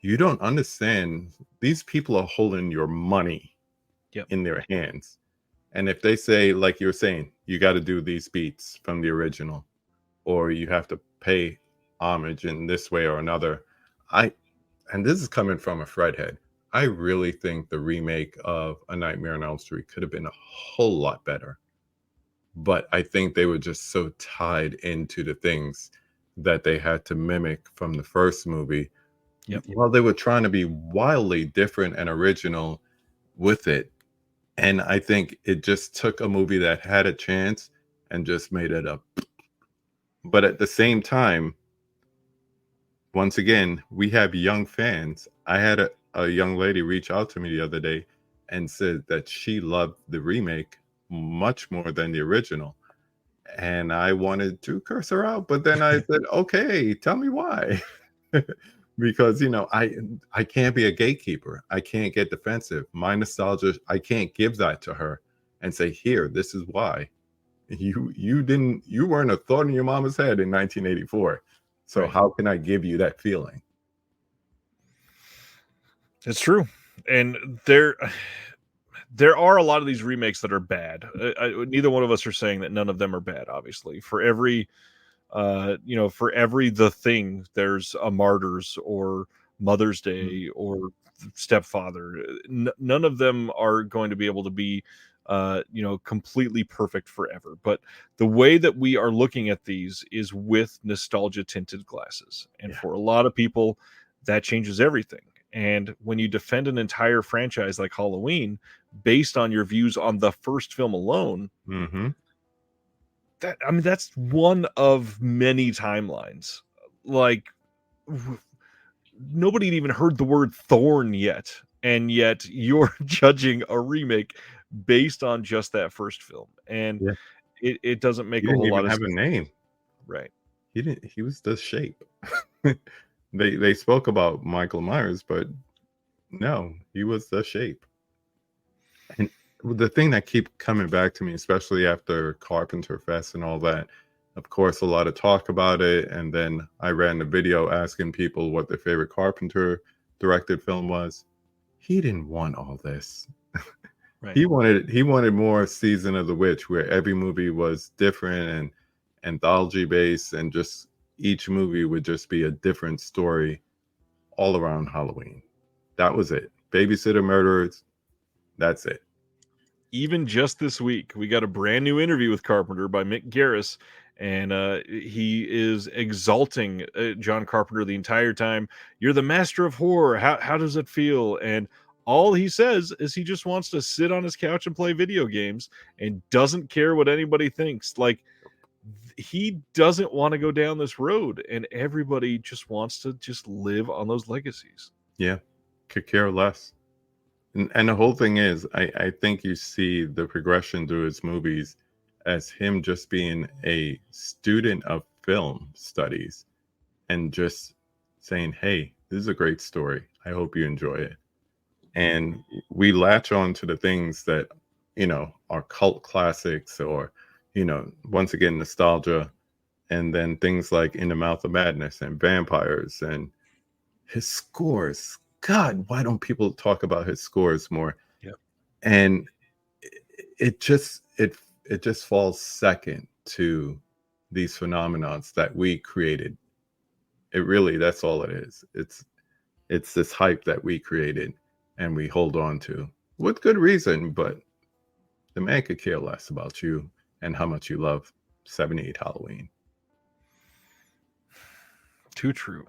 you don't understand, these people are holding your money in their hands. And if they say, like you're saying, you got to do these beats from the original, or you have to pay homage in this way or another, and this is coming from a Fredhead, I really think the remake of A Nightmare on Elm Street could have been a whole lot better. But I think they were just so tied into the things that they had to mimic from the first movie. While they were trying to be wildly different and original with it. And I think it just took a movie that had a chance and just made it up. But at the same time, once again, we have young fans. I had a young lady reach out to me the other day and said that she loved the remake much more than the original. And I wanted to curse her out, but then I said, okay, tell me why. Because, I can't be a gatekeeper. I can't get defensive. My nostalgia, I can't give that to her and say, here, this is why. You weren't a thought in your mama's head in 1984. So how can I give you that feeling? It's true. And there are a lot of these remakes that are bad. Neither one of us are saying that none of them are bad, obviously. For every The Thing, there's a Martyrs or Mother's Day or Stepfather. None of them are going to be able to be completely perfect forever. But the way that we are looking at these is with nostalgia tinted glasses. And for a lot of people, that changes everything. And when you defend an entire franchise like Halloween based on your views on the first film alone, that's one of many timelines. Like, nobody had even heard the word Thorn yet, and yet you're judging a remake based on just that first film. And it doesn't make a whole lot of sense. He didn't even have a name. Right. He was the Shape. They spoke about Michael Myers, but no, he was the Shape. And the thing that keep coming back to me, especially after Carpenter Fest and all that, of course, a lot of talk about it. And then I ran a video asking people what their favorite Carpenter directed film was. He didn't want all this. Right. He wanted more Season of the Witch, where every movie was different and anthology based, and just each movie would just be a different story all around Halloween. That was it. Babysitter Murderers. That's it. Even just this week, we got a brand new interview with Carpenter by Mick Garris, and he is exalting John Carpenter the entire time. You're the master of horror. How does it feel? And all he says is he just wants to sit on his couch and play video games and doesn't care what anybody thinks. Like, he doesn't want to go down this road, and everybody just wants to just live on those legacies. Yeah, could care less. And the whole thing is, I think you see the progression through his movies as him just being a student of film studies and just saying, hey, this is a great story. I hope you enjoy it. And we latch on to the things that, are cult classics, or, once again, nostalgia. And then things like In the Mouth of Madness and Vampires and his scores. God, why don't people talk about his scores more? Yep. And it just falls second to these phenomenons that we created. It really, that's all it is. It's this hype that we created and we hold on to with good reason, but the man could care less about you and how much you love 78 Halloween. Too true.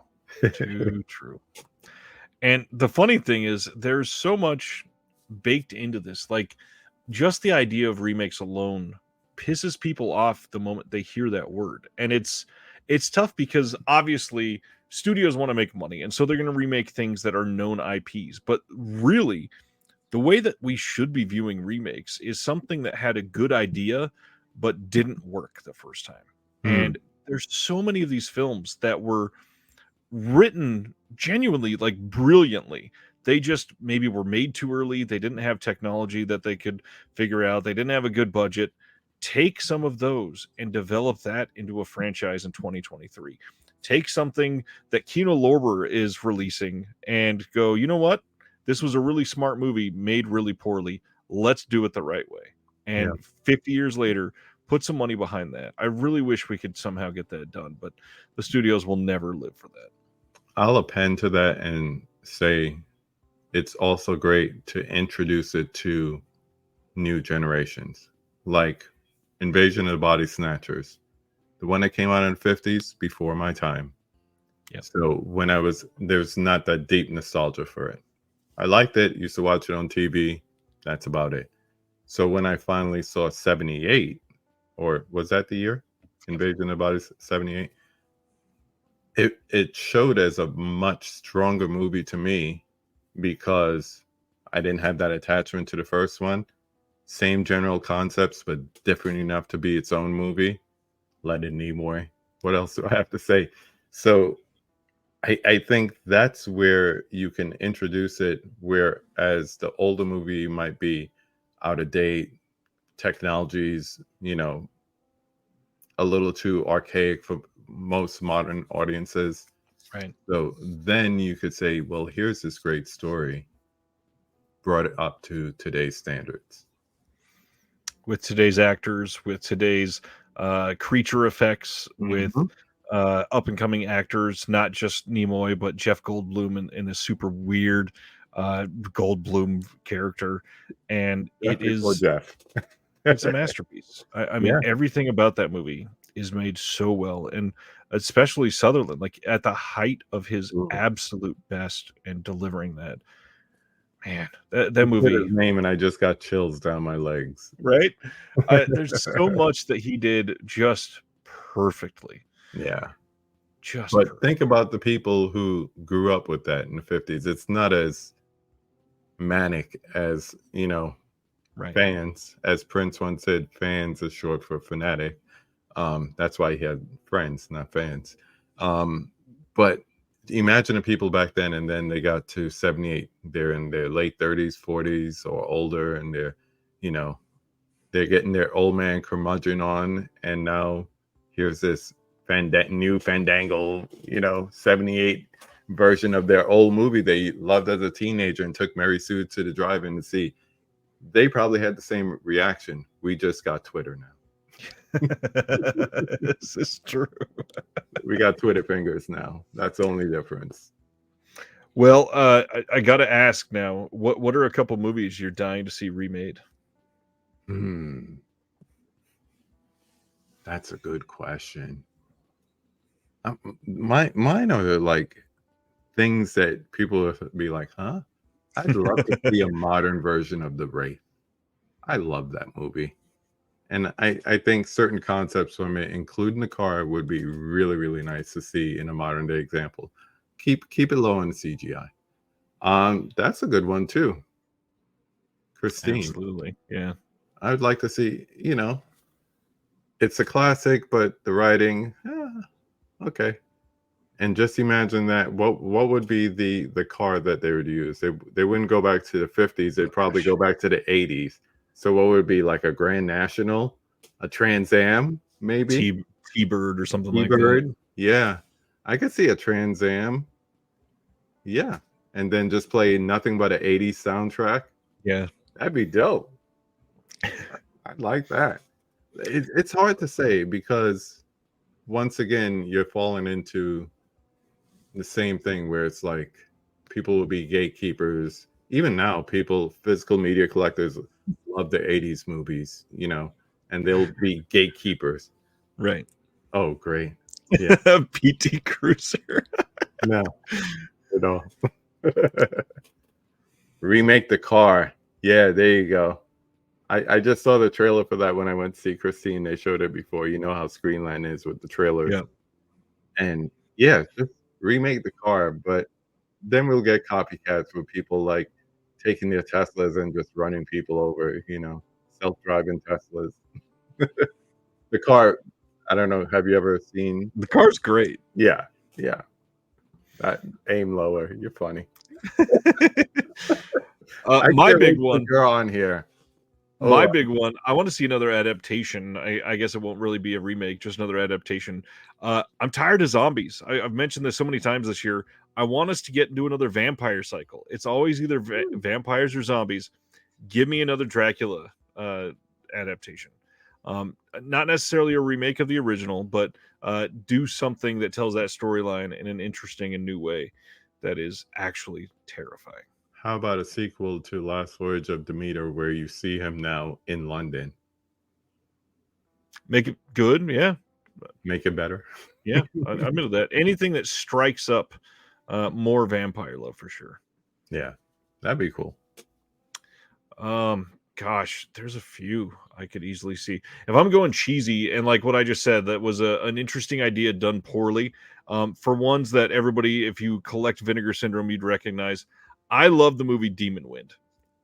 Too true. And the funny thing is, there's so much baked into this. Like, just the idea of remakes alone pisses people off the moment they hear that word. And it's tough because obviously studios want to make money, and so they're going to remake things that are known IPs. But really, the way that we should be viewing remakes is something that had a good idea but didn't work the first time. And there's so many of these films that were written genuinely, like, brilliantly. They just maybe were made too early. They didn't have technology that they could figure out. They didn't have a good budget. Take some of those and develop that into a franchise in 2023. Take something that Kino Lorber is releasing and go, you know what? This was a really smart movie made really poorly. Let's do it the right way. And 50 years later, put some money behind that. I really wish we could somehow get that done, but the studios will never live for that. I'll append to that and say it's also great to introduce it to new generations, like Invasion of the Body Snatchers, the one that came out in the 50s, before my time. So when there's not that deep nostalgia for it. I liked it, used to watch it on TV. That's about it. So when I finally saw 78, or was that the year? Invasion of the Body 78? It showed as a much stronger movie to me because I didn't have that attachment to the first one. Same general concepts, but different enough to be its own movie. Leonard Nimoy. What else do I have to say? So I think that's where you can introduce it, whereas the older movie might be out of date, technologies, a little too archaic for most modern audiences. Right. So then you could say, well, here's this great story, brought it up to today's standards. With today's actors, with today's creature effects, with up and coming actors, not just Nimoy, but Jeff Goldblum in a super weird Goldblum character. And it's a masterpiece. I mean, everything about that movie is made so well, and especially Sutherland, like at the height of his absolute best and delivering that. Man, that movie. His name, and I just got chills down my legs. Right? There's so much that he did just perfectly. Yeah. But think about the people who grew up with that in the 50s. It's not as manic as, fans. As Prince once said, fans is short for fanatic. That's why he had friends, not fans. But imagine the people back then, and then they got to 78. They're in their late 30s, 40s, or older, and they're getting their old man curmudgeon on, and now here's this new Fandango, 78 version of their old movie they loved as a teenager and took Mary Sue to the drive-in to see. They probably had the same reaction. We just got Twitter now. This is true. We got Twitter fingers now. That's the only difference. Well, I got to ask now, what are a couple movies you're dying to see remade? That's a good question. Mine are like things that people would be like, huh? I'd love to see a modern version of The Wraith. I love that movie. And I think certain concepts from it, including the car, would be really, really nice to see in a modern day example. Keep it low on the CGI. That's a good one too. Christine. Absolutely. Yeah. I would like to see, it's a classic, but the writing, okay. And just imagine that. What would be the car that they would use? They wouldn't go back to the 50s. They'd probably go back to the 80s. So what would it be, like a Grand National, a Trans Am, maybe T-Bird or something like that? Yeah, I could see a Trans Am. Yeah, and then just play nothing but an 80s soundtrack. Yeah, that'd be dope. I'd like that. It's hard to say because once again you're falling into the same thing where it's like people will be gatekeepers. Even now, physical media collectors love the 80s movies, and they'll be gatekeepers. Right. Oh, great. Yeah. PT Cruiser. No, at all. Remake the car. Yeah, there you go. I just saw the trailer for that when I went to see Christine. They showed it before. You know how Screenland is with the trailers. Yeah. And yeah, just remake the car, but then we'll get copycats with people like taking their Teslas and just running people over, self-driving Teslas. The car, I don't know, have you ever seen? The car's great. Yeah. That aim lower. You're funny. My big one. You're on here. My big one, I want to see another adaptation. I guess it won't really be a remake, just another adaptation. I'm tired of zombies. I've mentioned this so many times this year. I want us to get into another vampire cycle. It's always either vampires or zombies. Give me another Dracula adaptation. Not necessarily a remake of the original, but do something that tells that storyline in an interesting and new way that is actually terrifying. How about a sequel to Last Voyage of Demeter where you see him now in London? Make it good, yeah. Make it better. Yeah, I'm into that. Anything that strikes up more vampire love for sure. Yeah, that'd be cool. Gosh, there's a few I could easily see. If I'm going cheesy, and like what I just said, that was an interesting idea done poorly. For ones that everybody, if you collect Vinegar Syndrome, you'd recognize. I love the movie Demon Wind.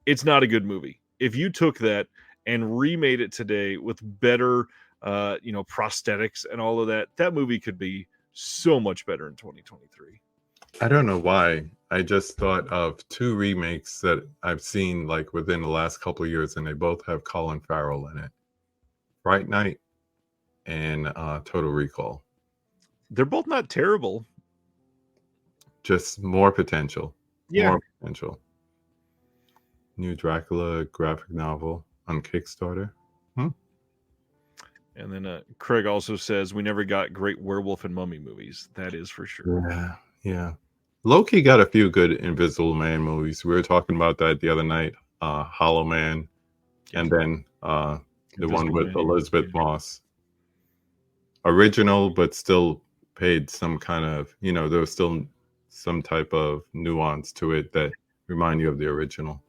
It's not a good movie. If you took that and remade it today with better, prosthetics and all of that, that movie could be so much better in 2023. I don't know why. I just thought of two remakes that I've seen like within the last couple of years, and they both have Colin Farrell in it. Fright Night and Total Recall. They're both not terrible. Just more potential. Yeah. More potential. New Dracula graphic novel on Kickstarter. And then Craig also says we never got great werewolf and mummy movies. That is for sure. Yeah. Loki got a few good Invisible Man movies. We were talking about that the other night. Hollow Man, and then the one with Elizabeth Moss. Original, but still paid some kind of, there was still some type of nuance to it that remind you of the original.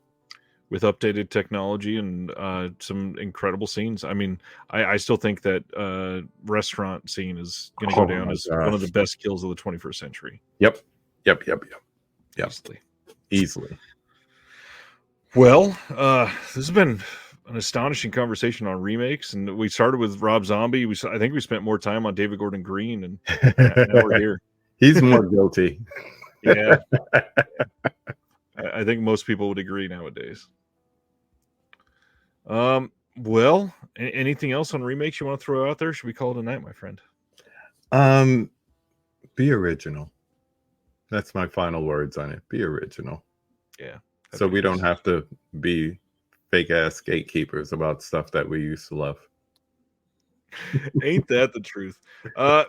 With updated technology and some incredible scenes. I mean, I still think that restaurant scene is going to go down as one of the best kills of the 21st century. Yep. Easily. Well, this has been an astonishing conversation on remakes, and we started with Rob Zombie. I think we spent more time on David Gordon Green, and now we're here. He's more guilty. Yeah. I think most people would agree nowadays. Well, anything else on remakes you want to throw out there? Should we call it a night, my friend? Be original. That's my final words on it. Be original. Yeah. So we don't have to be fake ass gatekeepers about stuff that we used to love. Ain't that the truth?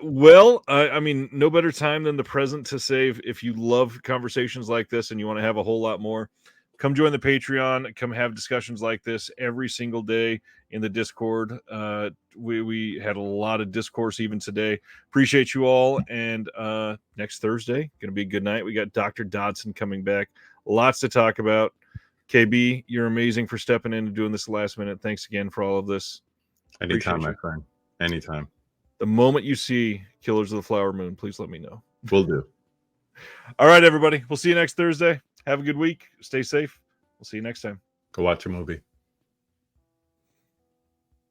Well, I mean, no better time than the present to say if you love conversations like this and you want to have a whole lot more, come join the Patreon. Come have discussions like this every single day in the Discord. We had a lot of discourse even today. Appreciate you all. And next Thursday, going to be a good night. We got Dr. Dodson coming back. Lots to talk about. KB, you're amazing for stepping in and doing this last minute. Thanks again for all of this. Anytime, my friend. Anytime. The moment you see Killers of the Flower Moon, please let me know. Will do. All right, everybody. We'll see you next Thursday. Have a good week. Stay safe. We'll see you next time. Go watch a movie.